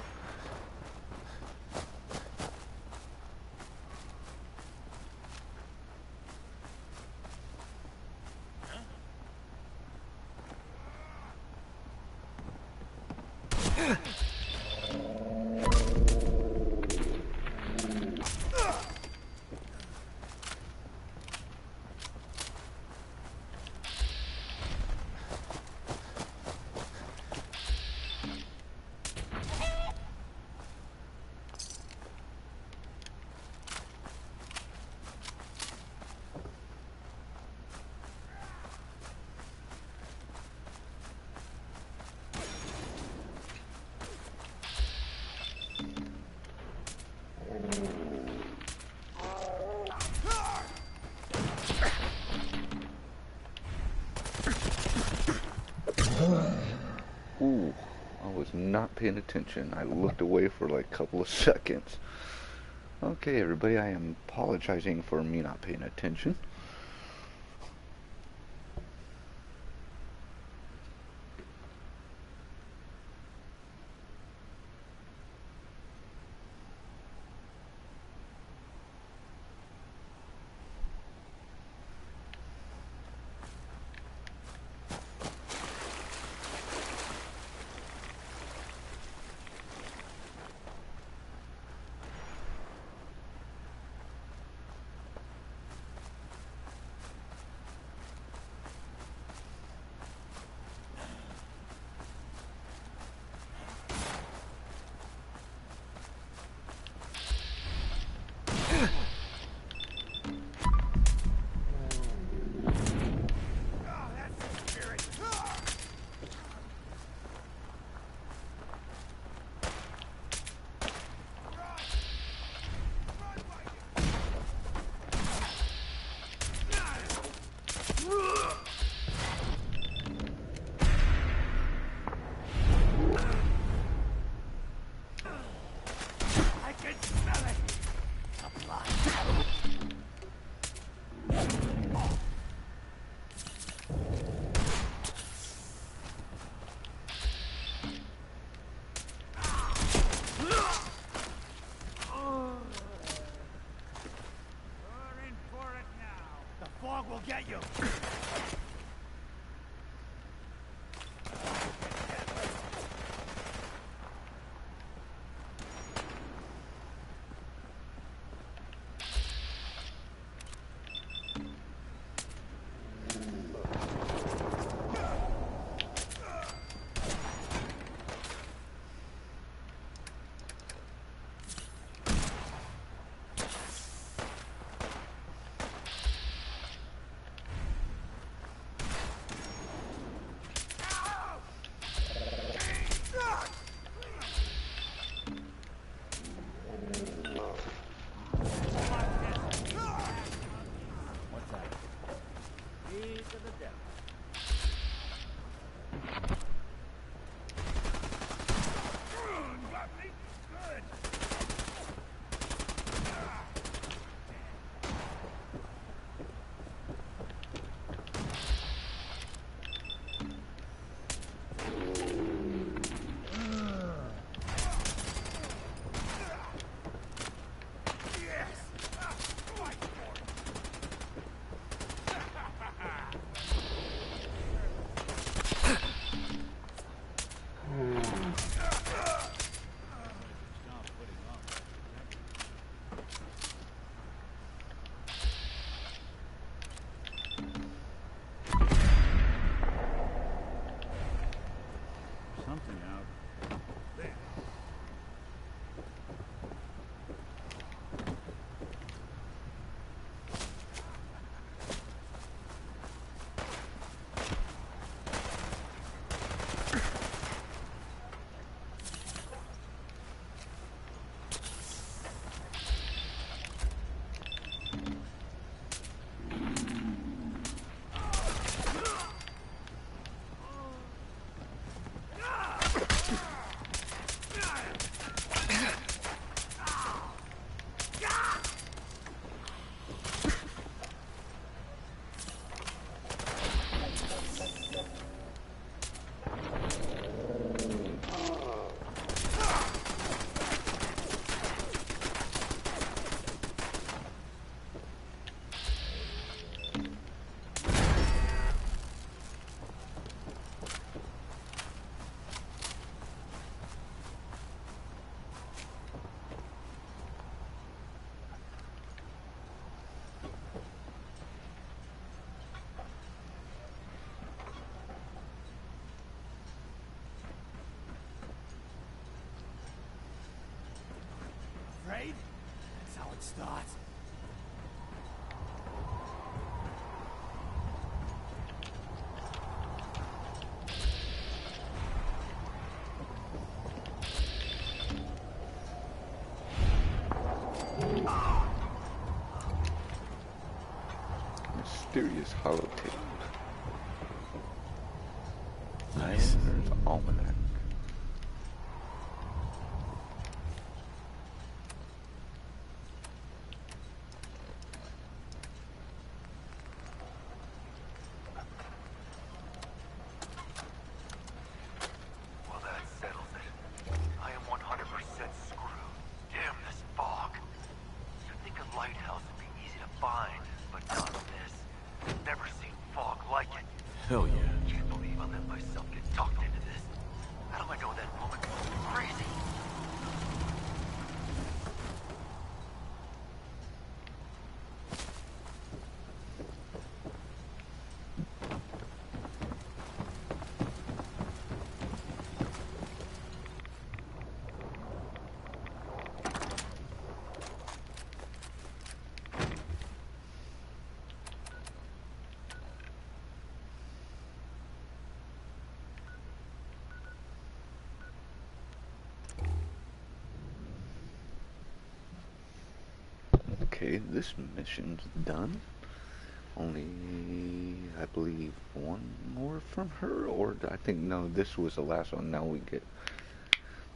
Ooh, I was not paying attention. I looked away for like a couple of seconds. Okay, everybody, I am apologizing for me not paying attention. will get you. Something out there. Afraid? That's how it starts. Mysterious holotape. Nice. There's almanac. Well, that settles it. I am 100% screwed. Damn this fog. You'd think a lighthouse would be easy to find, but not this. Never seen fog like it. Hell yeah. Can't believe I let myself get talked into this. How do I know that woman was crazy? Okay, this mission's done. Only, I believe, one more from her, or I think, no, this was the last one. Now we get,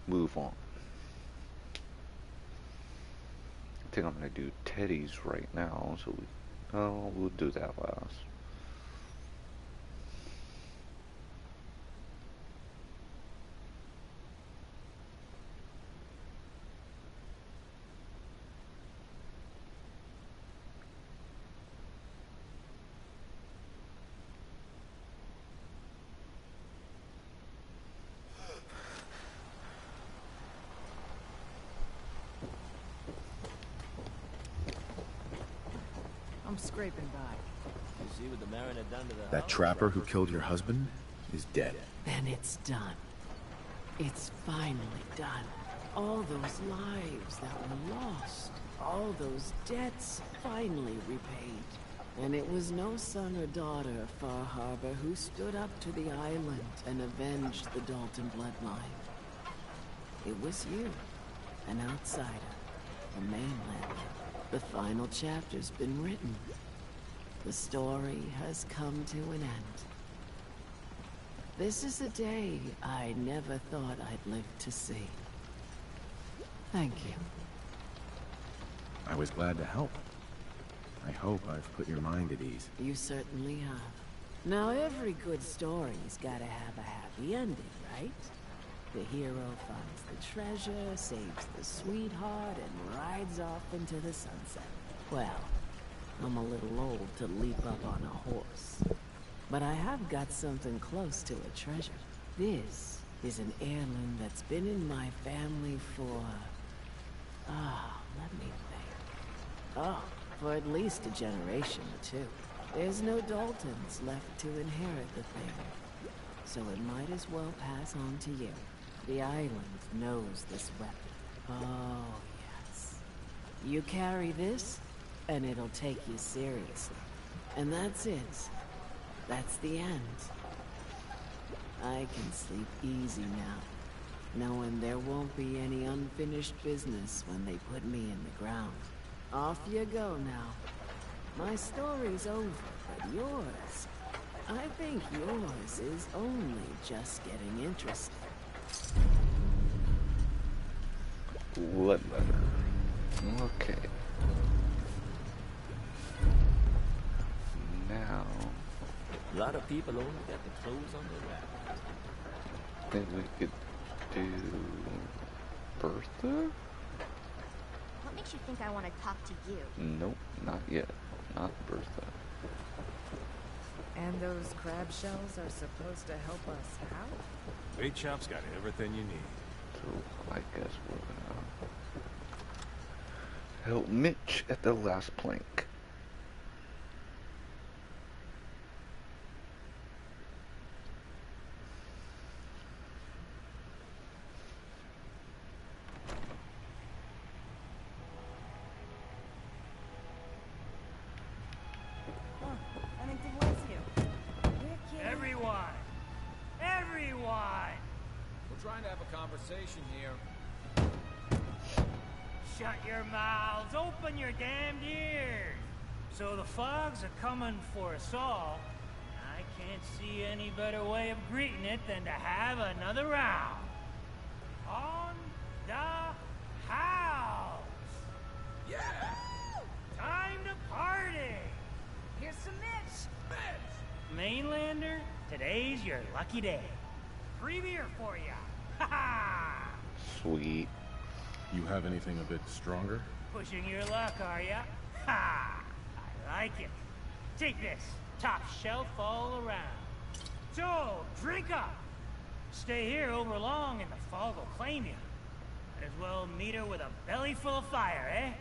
move on. I think I'm going to do Teddy's right now, so we'll do that last. scraping by. You see what the Mariner done to the That house? trapper who killed your husband is dead. Then it's done. It's finally done. All those lives that were lost, all those debts finally repaid. And it was no son or daughter of Far Harbor who stood up to the island and avenged the Dalton bloodline. It was you, an outsider, a mainlander. The final chapter's been written. The story has come to an end. This is a day I never thought I'd live to see. Thank you. I was glad to help. I hope I've put your mind at ease. You certainly have. Now every good story's gotta have a happy ending, right? The hero finds the treasure, saves the sweetheart, and rides off into the sunset. Well, I'm a little old to leap up on a horse. But I have got something close to a treasure. This is an heirloom that's been in my family for... let me think. For at least a generation or two. There's no Daltons left to inherit the thing. So it might as well pass on to you. The island knows this weapon. Oh, yes. You carry this, and it'll take you seriously. And that's it. That's the end. I can sleep easy now, knowing there won't be any unfinished business when they put me in the ground. Off you go now. My story's over, but yours... I think yours is only just getting interesting. What letter? Okay. Now... A lot of people only got the clothes on their rack. I think we could do... Bertha? What makes you think I want to talk to you? Nope, not yet. Not Bertha. And those crab shells are supposed to help us out? Bait Shop's got everything you need. So, I guess we're gonna... help Mitch at the last plank. Conversation here. Shut your mouths, open your damned ears. So the fogs are coming for us all. I can't see any better way of greeting it than to have another round. On the house. Yeah! Time to party. Here's some Mitch. Mainlander, today's your lucky day. Free beer for ya. Ha ha! Sweet. You have anything a bit stronger? Pushing your luck, are ya? Ha! I like it. Take this. Top shelf all around. So, drink up. Stay here over long and the fog will claim you. Might as well meet her with a belly full of fire, eh?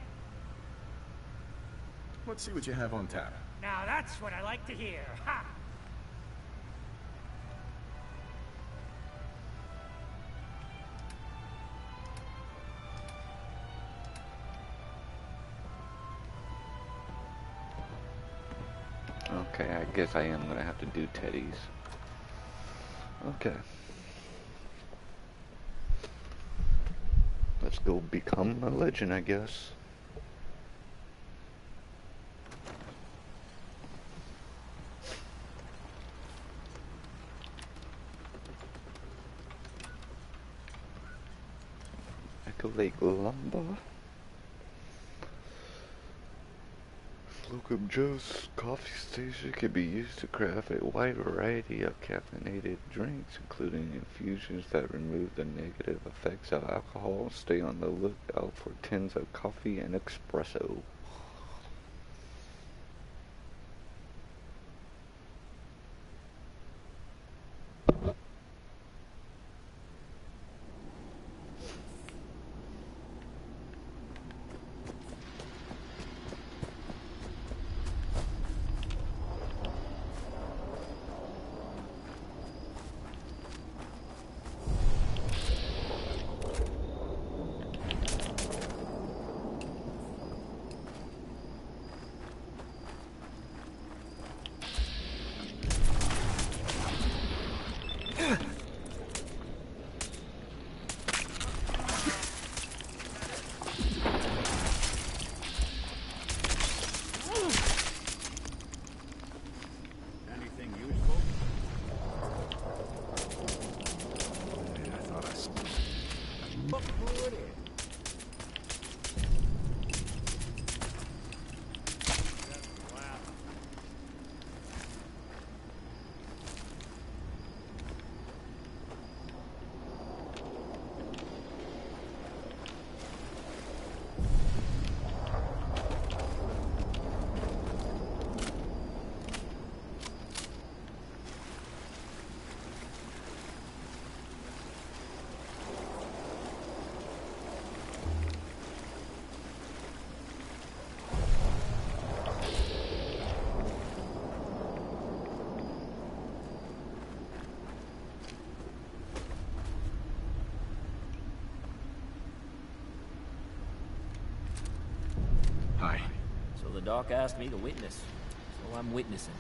Let's see what you have on tap. Now that's what I like to hear. Ha! Okay, I guess I am gonna have to do Teddy's. Okay. Let's go become a legend, I guess. Echo Lake Lumber. Slocum Joe's coffee station can be used to craft a wide variety of caffeinated drinks, including infusions that remove the negative effects of alcohol. Stay on the lookout for tins of coffee and espresso. the doc asked me to witness, so I'm witnessing.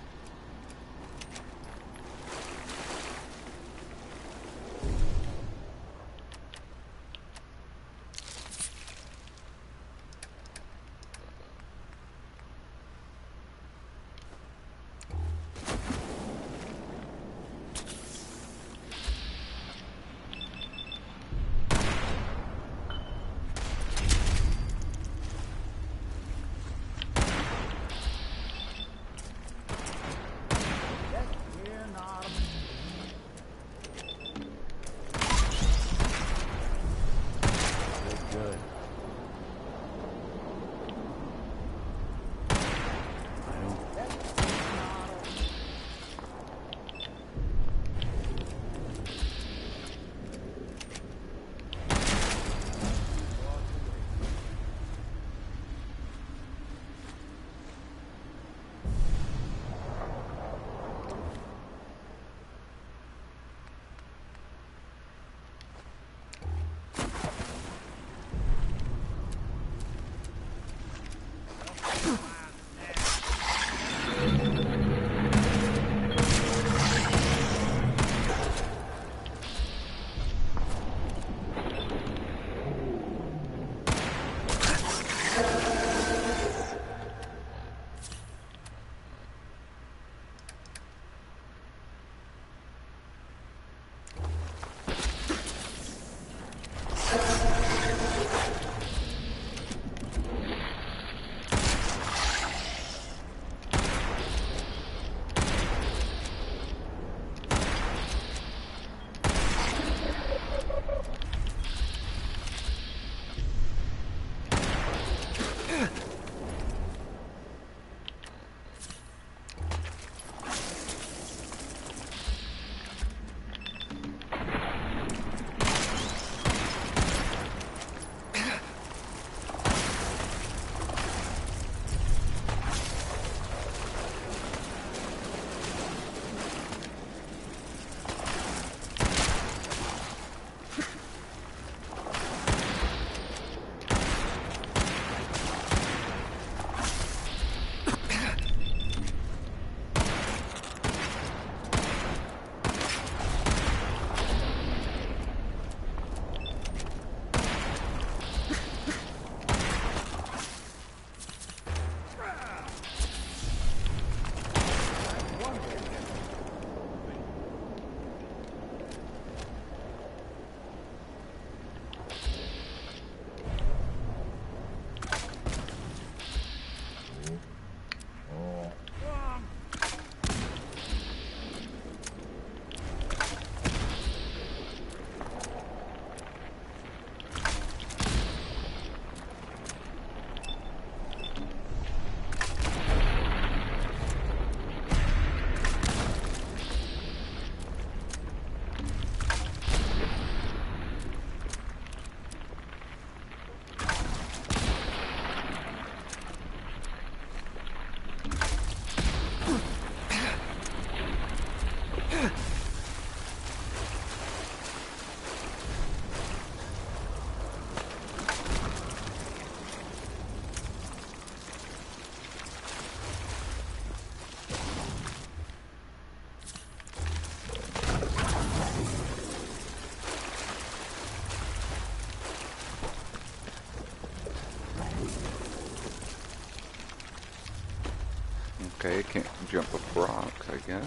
Okay, can't jump up rocks, I guess.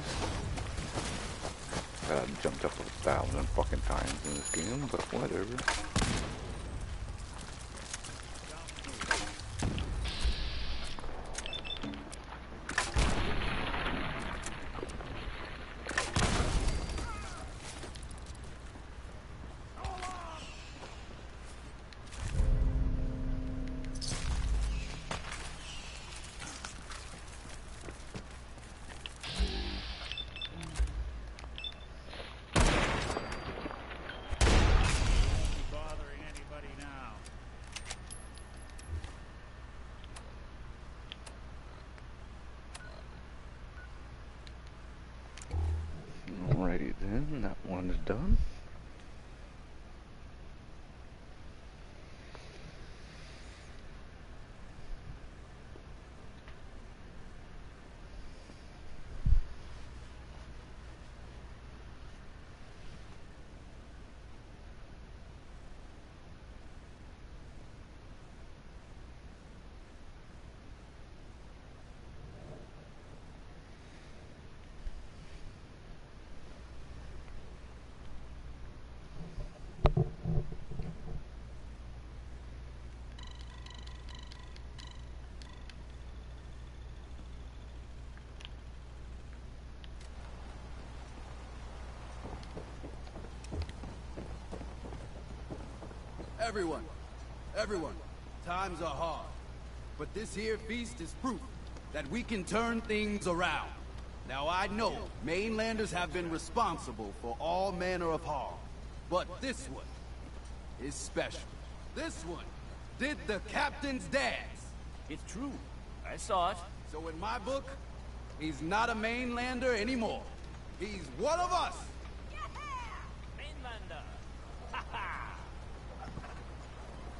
I've jumped up 1,000 fucking times in this game, but whatever. Alrighty then, that one's done. Everyone, times are hard. But this here feast is proof that we can turn things around. Now I know mainlanders have been responsible for all manner of harm, but this one is special. This one did the captain's dance. It's true. I saw it. So in my book, he's not a mainlander anymore. He's one of us. Mainlander.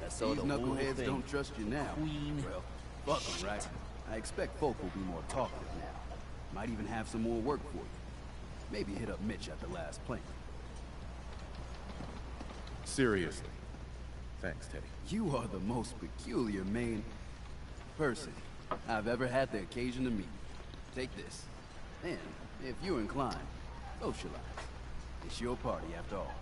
These So the whole knuckleheads thing. don't trust you now. Queen. Well, fuck 'em, right? I expect folk will be more talkative now. Might even have some more work for you. Maybe hit up Mitch at the last plank. Seriously. Thanks, Teddy. You are the most peculiar main person I've ever had the occasion to meet. Take this. And, if you're inclined, socialize. It's your party after all.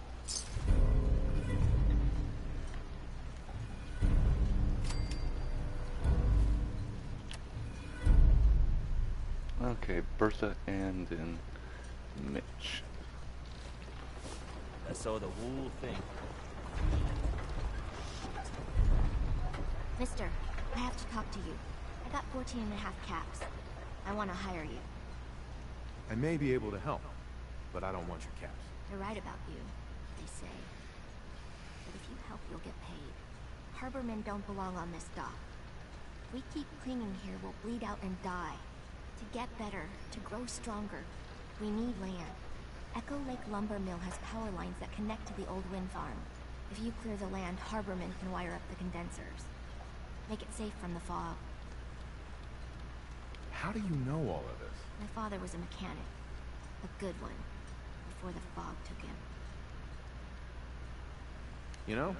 Okay, Bertha and then Mitch. I saw the whole thing. Mister, I have to talk to you. I got 14 and a half caps. I want to hire you. I may be able to help, but I don't want your caps. They're right about you, they say. But if you help, you'll get paid. Harbormen don't belong on this dock. If we keep clinging here, we'll bleed out and die. To get better, to grow stronger, we need land. Echo Lake Lumber Mill has power lines that connect to the old wind farm. If you clear the land, Harbormen can wire up the condensers. Make it safe from the fog. How do you know all of this? My father was a mechanic. A good one. Before the fog took him. You know,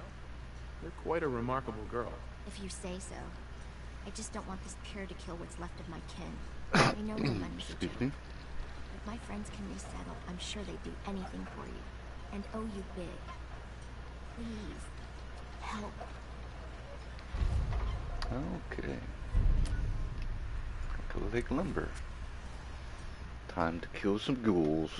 you're quite a remarkable girl. If you say so. I just don't want this pier to kill what's left of my kin. I know the money's a joke. If my friends can resettle, I'm sure they'd do anything for you. And owe you big. Please. Help. Okay. Go Lake Lumber. Time to kill some ghouls.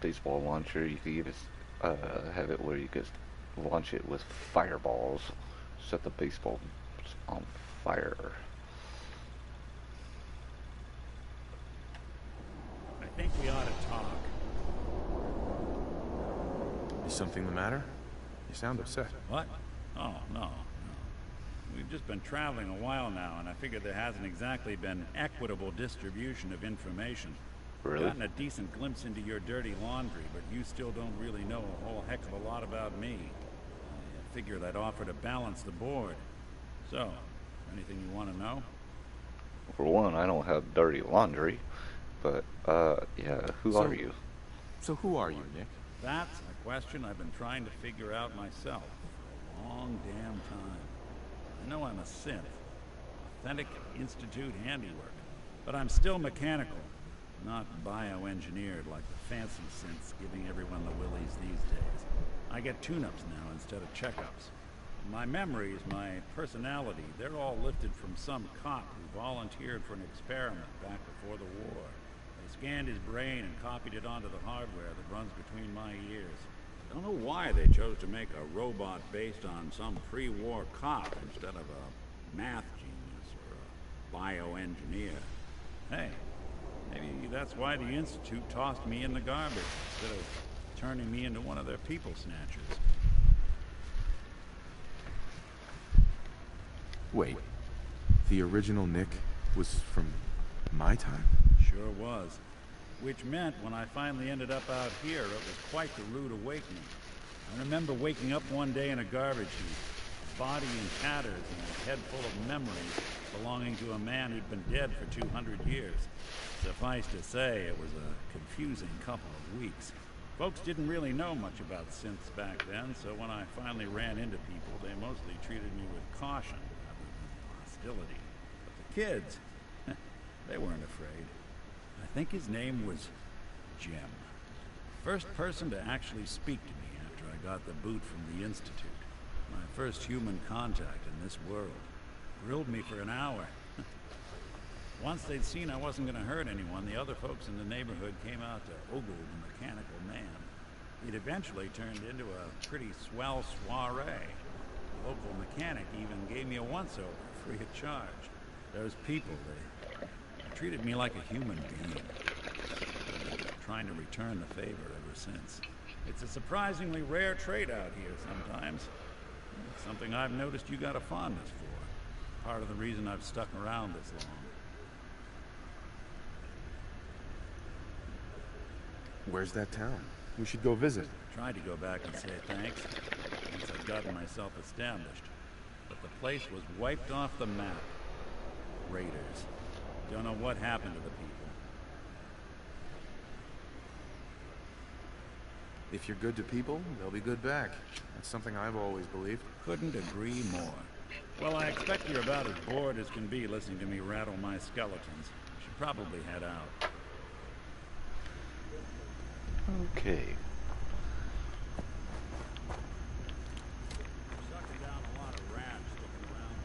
Baseball launcher, you could just have it where you could launch it with fireballs. Set the baseballs on fire. I think we ought to talk. Is something the matter? You sound upset. What? Oh, no. We've just been traveling a while now, and I figured there hasn't exactly been equitable distribution of information. Really? Gotten a decent glimpse into your dirty laundry, but you still don't really know a whole heck of a lot about me. I figured I'd offer to balance the board. So, anything you want to know? For one, I don't have dirty laundry, but, yeah, who are you? So who are you, Nick? That's a question I've been trying to figure out myself for a long damn time. I know I'm a synth, authentic Institute handiwork, but I'm still mechanical. Not bioengineered like the fancy synths giving everyone the willies these days. I get tune-ups now instead of checkups. My memories, my personality, they're all lifted from some cop who volunteered for an experiment back before the war. They scanned his brain and copied it onto the hardware that runs between my ears. I don't know why they chose to make a robot based on some pre-war cop instead of a math genius or a bioengineer. Hey, maybe that's why the Institute tossed me in the garbage instead of turning me into one of their people snatchers. Wait, the original Nick was from my time? Sure was. Which meant when I finally ended up out here, it was quite the rude awakening. I remember waking up one day in a garbage heap, body in tatters and a head full of memories belonging to a man who'd been dead for 200 years. Suffice to say, it was a confusing couple of weeks. Folks didn't really know much about synths back then, so when I finally ran into people, they mostly treated me with caution rather than hostility. But the kids, they weren't afraid. I think his name was Jim. First person to actually speak to me after I got the boot from the Institute. My first human contact in this world. Grilled me for an hour. Once they'd seen I wasn't gonna hurt anyone, the other folks in the neighborhood came out to ogle the mechanical man. It eventually turned into a pretty swell soiree. The local mechanic even gave me a once-over, free of charge. Those people, they treated me like a human being. Trying to return the favor ever since. It's a surprisingly rare trait out here sometimes. It's something I've noticed you got a fondness for. Part of the reason I've stuck around this long. Where's that town? We should go visit. Tried to go back and say thanks once I'd gotten myself established. But the place was wiped off the map. Raiders. Don't know what happened to the people. If you're good to people, they'll be good back. That's something I've always believed. Couldn't agree more. Well, I expect you're about as bored as can be listening to me rattle my skeletons. Should probably head out. Okay. Sucking down a lot of rats sticking around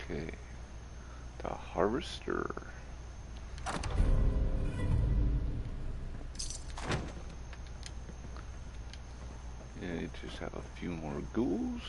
Okay. The Harvester. Yeah, you just have a few more ghouls.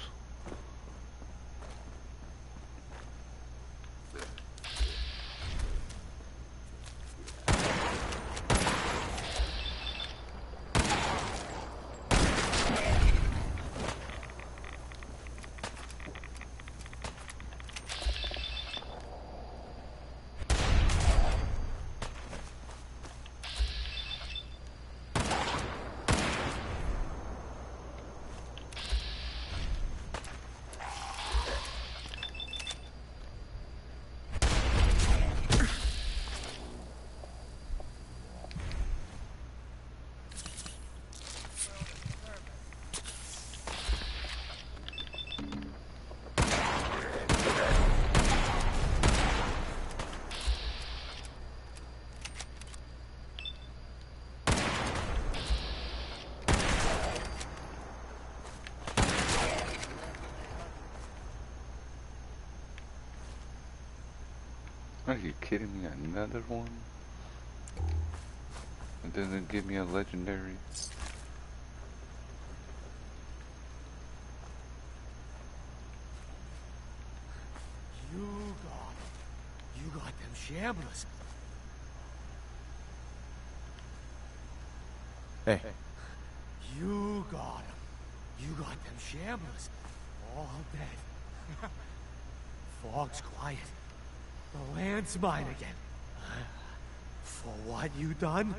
Are you kidding me? Another one? It doesn't give me a legendary. You got them shamblers. Hey. You got them. You got them shamblers. All dead. Fog's quiet. The land's mine again. For what you done,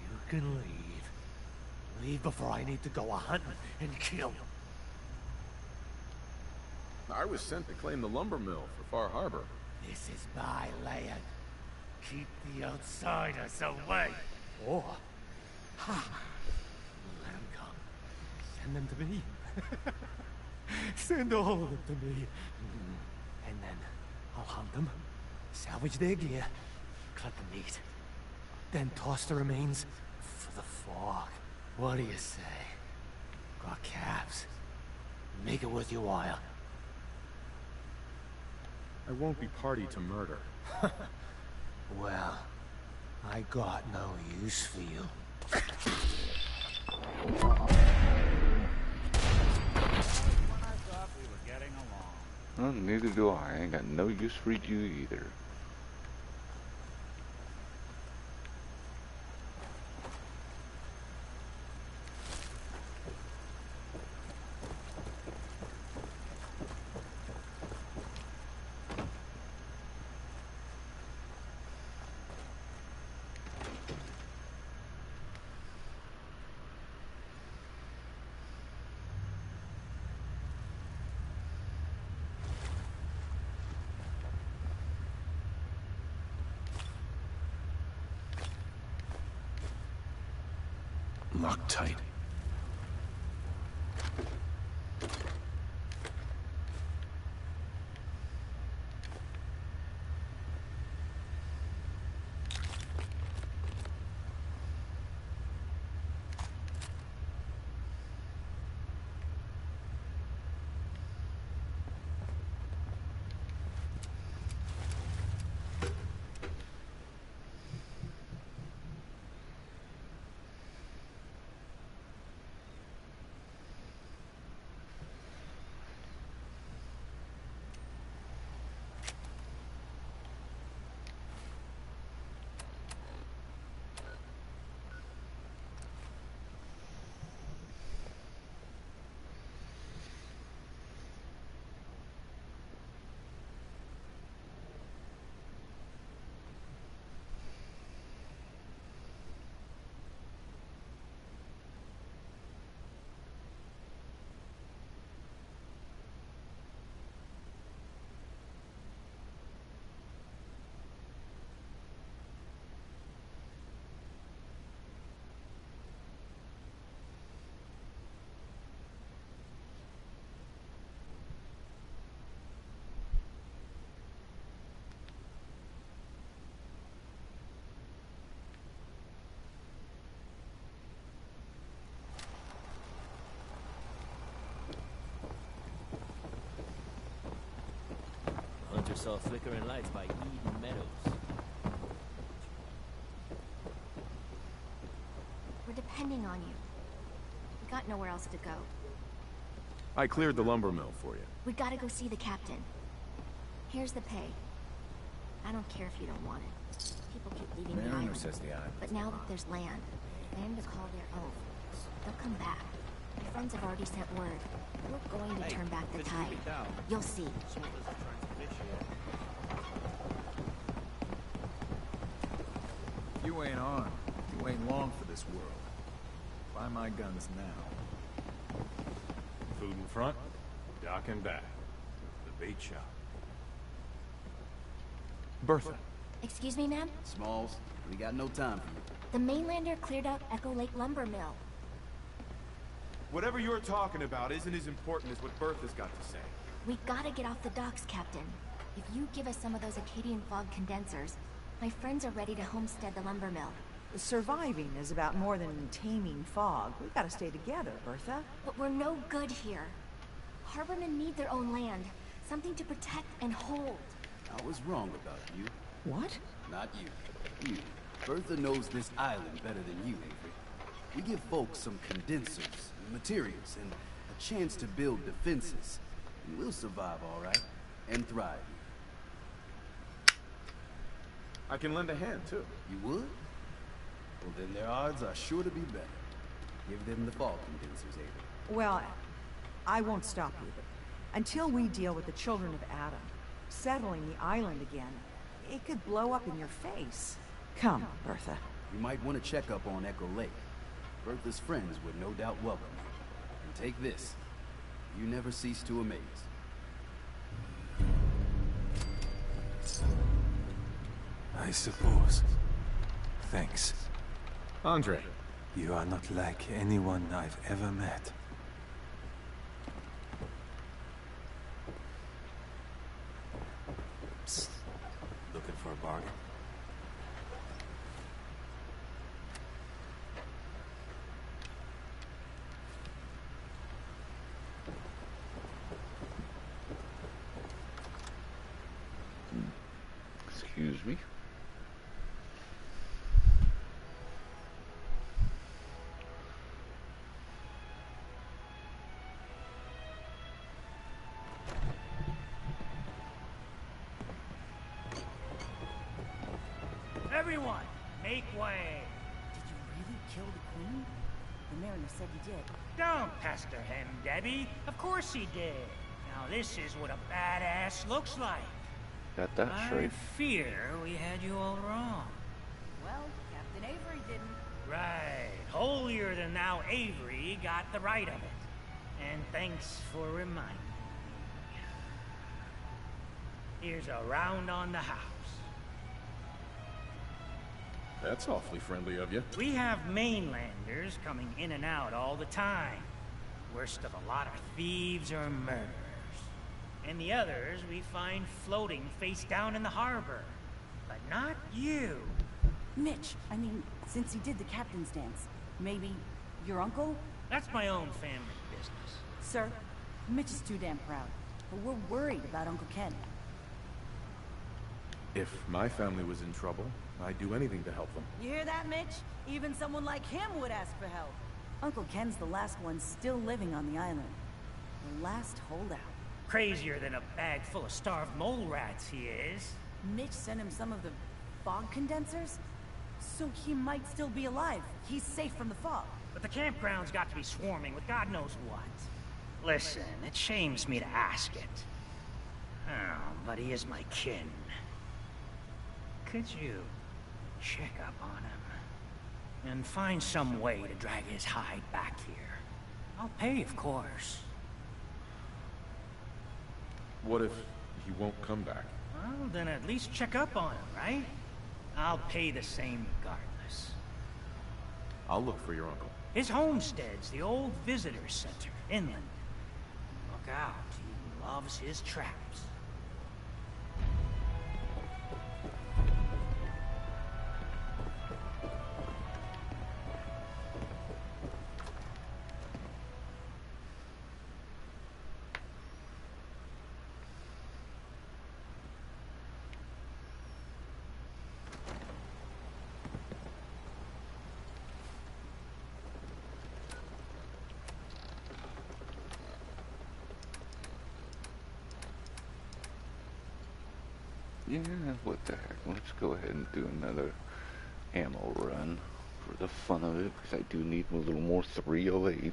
you can leave. Leave before I need to go a-hunting and kill. I was sent to claim the lumber mill for Far Harbor. This is my land. Keep the outsiders away. Or, let them come. Send them to me. Send all of them to me. And then I'll hunt them, salvage their gear, cut the meat, then toss the remains for the fog. What do you say? Got calves. Make it worth your while. I won't be party to murder. Well, I got no use for you. Well, neither do I. I ain't got no use for you either. Locked tight. Hunter saw flickering lights by Eden Meadows. We're depending on you. We got nowhere else to go. I cleared the lumber mill for you. We gotta go see the captain. Here's the pay. I don't care if you don't want it. People keep leaving the island. Says the island. But now that there's land to call their own, they'll come back. My friends have already sent word. We're going to turn back the tide. You'll see. You ain't armed. You ain't long for this world. Buy my guns now. Food in front, dock in back. The bait shop. Bertha. Excuse me, ma'am? Smalls, we got no time for you. The mainlander cleared out Echo Lake Lumber Mill. Whatever you're talking about isn't as important as what Bertha's got to say. We gotta get off the docks, Captain. If you give us some of those Acadian fog condensers, my friends are ready to homestead the lumber mill. Surviving is about more than taming fog. We gotta stay together, Bertha. But we're no good here. Harbormen need their own land. Something to protect and hold. I was wrong about you. What? Not you. You. Bertha knows this island better than you, Avery. We give folks some condensers, materials, and a chance to build defenses. And we'll survive all right. And thrive. I can lend a hand, too. You would? Well, then their odds are sure to be better. Give them the fog condensers, Avery. Well, I won't stop you, but until we deal with the children of Adam, settling the island again, it could blow up in your face. Come, Bertha. You might want to check up on Echo Lake. Bertha's friends would no doubt welcome you. And take this. You never cease to amaze. I suppose. Thanks. Andre. You are not like anyone I've ever met. Psst. Looking for a bargain? Excuse me. Everyone, make way. Did you really kill the queen? The mariner said you did. Don't pester him, Debbie. Of course he did. Now this is what a badass looks like. Got that I straight. fear we had you all wrong. Well, Captain Avery didn't. Right. Holier than thou Avery got the right of it. And thanks for reminding me. Here's a round on the house. That's awfully friendly of you. We have mainlanders coming in and out all the time. Worst of a lot of thieves or murderers. And the others we find floating face down in the harbor. But not you. Mitch, I mean, since he did the captain's dance, maybe your uncle? That's my own family business. Sir, Mitch is too damn proud. But we're worried about Uncle Ken. If my family was in trouble, I'd do anything to help them. You hear that, Mitch? Even someone like him would ask for help. Uncle Ken's the last one still living on the island. The last holdout. Crazier than a bag full of starved mole rats, he is. Mitch sent him some of the fog condensers? So he might still be alive. He's safe from the fog. But the campground's got to be swarming with God knows what. Listen, it shames me to ask it. Oh, but he is my kin. Could you check up on him? And find some way to drag his hide back here. I'll pay, of course. What if he won't come back? Well, then at least check up on him, right? I'll pay the same regardless. I'll look for your uncle. His homestead's the old visitor center, inland. Look out, he loves his traps. Yeah, what the heck. Let's go ahead and do another ammo run for the fun of it, because I do need a little more 308s.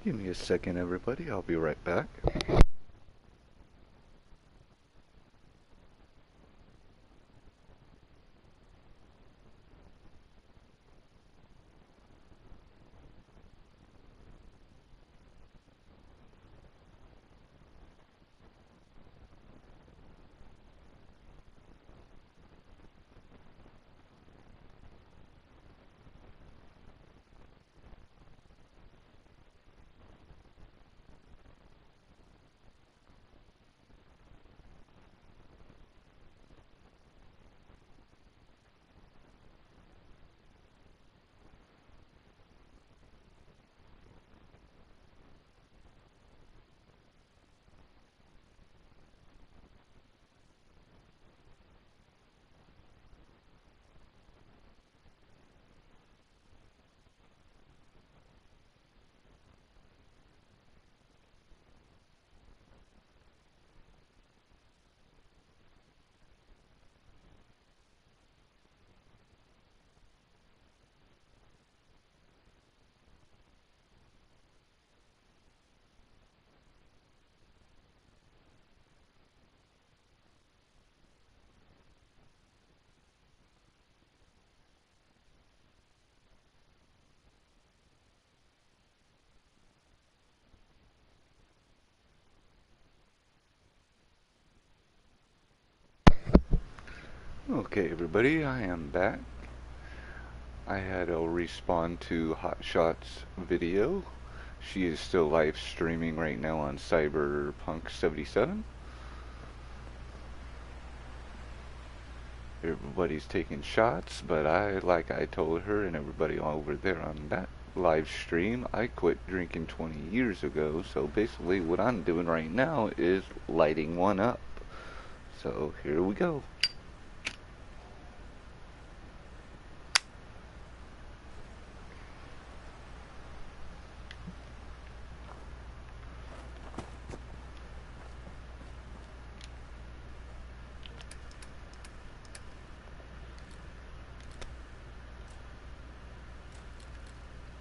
Give me a second, everybody. I'll be right back. Okay, everybody, I am back. I had to respond to Hotshot's video. She is still live streaming right now on Cyberpunk 77. Everybody's taking shots, but like I told her and everybody over there on that live stream, I quit drinking 20 years ago, so basically what I'm doing right now is lighting one up. So here we go.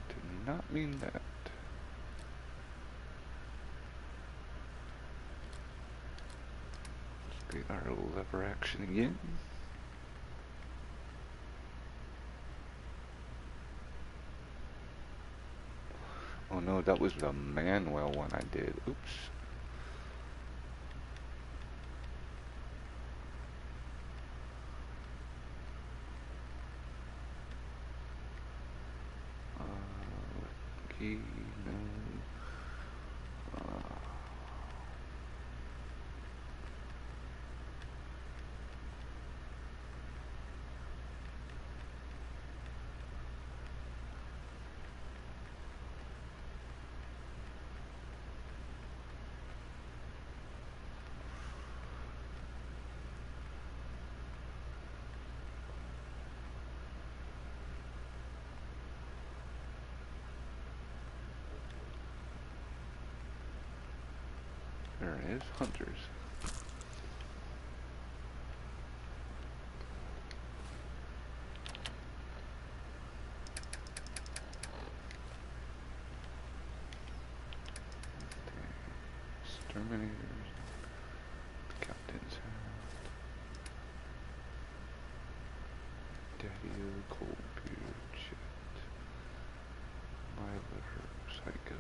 Did not mean that. Let's get our lever action again. Oh no, that was the Manuel one I did. Oops. Key, no. There it is, Hunters. Exterminators. Captain's hat. Daddy-o, Coldbeard, Jet. My liver, Psycho.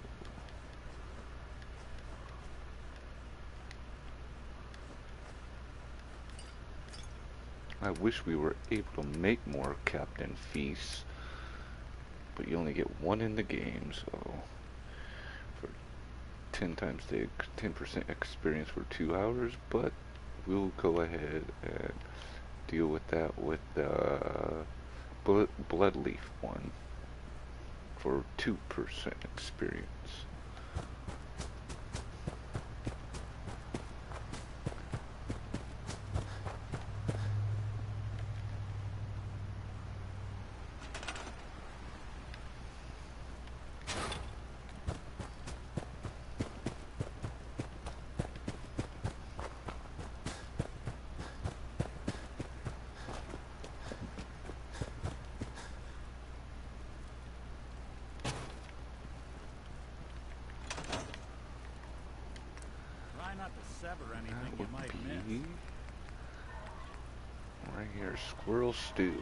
I wish we were able to make more Captain Feasts, but you only get one in the game, so for 10 times the 10% experience for 2 hours, but we'll go ahead and deal with that with the Bloodleaf one for 2% experience. Not to sever anything you might miss. Right here, Squirrel Stew.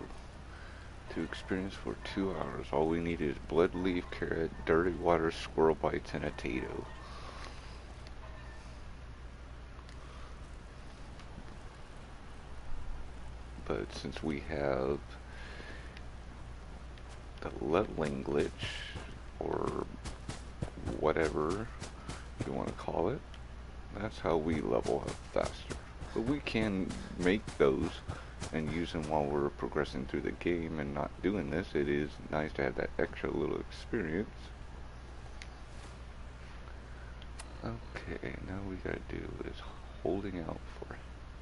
To experience for 2 hours. All we need is blood leaf, carrot, dirty water, squirrel bites, and a tato. But since we have the leveling glitch, or whatever you want to call it, that's how we level up faster. But we can make those and use them while we're progressing through the game and not doing this. It is nice to have that extra little experience. Okay, now we gotta do is holding out for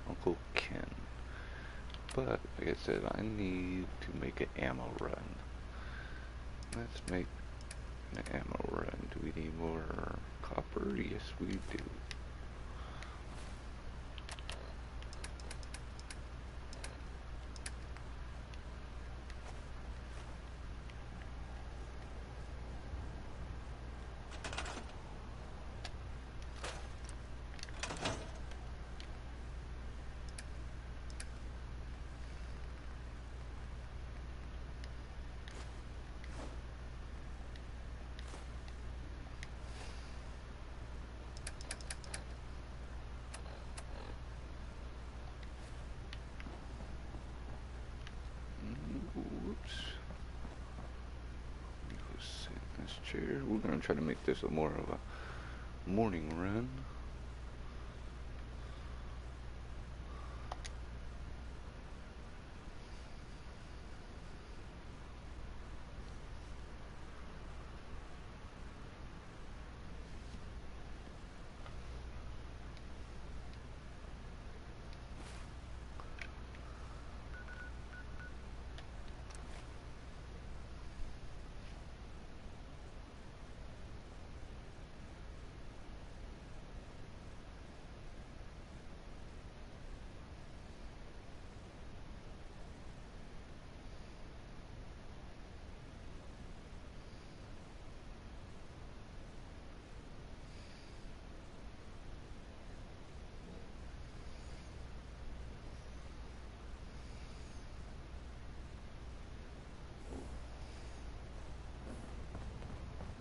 Uncle Ken. But, like I said, I need to make an ammo run. Let's make an ammo run. Do we need more copper? Yes, we do. here. We're gonna try to make this a more of a morning run.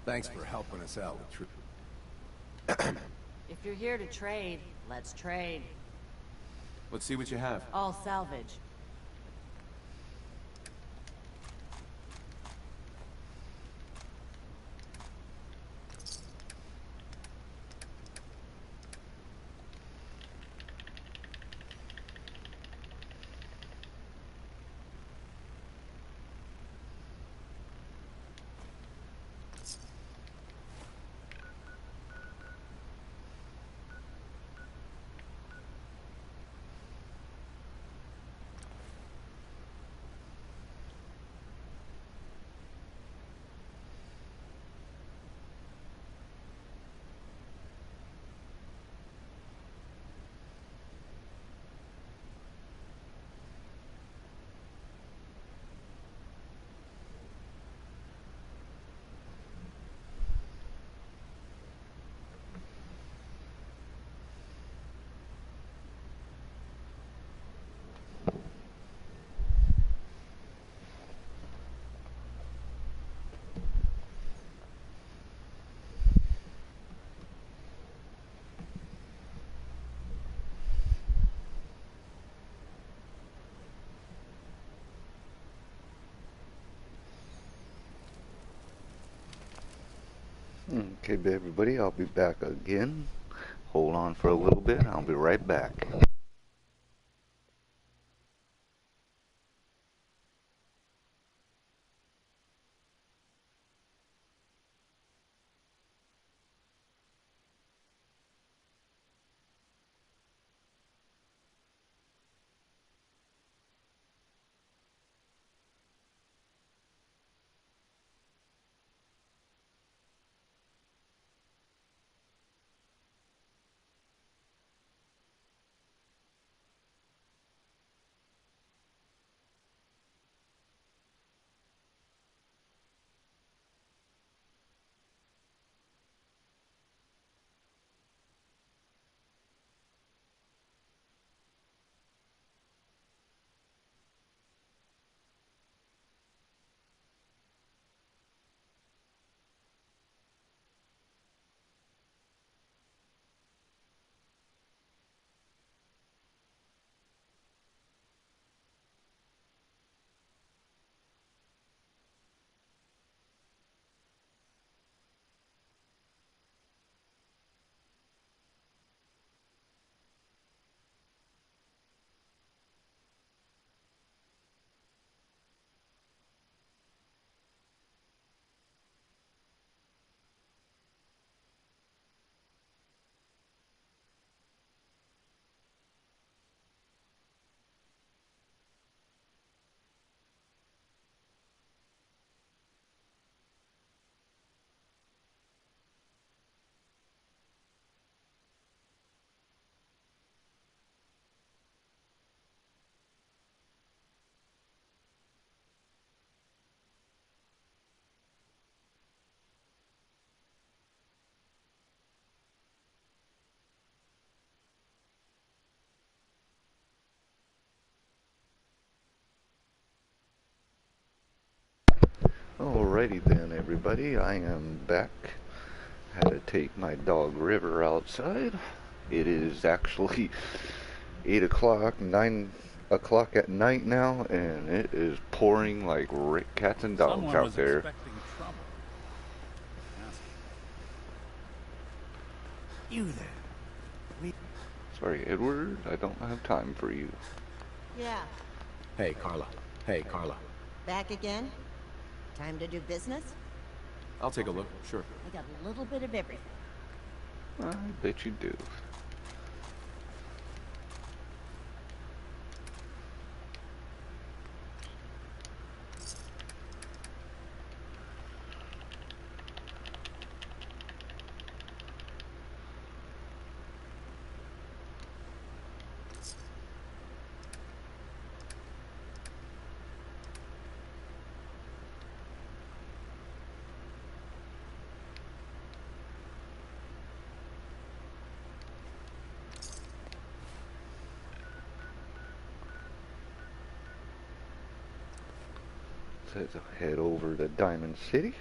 Thanks for helping us out with Troop. If you're here to trade, let's trade. Let's see what you have. All salvage. Okay, everybody, I'll be back again. Hold on for a little bit. I'll be right back. Alrighty then, everybody, I am back. Had to take my dog River outside. It is actually 8 o'clock, 9 o'clock at night now, and it is pouring like cats and dogs out there. You there. Sorry, Edward, I don't have time for you. Yeah. Hey, Carla. Hey, Carla. Back again? Time to do business? I'll take a look, sure. I got a little bit of everything. I bet you do. Let's head over to Diamond City.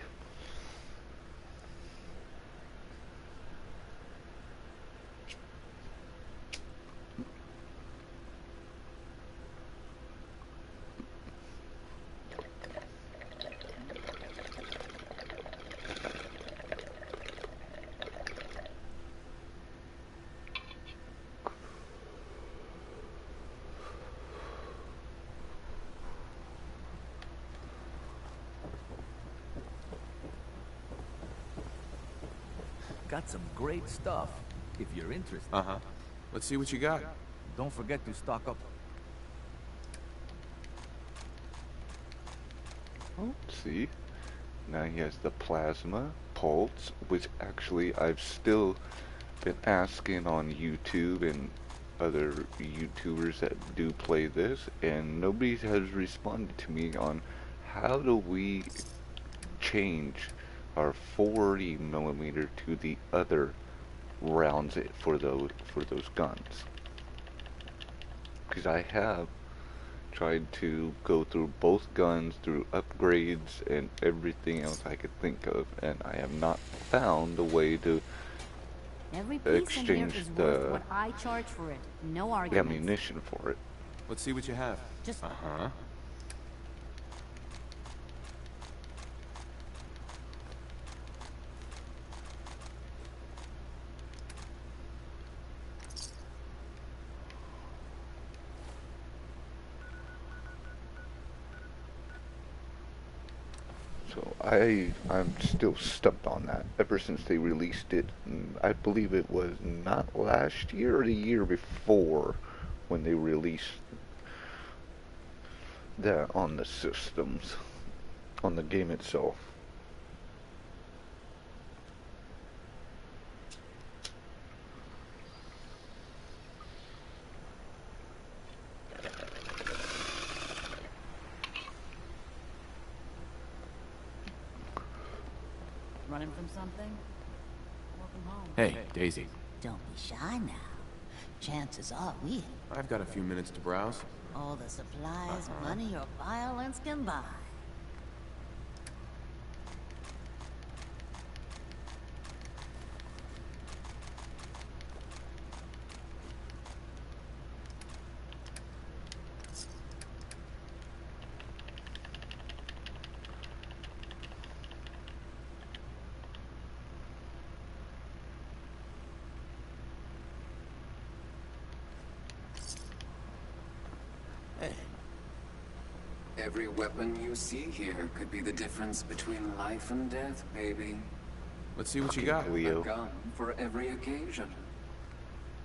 Got some great stuff, if you're interested. Uh-huh. Let's see what you got. Don't forget to stock up. Oh, see? Now he has the plasma pulse, which actually I've still been asking on YouTube and other YouTubers that do play this, and nobody has responded to me on how do we change our 40mm to the other rounds for those guns. Because I have tried to go through both guns, through upgrades and everything else I could think of, and I have not found a way to Every piece in here exchange is worth the what I charge for it. No arguments. ammunition for it. Let's see what you have. Just Uh-huh. So I'm still stuck on that ever since they released it. I believe it was not last year or the year before when they released that on the systems, on the game itself. Running from something? Welcome home. Hey, Daisy. Don't be shy now. Chances are we I've got a few minutes to browse. all the supplies, money, or violence can buy. Every weapon you see here could be the difference between life and death, baby. Let's see what you got. A gun for every occasion.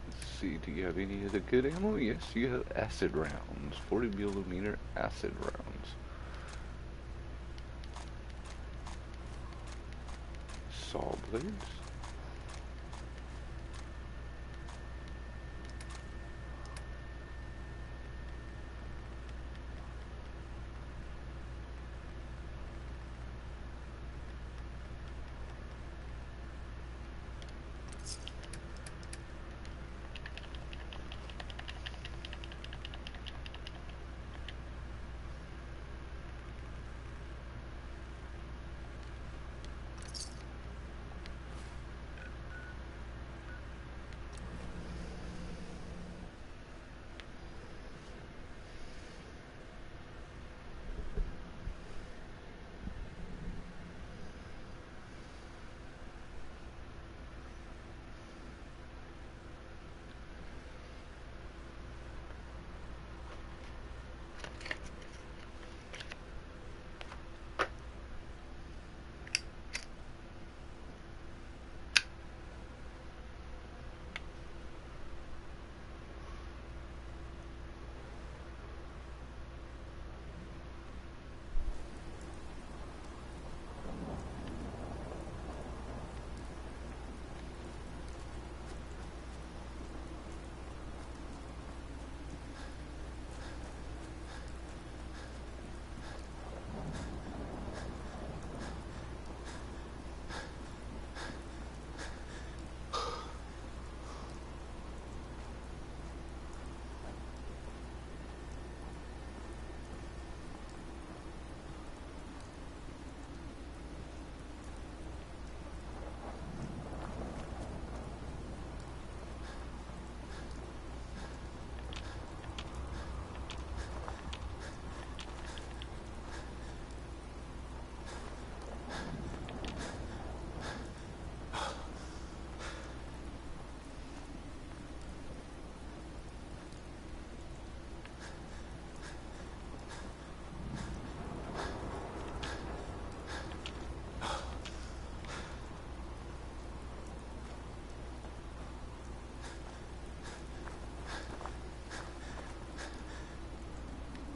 Let's see, do you have any other good ammo? Yes, you have acid rounds. 40mm acid rounds. Saw blades.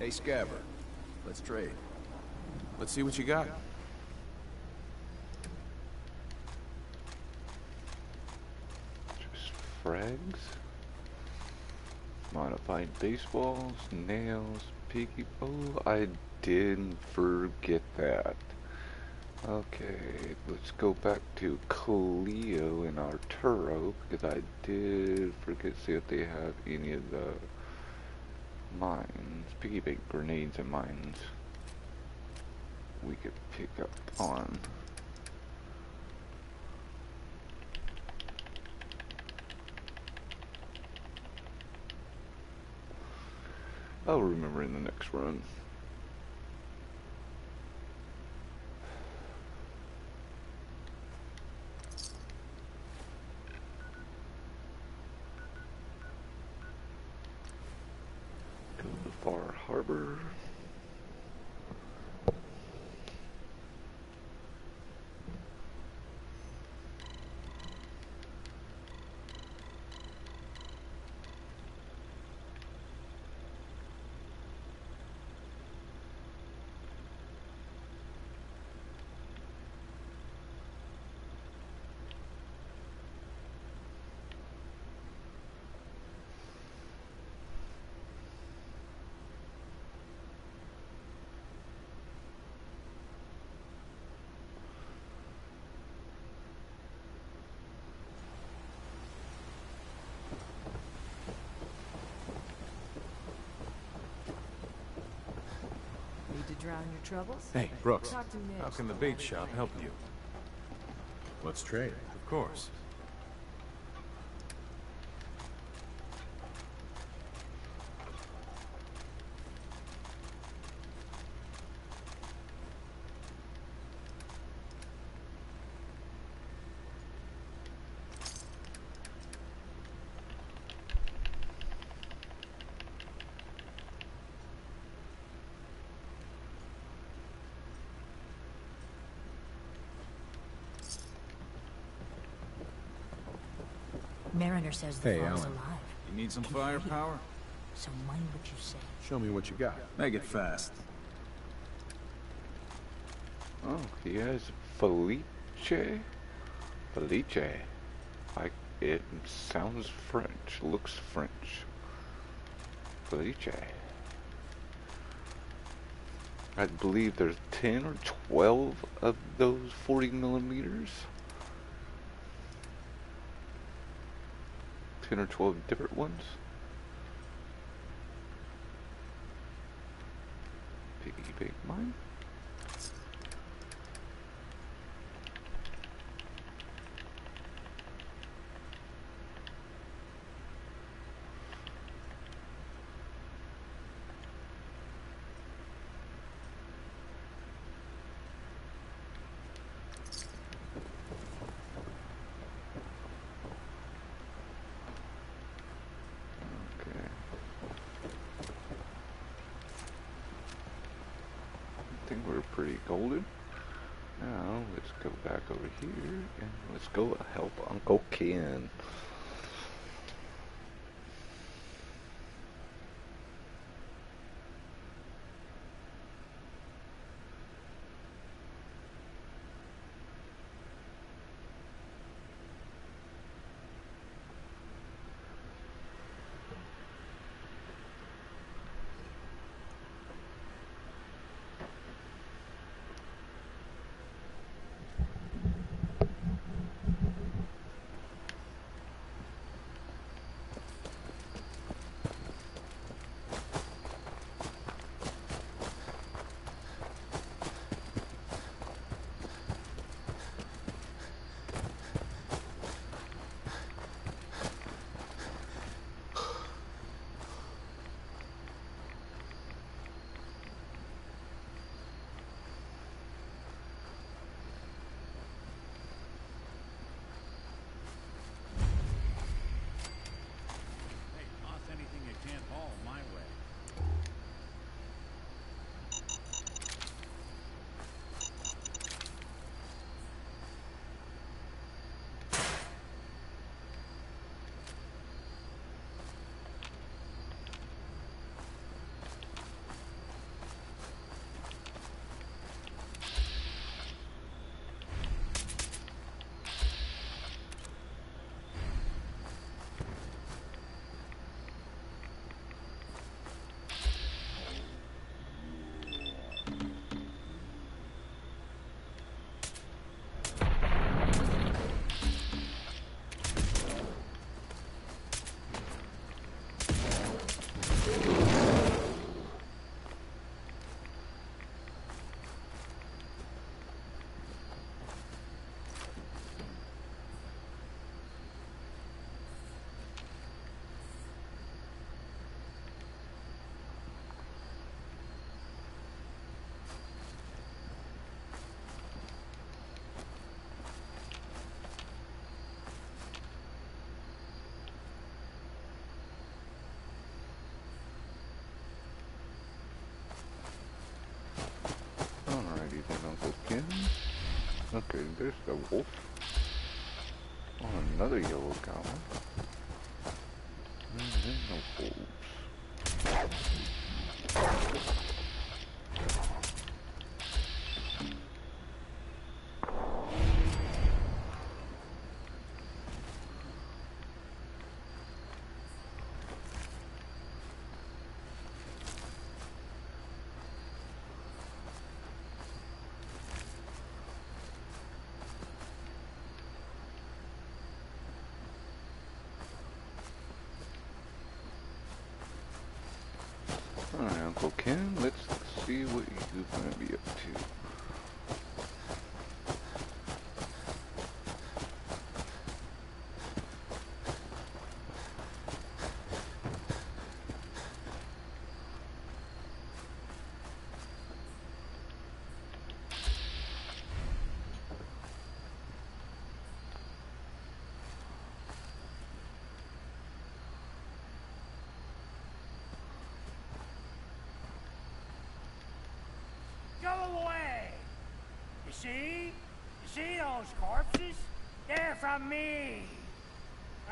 Hey, Scabber. Let's trade. Let's see what you got. Just frags. Modified baseballs, nails, piggy. Oh, I did forget that. Okay, let's go back to Cleo and Arturo, because I did forget to see if they have any of the mines, piggy bank grenades and mines we could pick up on. I'll remember in the next run. Go to Far Harbor. Need to drown your troubles? Hey, Brooks. Talk to Mitch. How can the bait shop help you? Let's trade. Of course. Mariner says the Hey, fog's Alan. alive. You need some firepower? So mind what you say. Show me what you got. Make it fast. Oh, he has Felice? Felice. It sounds French, looks French. Felice. I believe there's 10 or 12 of those 40 millimeters. 10 or 12 different ones. Piggy bank mine. I think we're pretty golden. Now let's go back over here and let's go help Uncle Ken. again. Okay, there's the wolf. Oh, another yellow goblin. And then the wolves. Alright, Uncle Ken, let's see what you're gonna be up to. Go away! You see those corpses? They're from me!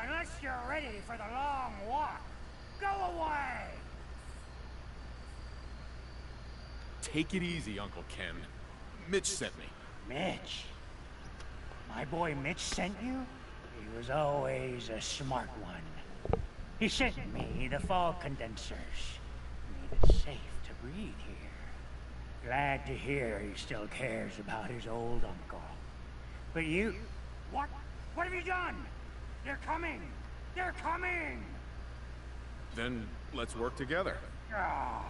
Unless you're ready for the long walk, go away! Take it easy, Uncle Ken. Mitch sent me. Mitch? My boy Mitch sent you? He was always a smart one. He sent me the fog condensers. Made it safe to breathe here. Glad to hear he still cares about his old uncle. But you... What? What have you done? They're coming! They're coming! Then let's work together. Ah,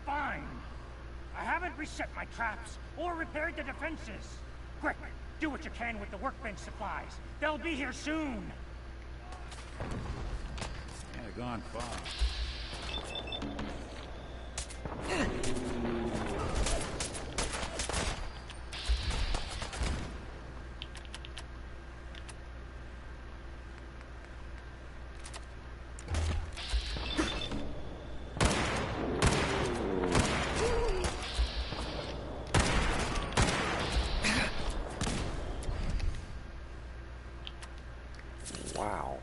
fine. I haven't reset my traps or repaired the defenses. Quick, do what you can with the workbench supplies. They'll be here soon. Yeah, gone far. Wow.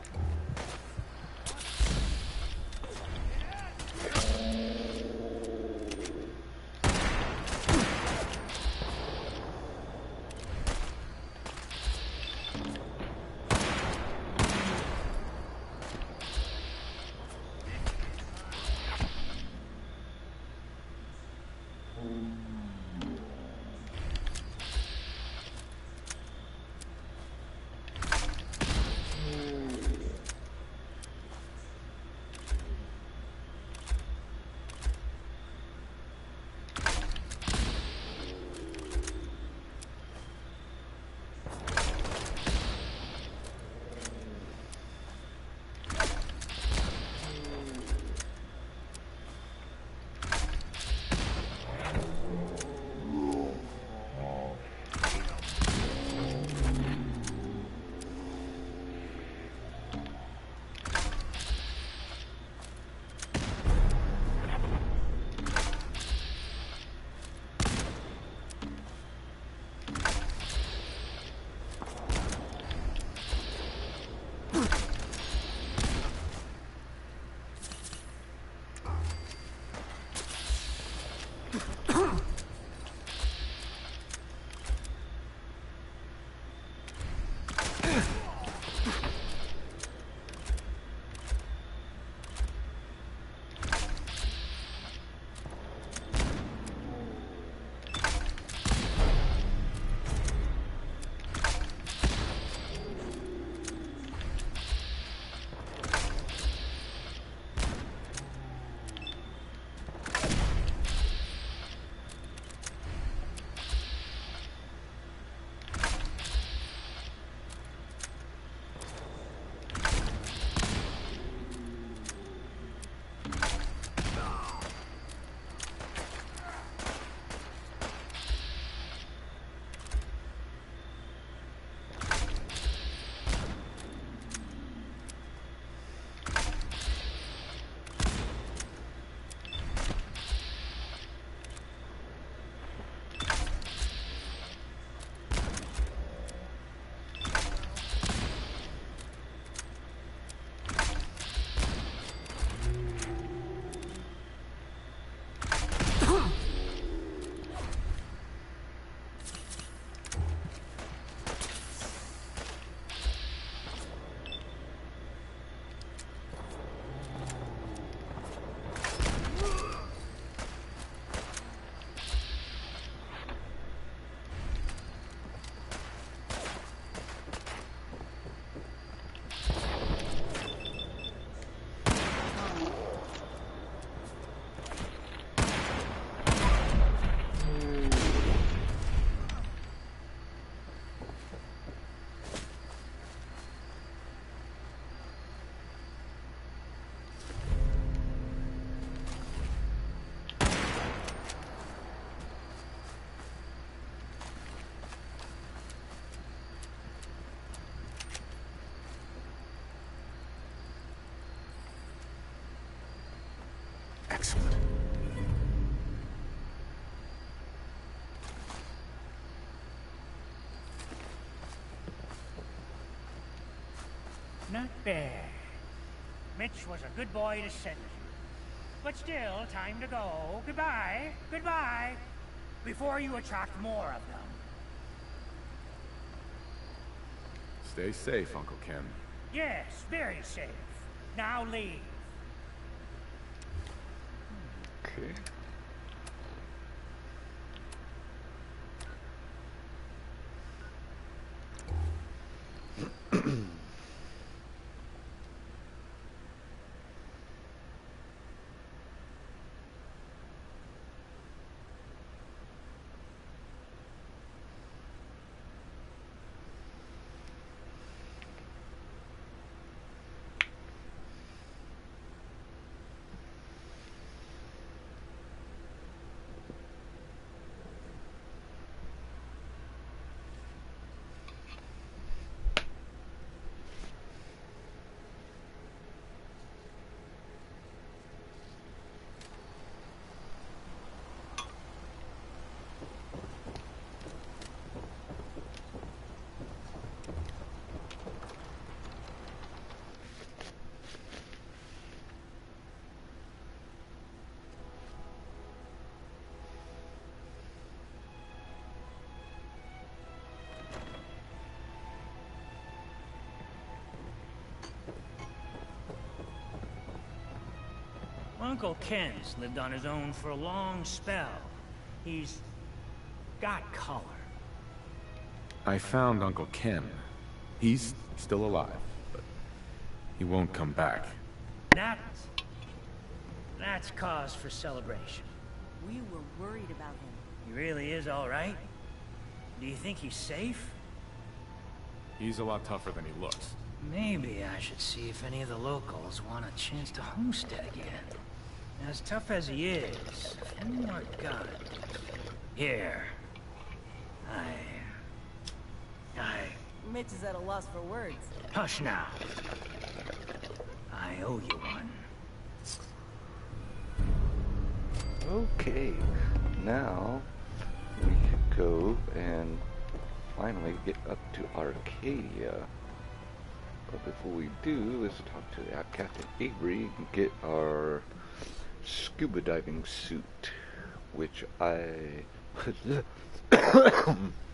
Excellent. Not bad. Mitch was a good boy to send you. But still, time to go. Goodbye. Goodbye. Before you attract more of them. Stay safe, Uncle Ken. Yes, very safe. Now leave. Okay. Uncle Ken's lived on his own for a long spell. He's got color. I found Uncle Ken. He's still alive, but he won't come back. That's cause for celebration. We were worried about him. He really is all right? Do you think he's safe? He's a lot tougher than he looks. Maybe I should see if any of the locals want a chance to homestead again. As tough as he is, a few more guns. Here. Mitch is at a loss for words. Hush now. I owe you one. Okay, now we can go and finally get up to Arcadia. But before we do, let's talk to Captain Avery and get our scuba diving suit, which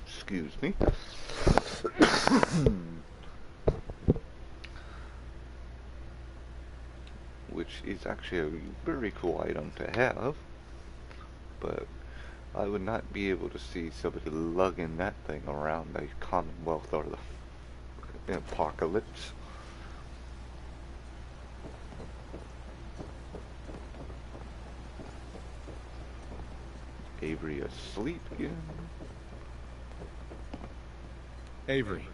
excuse me. Which is actually a very cool item to have, but I would not be able to see somebody lugging that thing around the Commonwealth or the apocalypse. Avery asleep again. Avery.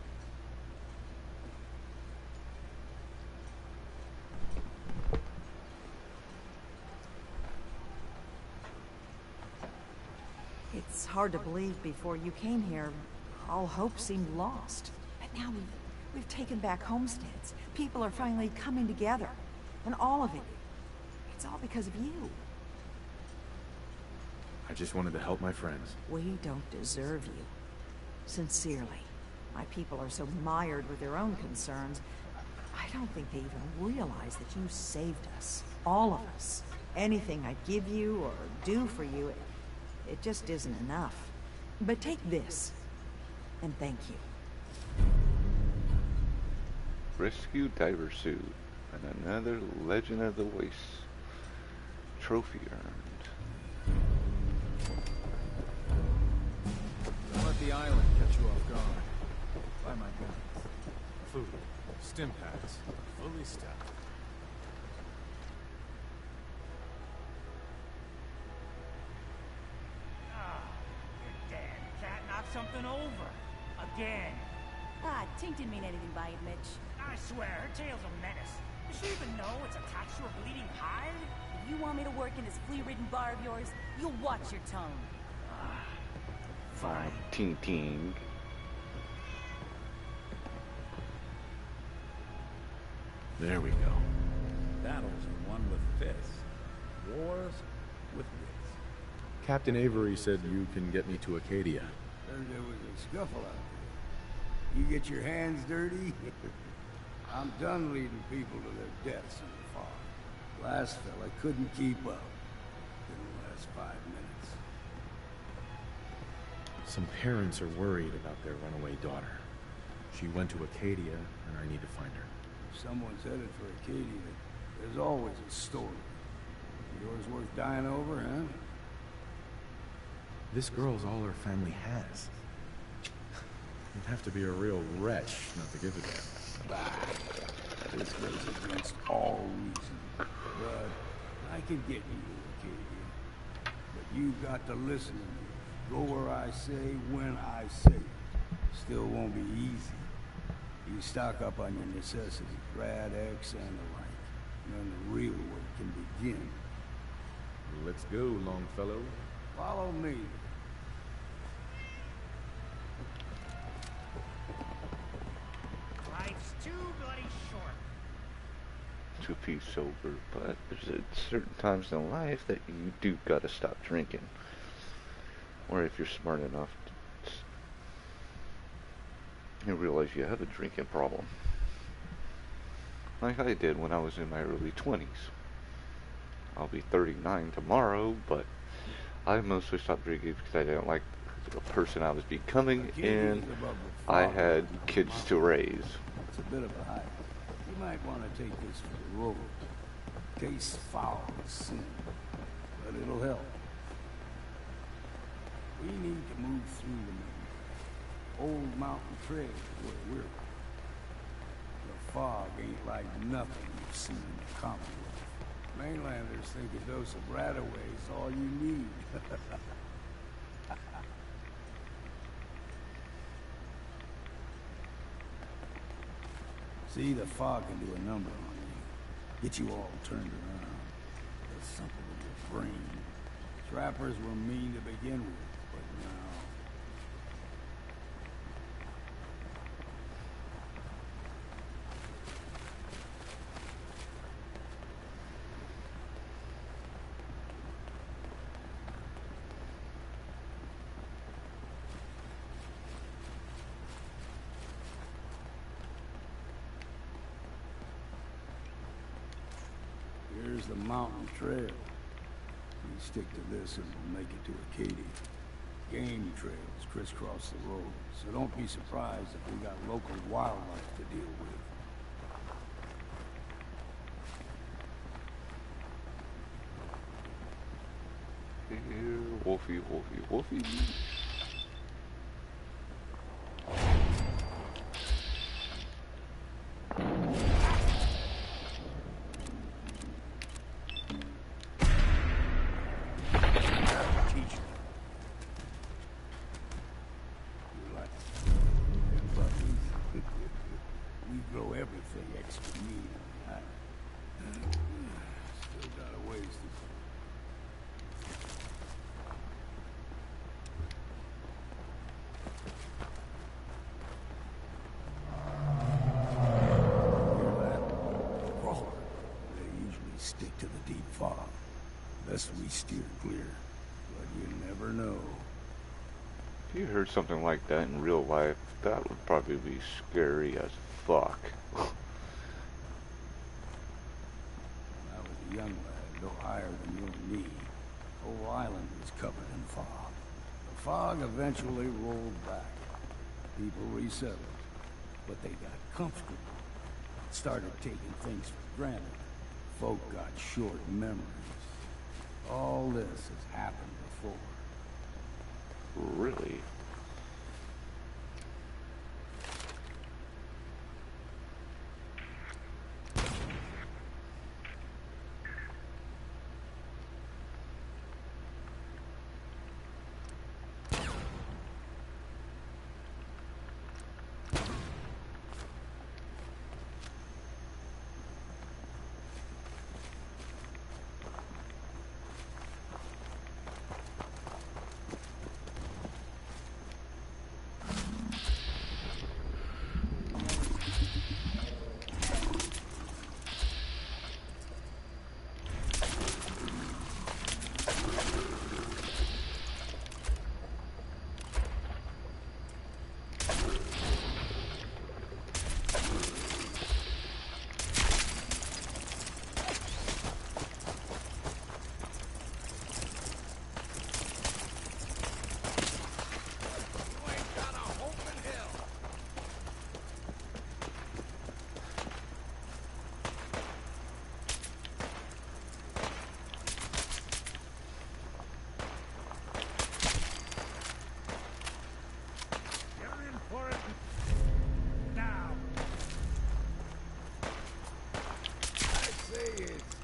It's hard to believe before you came here, all hope seemed lost. But now we've taken back homesteads. People are finally coming together. And all of it, it's all because of you. I just wanted to help my friends. We don't deserve you. Sincerely. My people are so mired with their own concerns, I don't think they even realize that you saved us. All of us. Anything I give you or do for you, it just isn't enough. But take this, and thank you. Rescue diver suit and another Legend of the Waste trophy earned. Don't let the island catch you off guard. Buy my guns. Food, stim packs, fully stocked. Something over. Again. Tink didn't mean anything by it, Mitch. I swear, her tail's a menace. Does she even know it's attached to her bleeding hide? If you want me to work in this flea-ridden bar of yours, you'll watch your tongue. Fine. Ting ting. There we go. Battles are won with fists. Wars with wits. Captain Avery said you can get me to Acadia. Heard there was a scuffle out there. You get your hands dirty? I'm done leading people to their deaths in the fog. Last fella couldn't keep up. Didn't last 5 minutes. Some parents are worried about their runaway daughter. She went to Acadia, and I need to find her. If someone's headed for Acadia, there's always a story. Yours worth dying over, huh? This girl's all her family has. You'd have to be a real wretch not to give a damn. Bah. This goes against all reason. But I can get you to Acadia. But you've got to listen to me. Go where I say, when I say it. Still won't be easy. You stock up on your necessities, Rad X and the like. And then the real work can begin. Let's go, Longfellow. Follow me. Life's too bloody short. To be sober, but there's certain times in life that you do gotta stop drinking. Or if you're smart enough you realize you have a drinking problem. Like I did when I was in my early 20s. I'll be 39 tomorrow, but I mostly stopped drinking because I didn't like the person I was becoming, and I had kids to raise. It's a bit of a hike. You might want to take this for the road. Taste foul as sin, but it'll help. We need to move through the Old Mountain Trail is where we're. The fog ain't like nothing you've seen in the Commonwealth. Mainlanders think a dose of Radaway's all you need. See, the fog can do a number on you. Get you all turned around. Does something with your brain. Trappers were mean to begin with, but now... Here's the mountain trail. You stick to this and we'll make it to Acadia. Game trails crisscross the road, so don't be surprised if we got local wildlife to deal with. Here, Wolfie, Wolfie, Wolfie. We steer clear, but you never know. If you heard something like that in real life, that would probably be scary as fuck. When I was a young lad, no higher than you and me, the whole island was covered in fog. The fog eventually rolled back. People resettled, but they got comfortable. Started taking things for granted. Folk got short memories. All this has happened before. Really?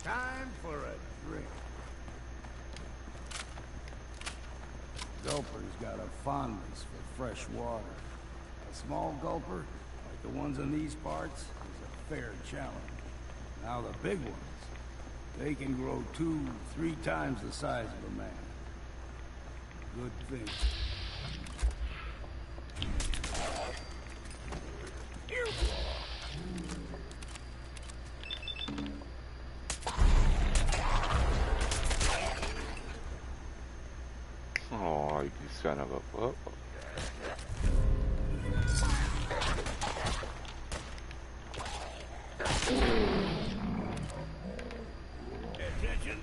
Time for a drink. Gulper's got a fondness for fresh water. A small gulper, like the ones in these parts, is a fair challenge. Now the big ones, they can grow 2-3 times the size of a man. Good thing. Oh, you son of a... Oh. Attention.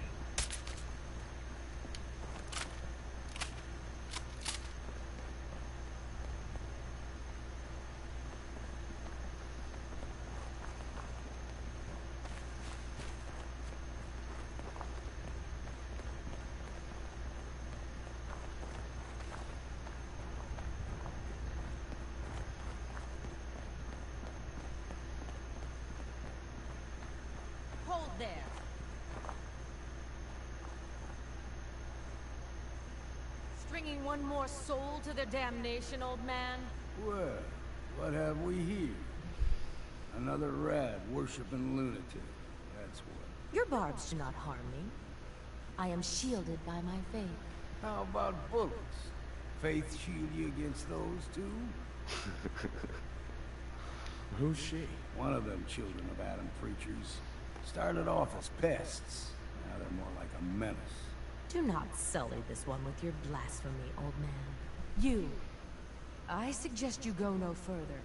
Hold there. Stringing one more soul to their damnation, old man? Well, what have we here? Another rad worshipping lunatic. That's what. Your barbs do not harm me. I am shielded by my faith. How about bullets? Faith shield you against those too? Who's she? One of them children of Adam preachers. Started off as pests. Now they're more like a menace. Do not sully this one with your blasphemy, old man. You. I suggest you go no further.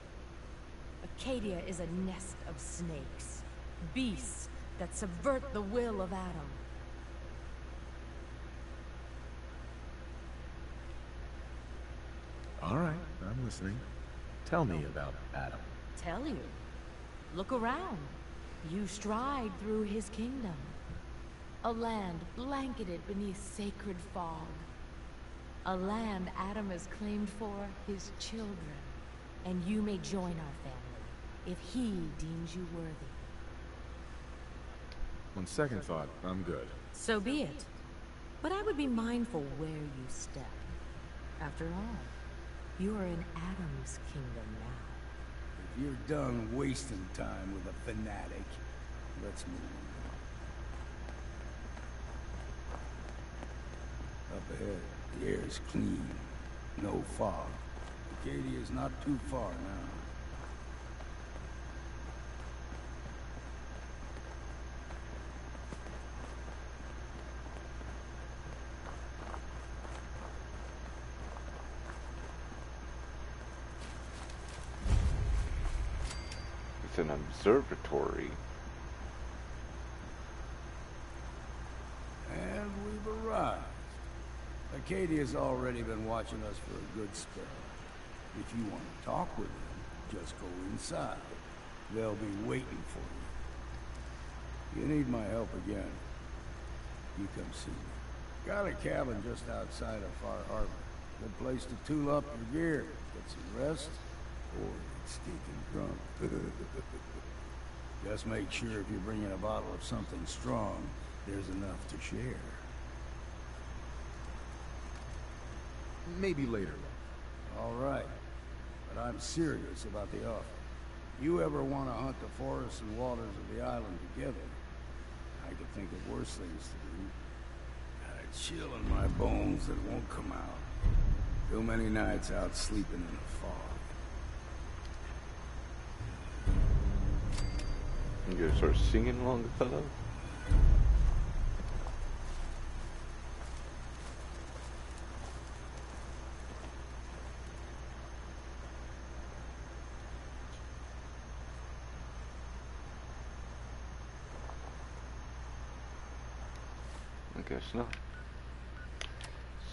Acadia is a nest of snakes. Beasts that subvert the will of Adam. All right, I'm listening. Tell me about Adam. Tell you. Look around. You stride through his kingdom. A land blanketed beneath sacred fog. A land Adam has claimed for his children. And you may join our family, if he deems you worthy. On second thought, I'm good. So be it. But I would be mindful where you step. After all, you are in Adam's kingdom now. If you're done wasting time with a fanatic, let's move on. Up ahead, the air is clean. No fog. Acadia is not too far now. It's an observatory. And we've arrived. Acadia's already been watching us for a good spell. If you want to talk with them, just go inside. They'll be waiting for you. You need my help again, you come see me. Got a cabin just outside of Far Harbor. Good place to tool up your gear, get some rest, or get stinking drunk. Just make sure if you're bringing a bottle of something strong, there's enough to share. Maybe later. All right. But I'm serious about the offer. You ever want to hunt the forests and waters of the island together? I could think of worse things to do. Got a chill in my bones that won't come out. Too many nights out sleeping in the fog. You gonna start singing, Longfellow? I guess not.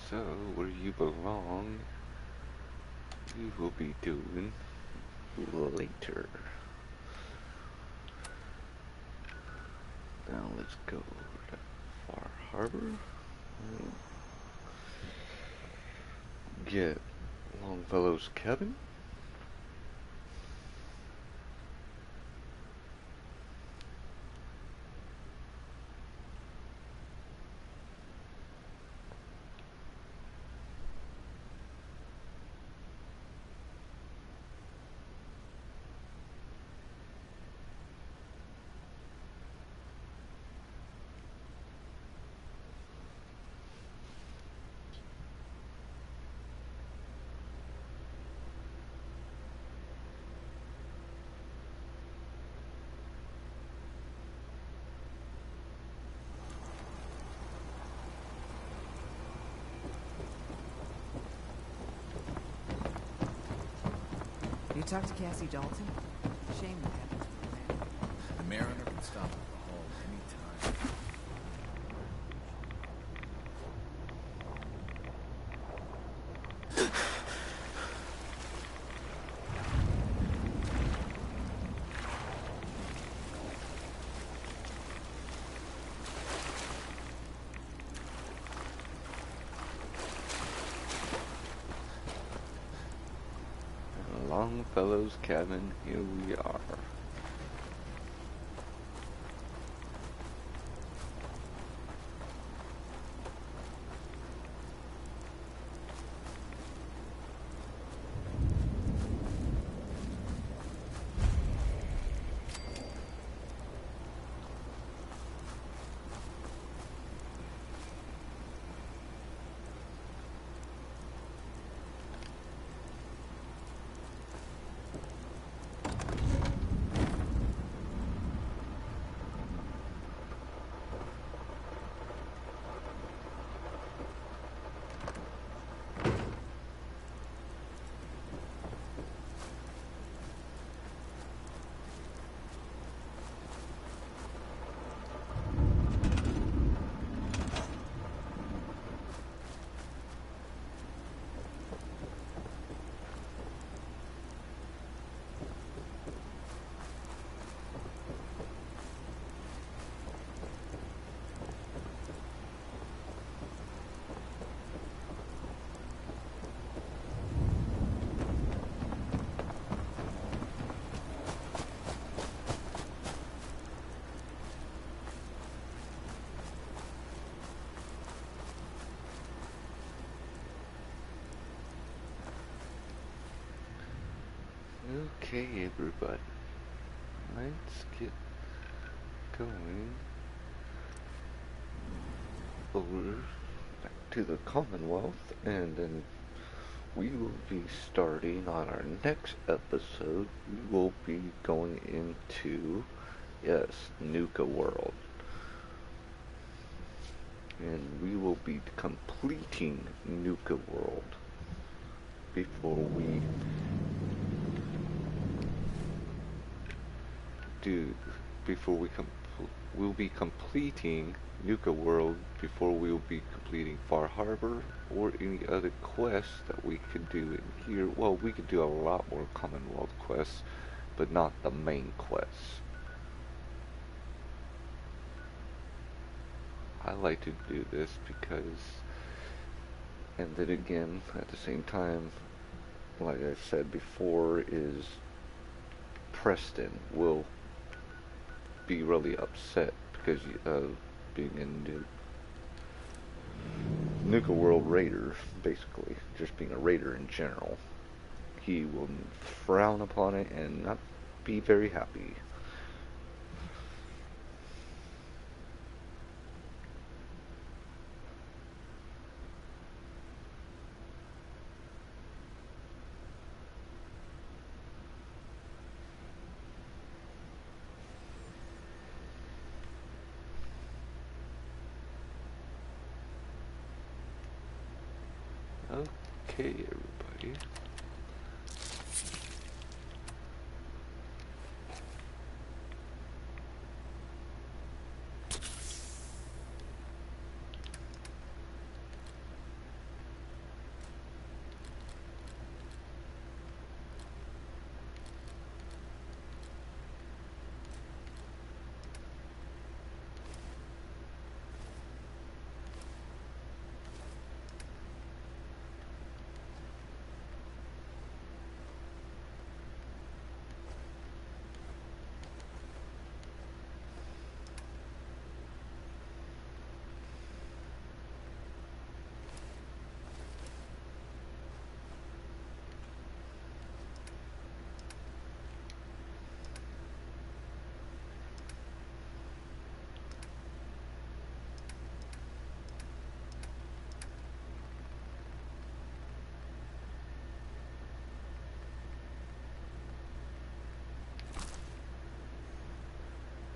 So, where you belong, we will be doing later. Now let's go to Far Harbor. Get Longfellow's cabin. talk to Cassie Dalton? Shame what happened to her man. The Mariner can stop at the hull anytime. Longfellow's cabin, here we are. Okay, everybody, let's get going over back to the Commonwealth, and then we will be starting on our next episode. We will be going into, yes, Nuka World, and we will be completing Nuka World before we we'll be completing Nuka World before we'll be completing Far Harbor or any other quests that we could do in here. Well, we could do a lot more Commonwealth quests, but not the main quests. I like to do this because, and then again, at the same time, like I said before, is Preston will be really upset because of being in Nuka World Raider, basically, just being a raider in general. He will frown upon it and not be very happy. Okay, everybody.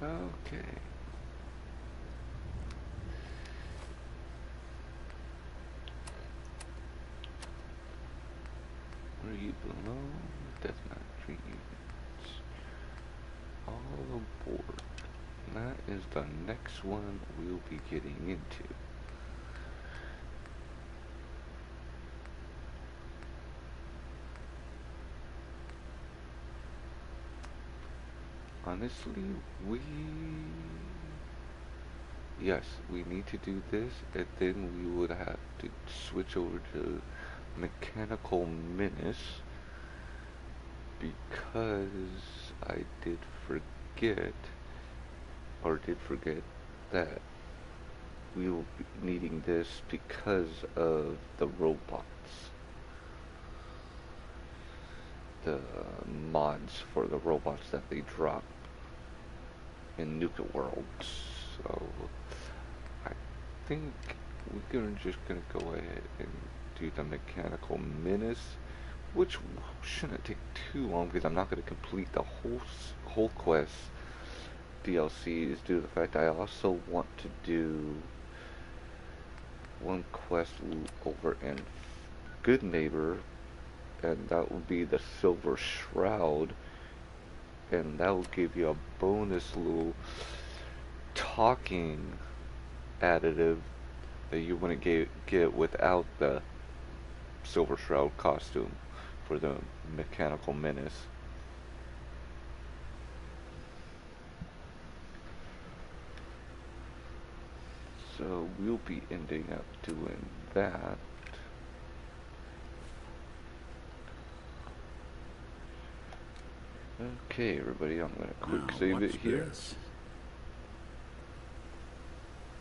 Okay. Where you belong? Deathmatch. Fiends. All aboard. That is the next one we'll be getting into. Honestly, yes, we need to do this, and then we would have to switch over to Mechanical Menace, because I did forget that we will be needing this because of the robots. The mods for the robots that they drop in Nuka Worlds. So I think we're just gonna go ahead and do the Mechanical Menace, which shouldn't take too long because I'm not gonna complete the whole quest DLCs due to the fact I also want to do one quest over in Good Neighbor, and that will be the Silver Shroud, and that will give you a bonus little talking additive that you wouldn't get without the Silver Shroud costume for the Mechanical Menace. So we'll be ending up doing that. Okay, everybody, I'm gonna quick save it here. This?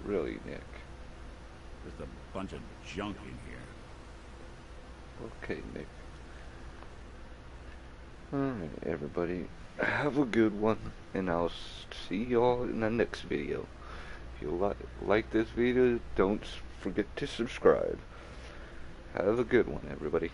Really, Nick? There's a bunch of junk in here. Okay, Nick. Alright, everybody, have a good one, and I'll see y'all in the next video. If you like this video, don't forget to subscribe. Have a good one, everybody.